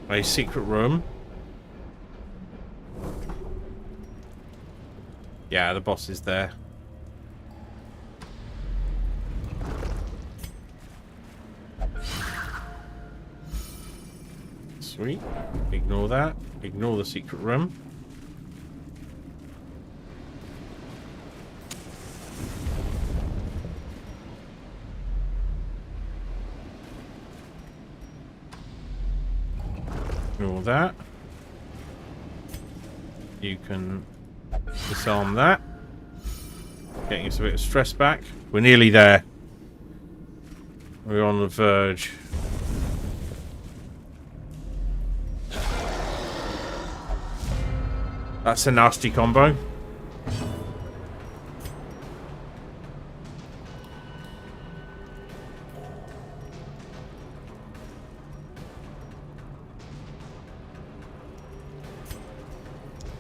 Speaker 1: A secret room. Yeah, the boss is there. Sweet. Ignore that. Ignore the secret room. Ignore that. You can disarm that. Getting us a bit of stress back. We're nearly there. We're on the verge. That's a nasty combo.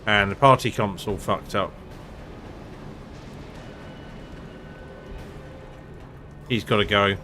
Speaker 1: And the party comp's all fucked up. He's got to go.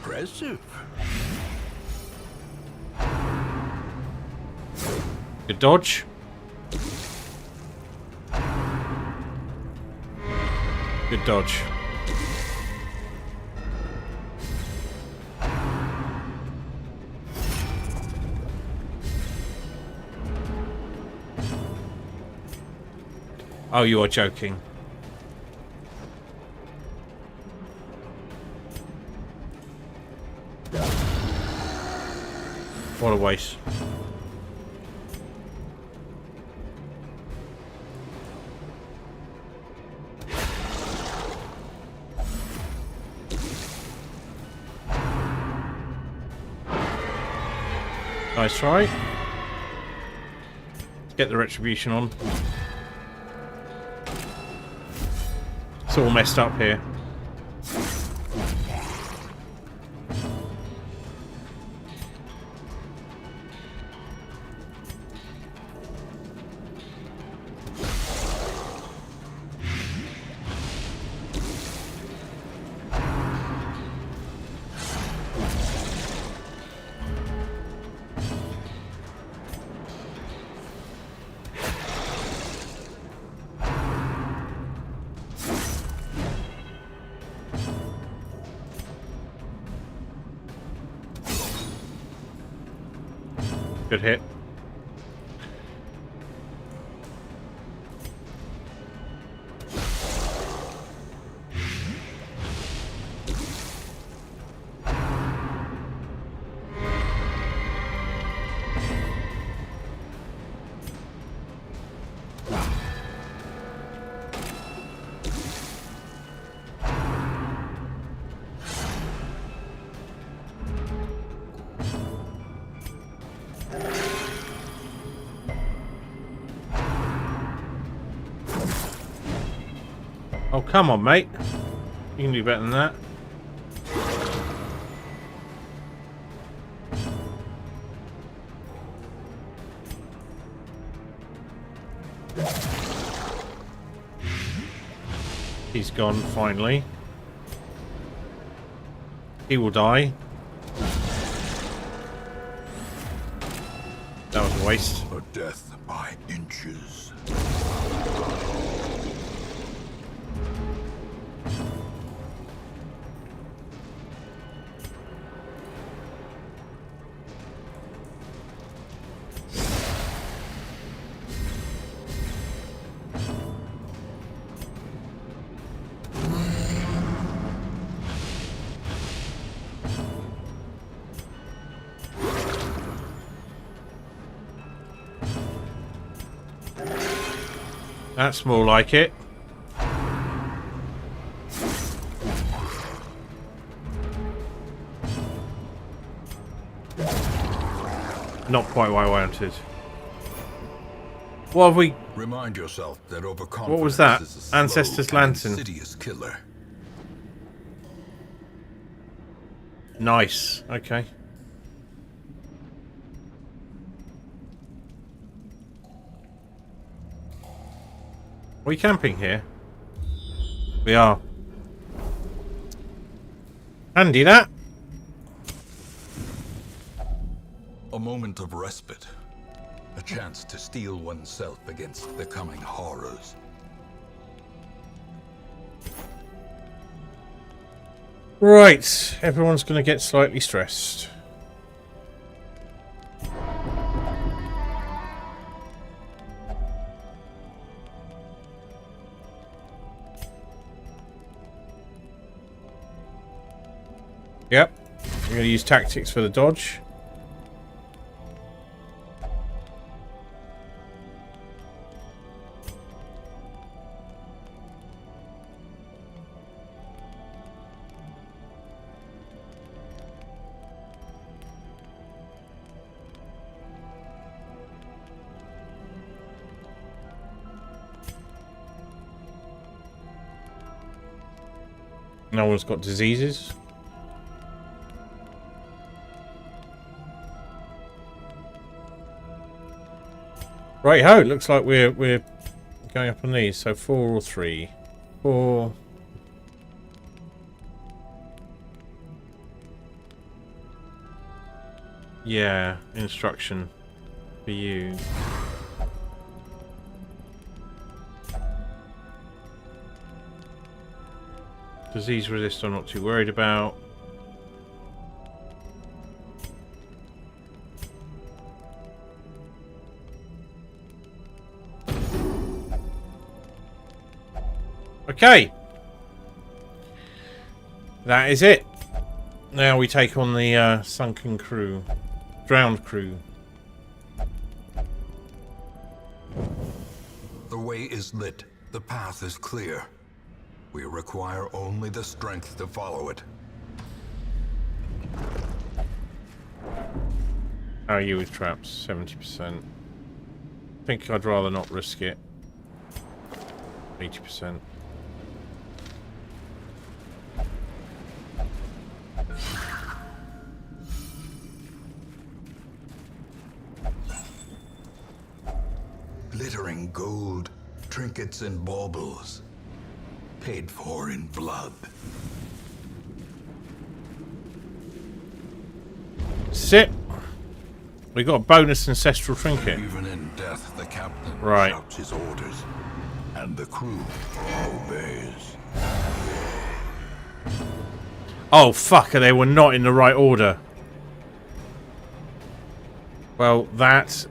Speaker 3: Impressive.
Speaker 1: Good dodge. Good dodge. Oh, you are joking. What a waste. Nice try. Let's get the retribution on. It's all messed up here. Good hit. Oh, come on, mate. You can do better than that. He's gone, finally. He will die. That was a waste.
Speaker 3: A death by inches.
Speaker 1: That's more like it. Not quite what I wanted. What have we...
Speaker 2: Remind yourself that overconfidence
Speaker 1: What was that?
Speaker 2: is a slow
Speaker 1: Ancestor's
Speaker 2: and
Speaker 1: lantern.
Speaker 2: insidious killer.
Speaker 1: Nice. Okay. Are we camping here? We are. Handy that.
Speaker 2: A moment of respite. A chance to steel oneself against the coming horrors.
Speaker 1: Right. Everyone's going to get slightly stressed. Yep. We're going to use tactics for the dodge. No one's got diseases. Right ho, it looks like we're going up on these. So 4 or 3. 4. Yeah, instruction for you. Disease resist I'm not too worried about. Okay. That is it. Now we take on the sunken crew. Drowned crew.
Speaker 2: The way is lit. The path is clear. We require only the strength to follow it.
Speaker 1: How are you with traps? 70%. I think I'd rather not risk it. 80%.
Speaker 2: Glittering gold, trinkets and baubles. Paid for in blood.
Speaker 1: Sit. We got a bonus ancestral trinket.
Speaker 2: Even in death, the captain
Speaker 1: Right.
Speaker 2: shouts his orders, and the crew obeys.
Speaker 1: Oh fucker, they were not in the right order. Well, that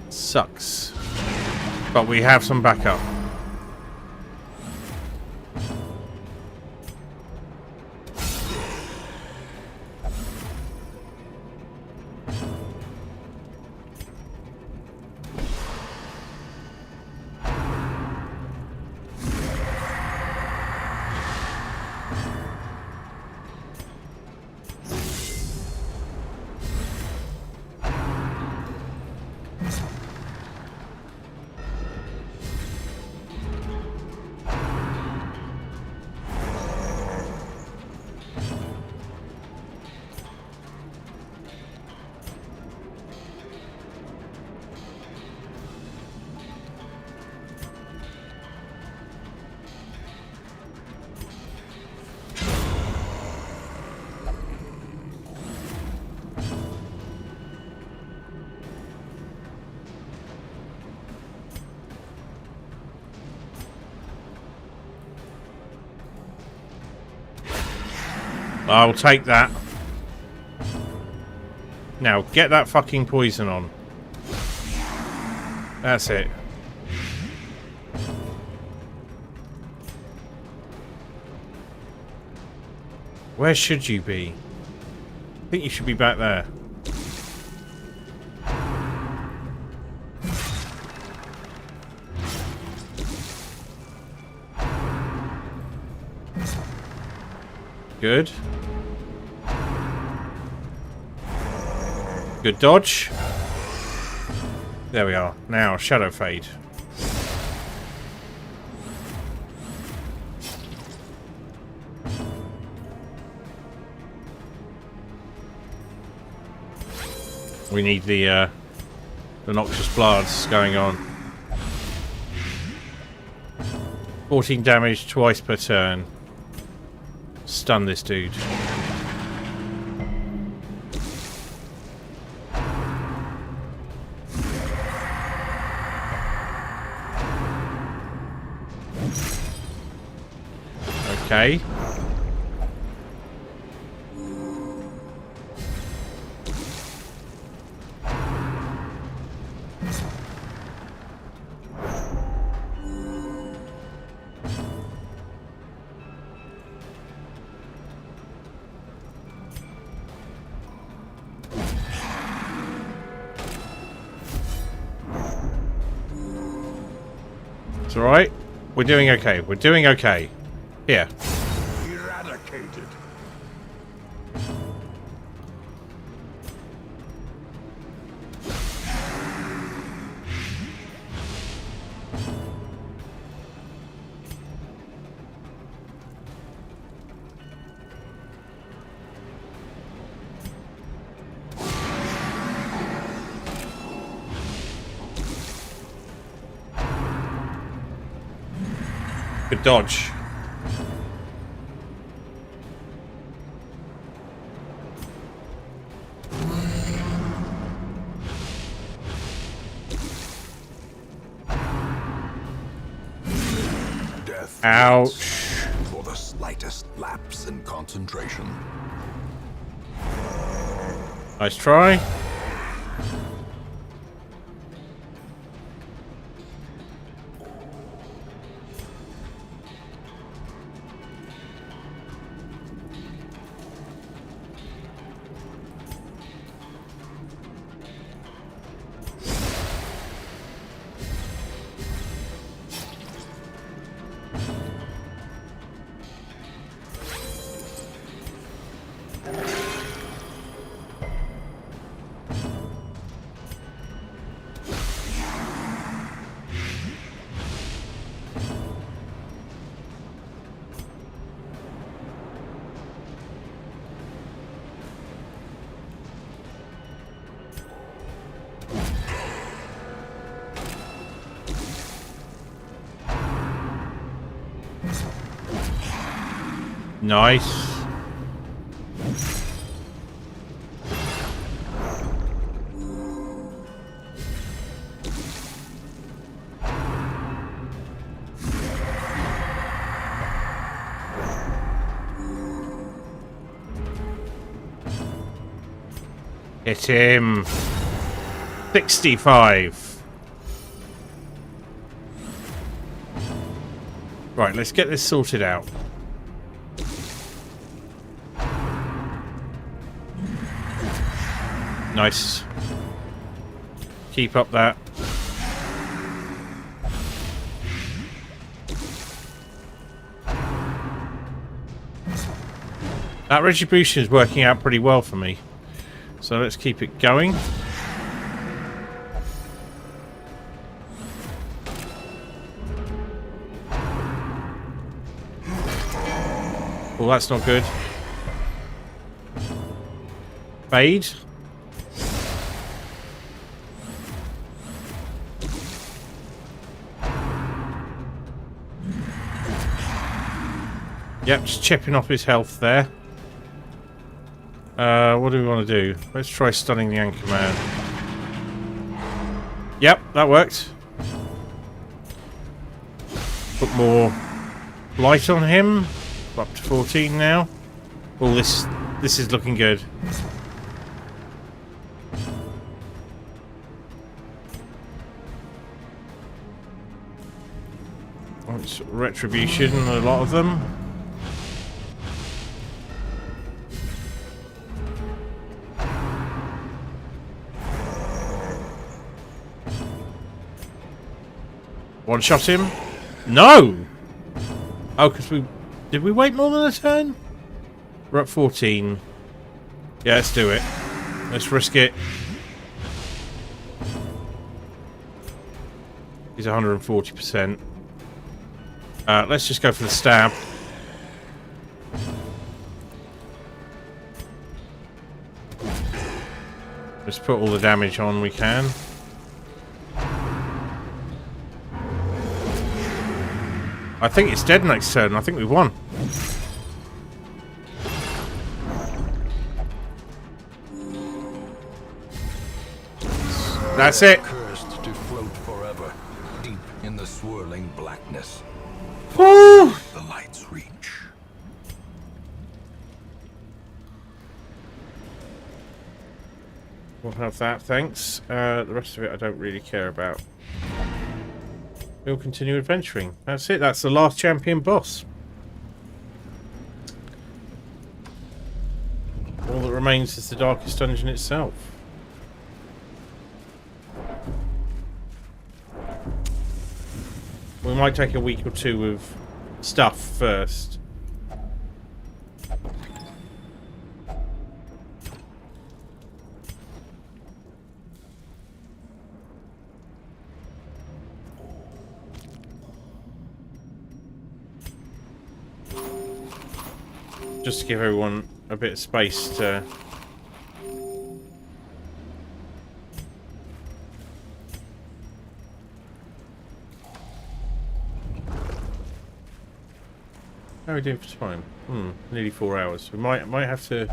Speaker 1: sucks. But we have some backup. I'll take that. Now, get that fucking poison on. That's it. Where should you be? I think you should be back there. Good. Good dodge. There we are. Now, shadow fade. We need the noxious blasts going on. 14 damage twice per turn. Stun this dude. Okay. It's alright. We're doing okay. We're doing okay. Here.
Speaker 3: Eradicated.
Speaker 1: Good dodge.
Speaker 2: Death
Speaker 1: Ouch.
Speaker 2: for the slightest lapse in concentration.
Speaker 1: Nice try. Nice. Hit him. 65. Right, let's get this sorted out. Nice. Keep up that. That retribution is working out pretty well for me. So let's keep it going. Well, that's not good. Fade. Yep, just chipping off his health there. What do we want to do? Let's try stunning the anchor man. Yep, that worked. Put more light on him. Up to 14 now. Oh, this is looking good. Oh, it's retribution, a lot of them. One shot him. No! Oh, because we... Did we wait more than a turn? We're at 14. Yeah, let's do it. Let's risk it. He's 140%. Let's just go for the stab. Let's put all the damage on we can. I think it's dead next turn. I think we won. That's it.
Speaker 3: Cursed to float forever, deep in the swirling blackness.
Speaker 1: Woo!
Speaker 3: The light's reach.
Speaker 1: We'll have that, thanks. The rest of it I don't really care about. We'll continue adventuring. That's it. That's the last champion boss. All that remains is the darkest dungeon itself. We might take a week or two of stuff first. Just to give everyone a bit of space to... How are we doing for time? Nearly 4 hours. We might have to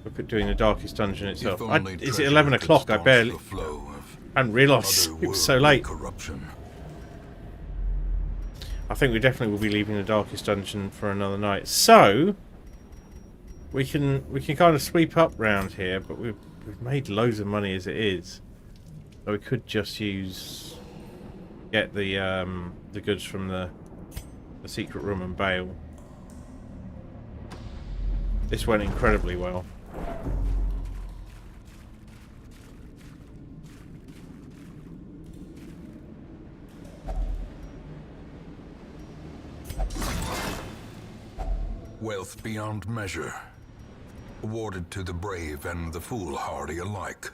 Speaker 1: look at doing the darkest dungeon itself. Is it 11 o'clock? I barely... I hadn't realised it was so late.
Speaker 3: Corruption.
Speaker 1: I think we definitely will be leaving the darkest dungeon for another night. So we can kind of sweep up round here, but we've made loads of money as it is. So we could just get the goods from the secret room and bail. This went incredibly well.
Speaker 3: Wealth beyond measure, awarded to the brave and the foolhardy alike.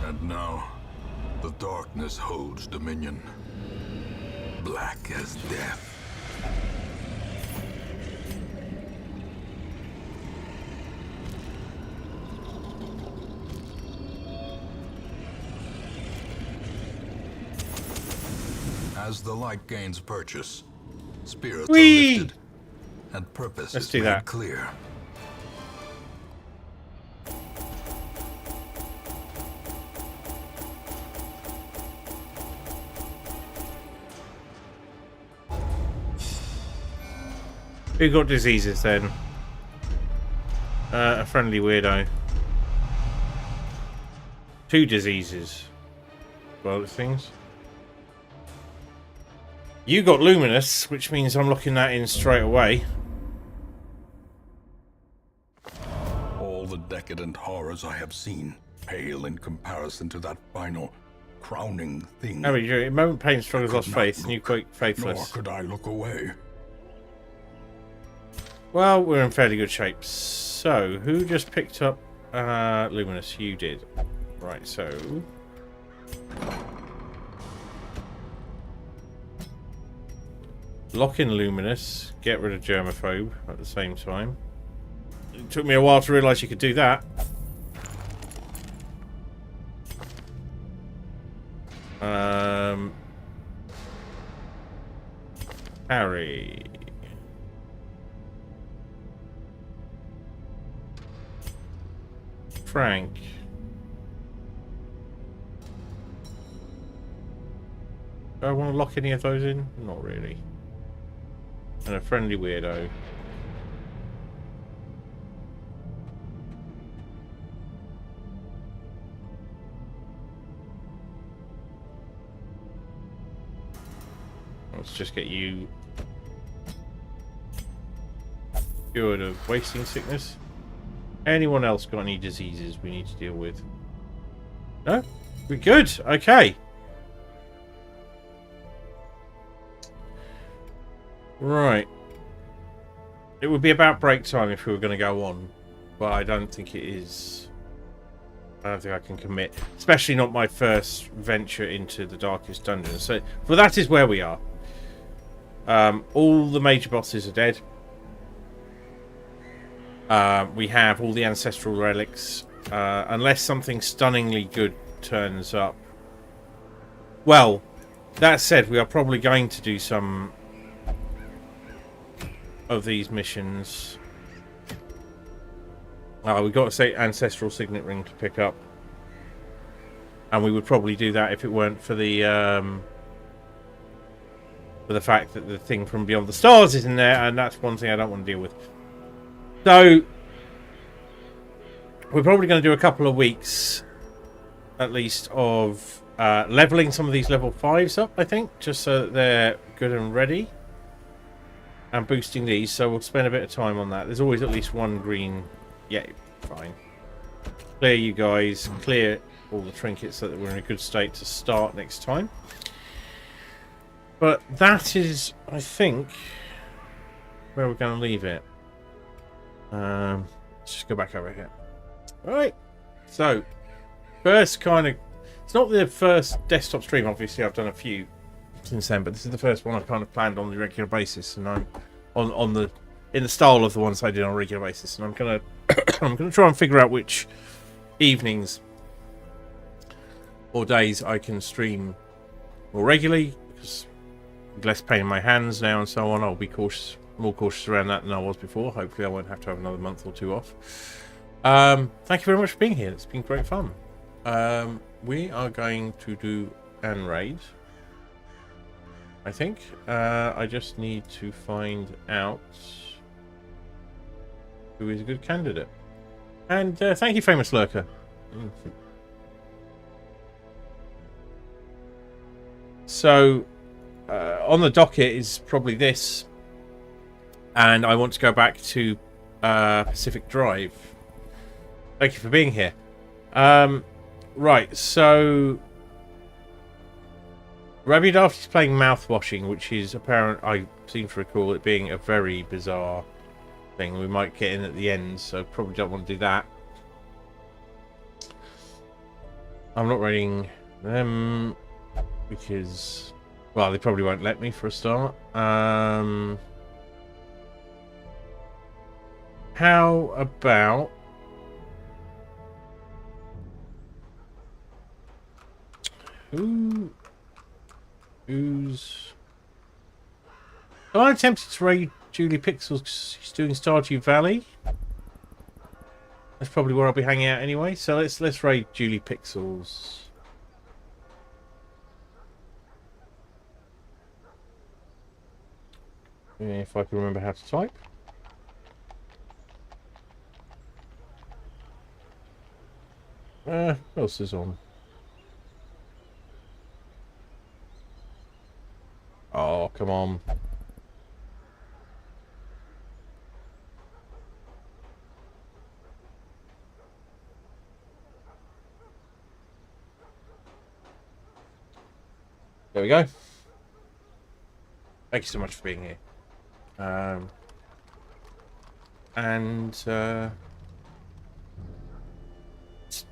Speaker 3: And now, the darkness holds dominion, black as death. As the light gains purchase, spirits are lifted, and purpose is made clear.
Speaker 1: Who got diseases then? A friendly weirdo. 2 diseases. Well, things. You got luminous, which means I'm locking that in straight away.
Speaker 3: All the decadent horrors I have seen pale in comparison to that final, crowning thing.
Speaker 1: Harry, you're in moment pain, strong as lost faith, and you quite faithless.
Speaker 3: Nor could I look away.
Speaker 1: Well, we're in fairly good shape. So, who just picked up luminous? You did. Right, so... Lock in luminous, get rid of germaphobe at the same time. It took me a while to realise you could do that. frank. Do I want to lock any of those in? Not really. And a friendly weirdo. Let's just get you cured of wasting sickness. Anyone else got any diseases we need to deal with? No? We're good. Okay. Right. It would be about break time if we were going to go on, but I don't think it is. I don't think I can commit, especially not my first venture into the darkest dungeon. So, but that is where we are. All the major bosses are dead. We have all the ancestral relics, unless something stunningly good turns up. Well, that said, we are probably going to do some of these missions. We've got a ancestral signet ring to pick up, and we would probably do that if it weren't for the fact that the thing from Beyond the Stars is in there, and that's one thing I don't want to deal with. So we're probably going to do a couple of weeks at least of leveling some of these level 5s up, I think, just so that they're good and ready, and boosting these. So we'll spend a bit of time on that. There's always at least one green. Yeah, fine. Clear you guys, clear all the trinkets so that we're in a good state to start next time. But that is, I think, where we're going to leave it. Let's just go back over here. Alright, so first kind of, it's not the first desktop stream, obviously I've done a few since then, but this is the first one I've kind of planned on the regular basis, and I'm in the style of the ones I did on a regular basis, and I'm gonna I'm gonna try and figure out which evenings or days I can stream more regularly, because less pain in my hands now and so on. I'll be more cautious around that than I was before. Hopefully I won't have to have another month or two off. Thank you very much for being here. It's been great fun. We are going to do an raid, I think. I just need to find out who is a good candidate. And thank you, Famous Lurker. So on the docket is probably this, and I want to go back to Pacific Drive. Thank you for being here. Right, so Rabbi Daft is playing Mouthwashing, which is apparent. I seem to recall it being a very bizarre thing. We might get in at the end, so probably don't want to do that. I'm not raiding them because, well, they probably won't let me for a start. How about who's? Oh, I'm tempted to raid Julie Pixels because she's doing Stardew Valley. That's probably where I'll be hanging out anyway. So let's raid Julie Pixels. If I can remember how to type. What else is on? Oh, come on. There we go. Thank you so much for being here.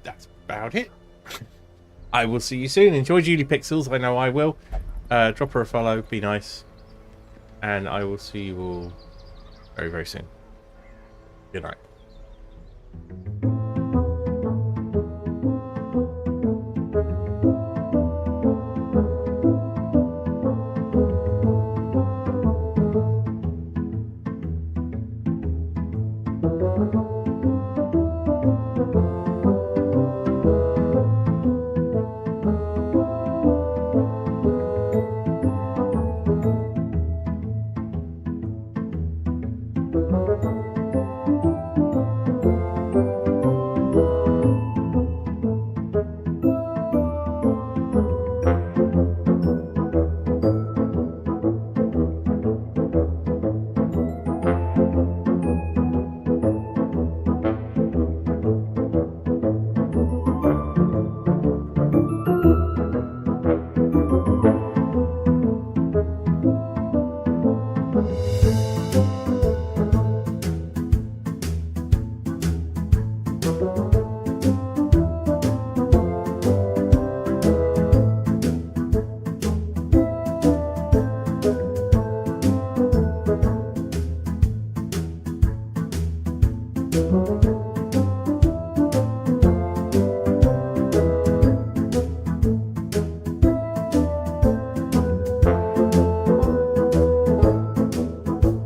Speaker 1: That's about it. I will see you soon. Enjoy Julie Pixels. I know I will. Drop her a follow. Be nice. And I will see you all very, very soon. Good night.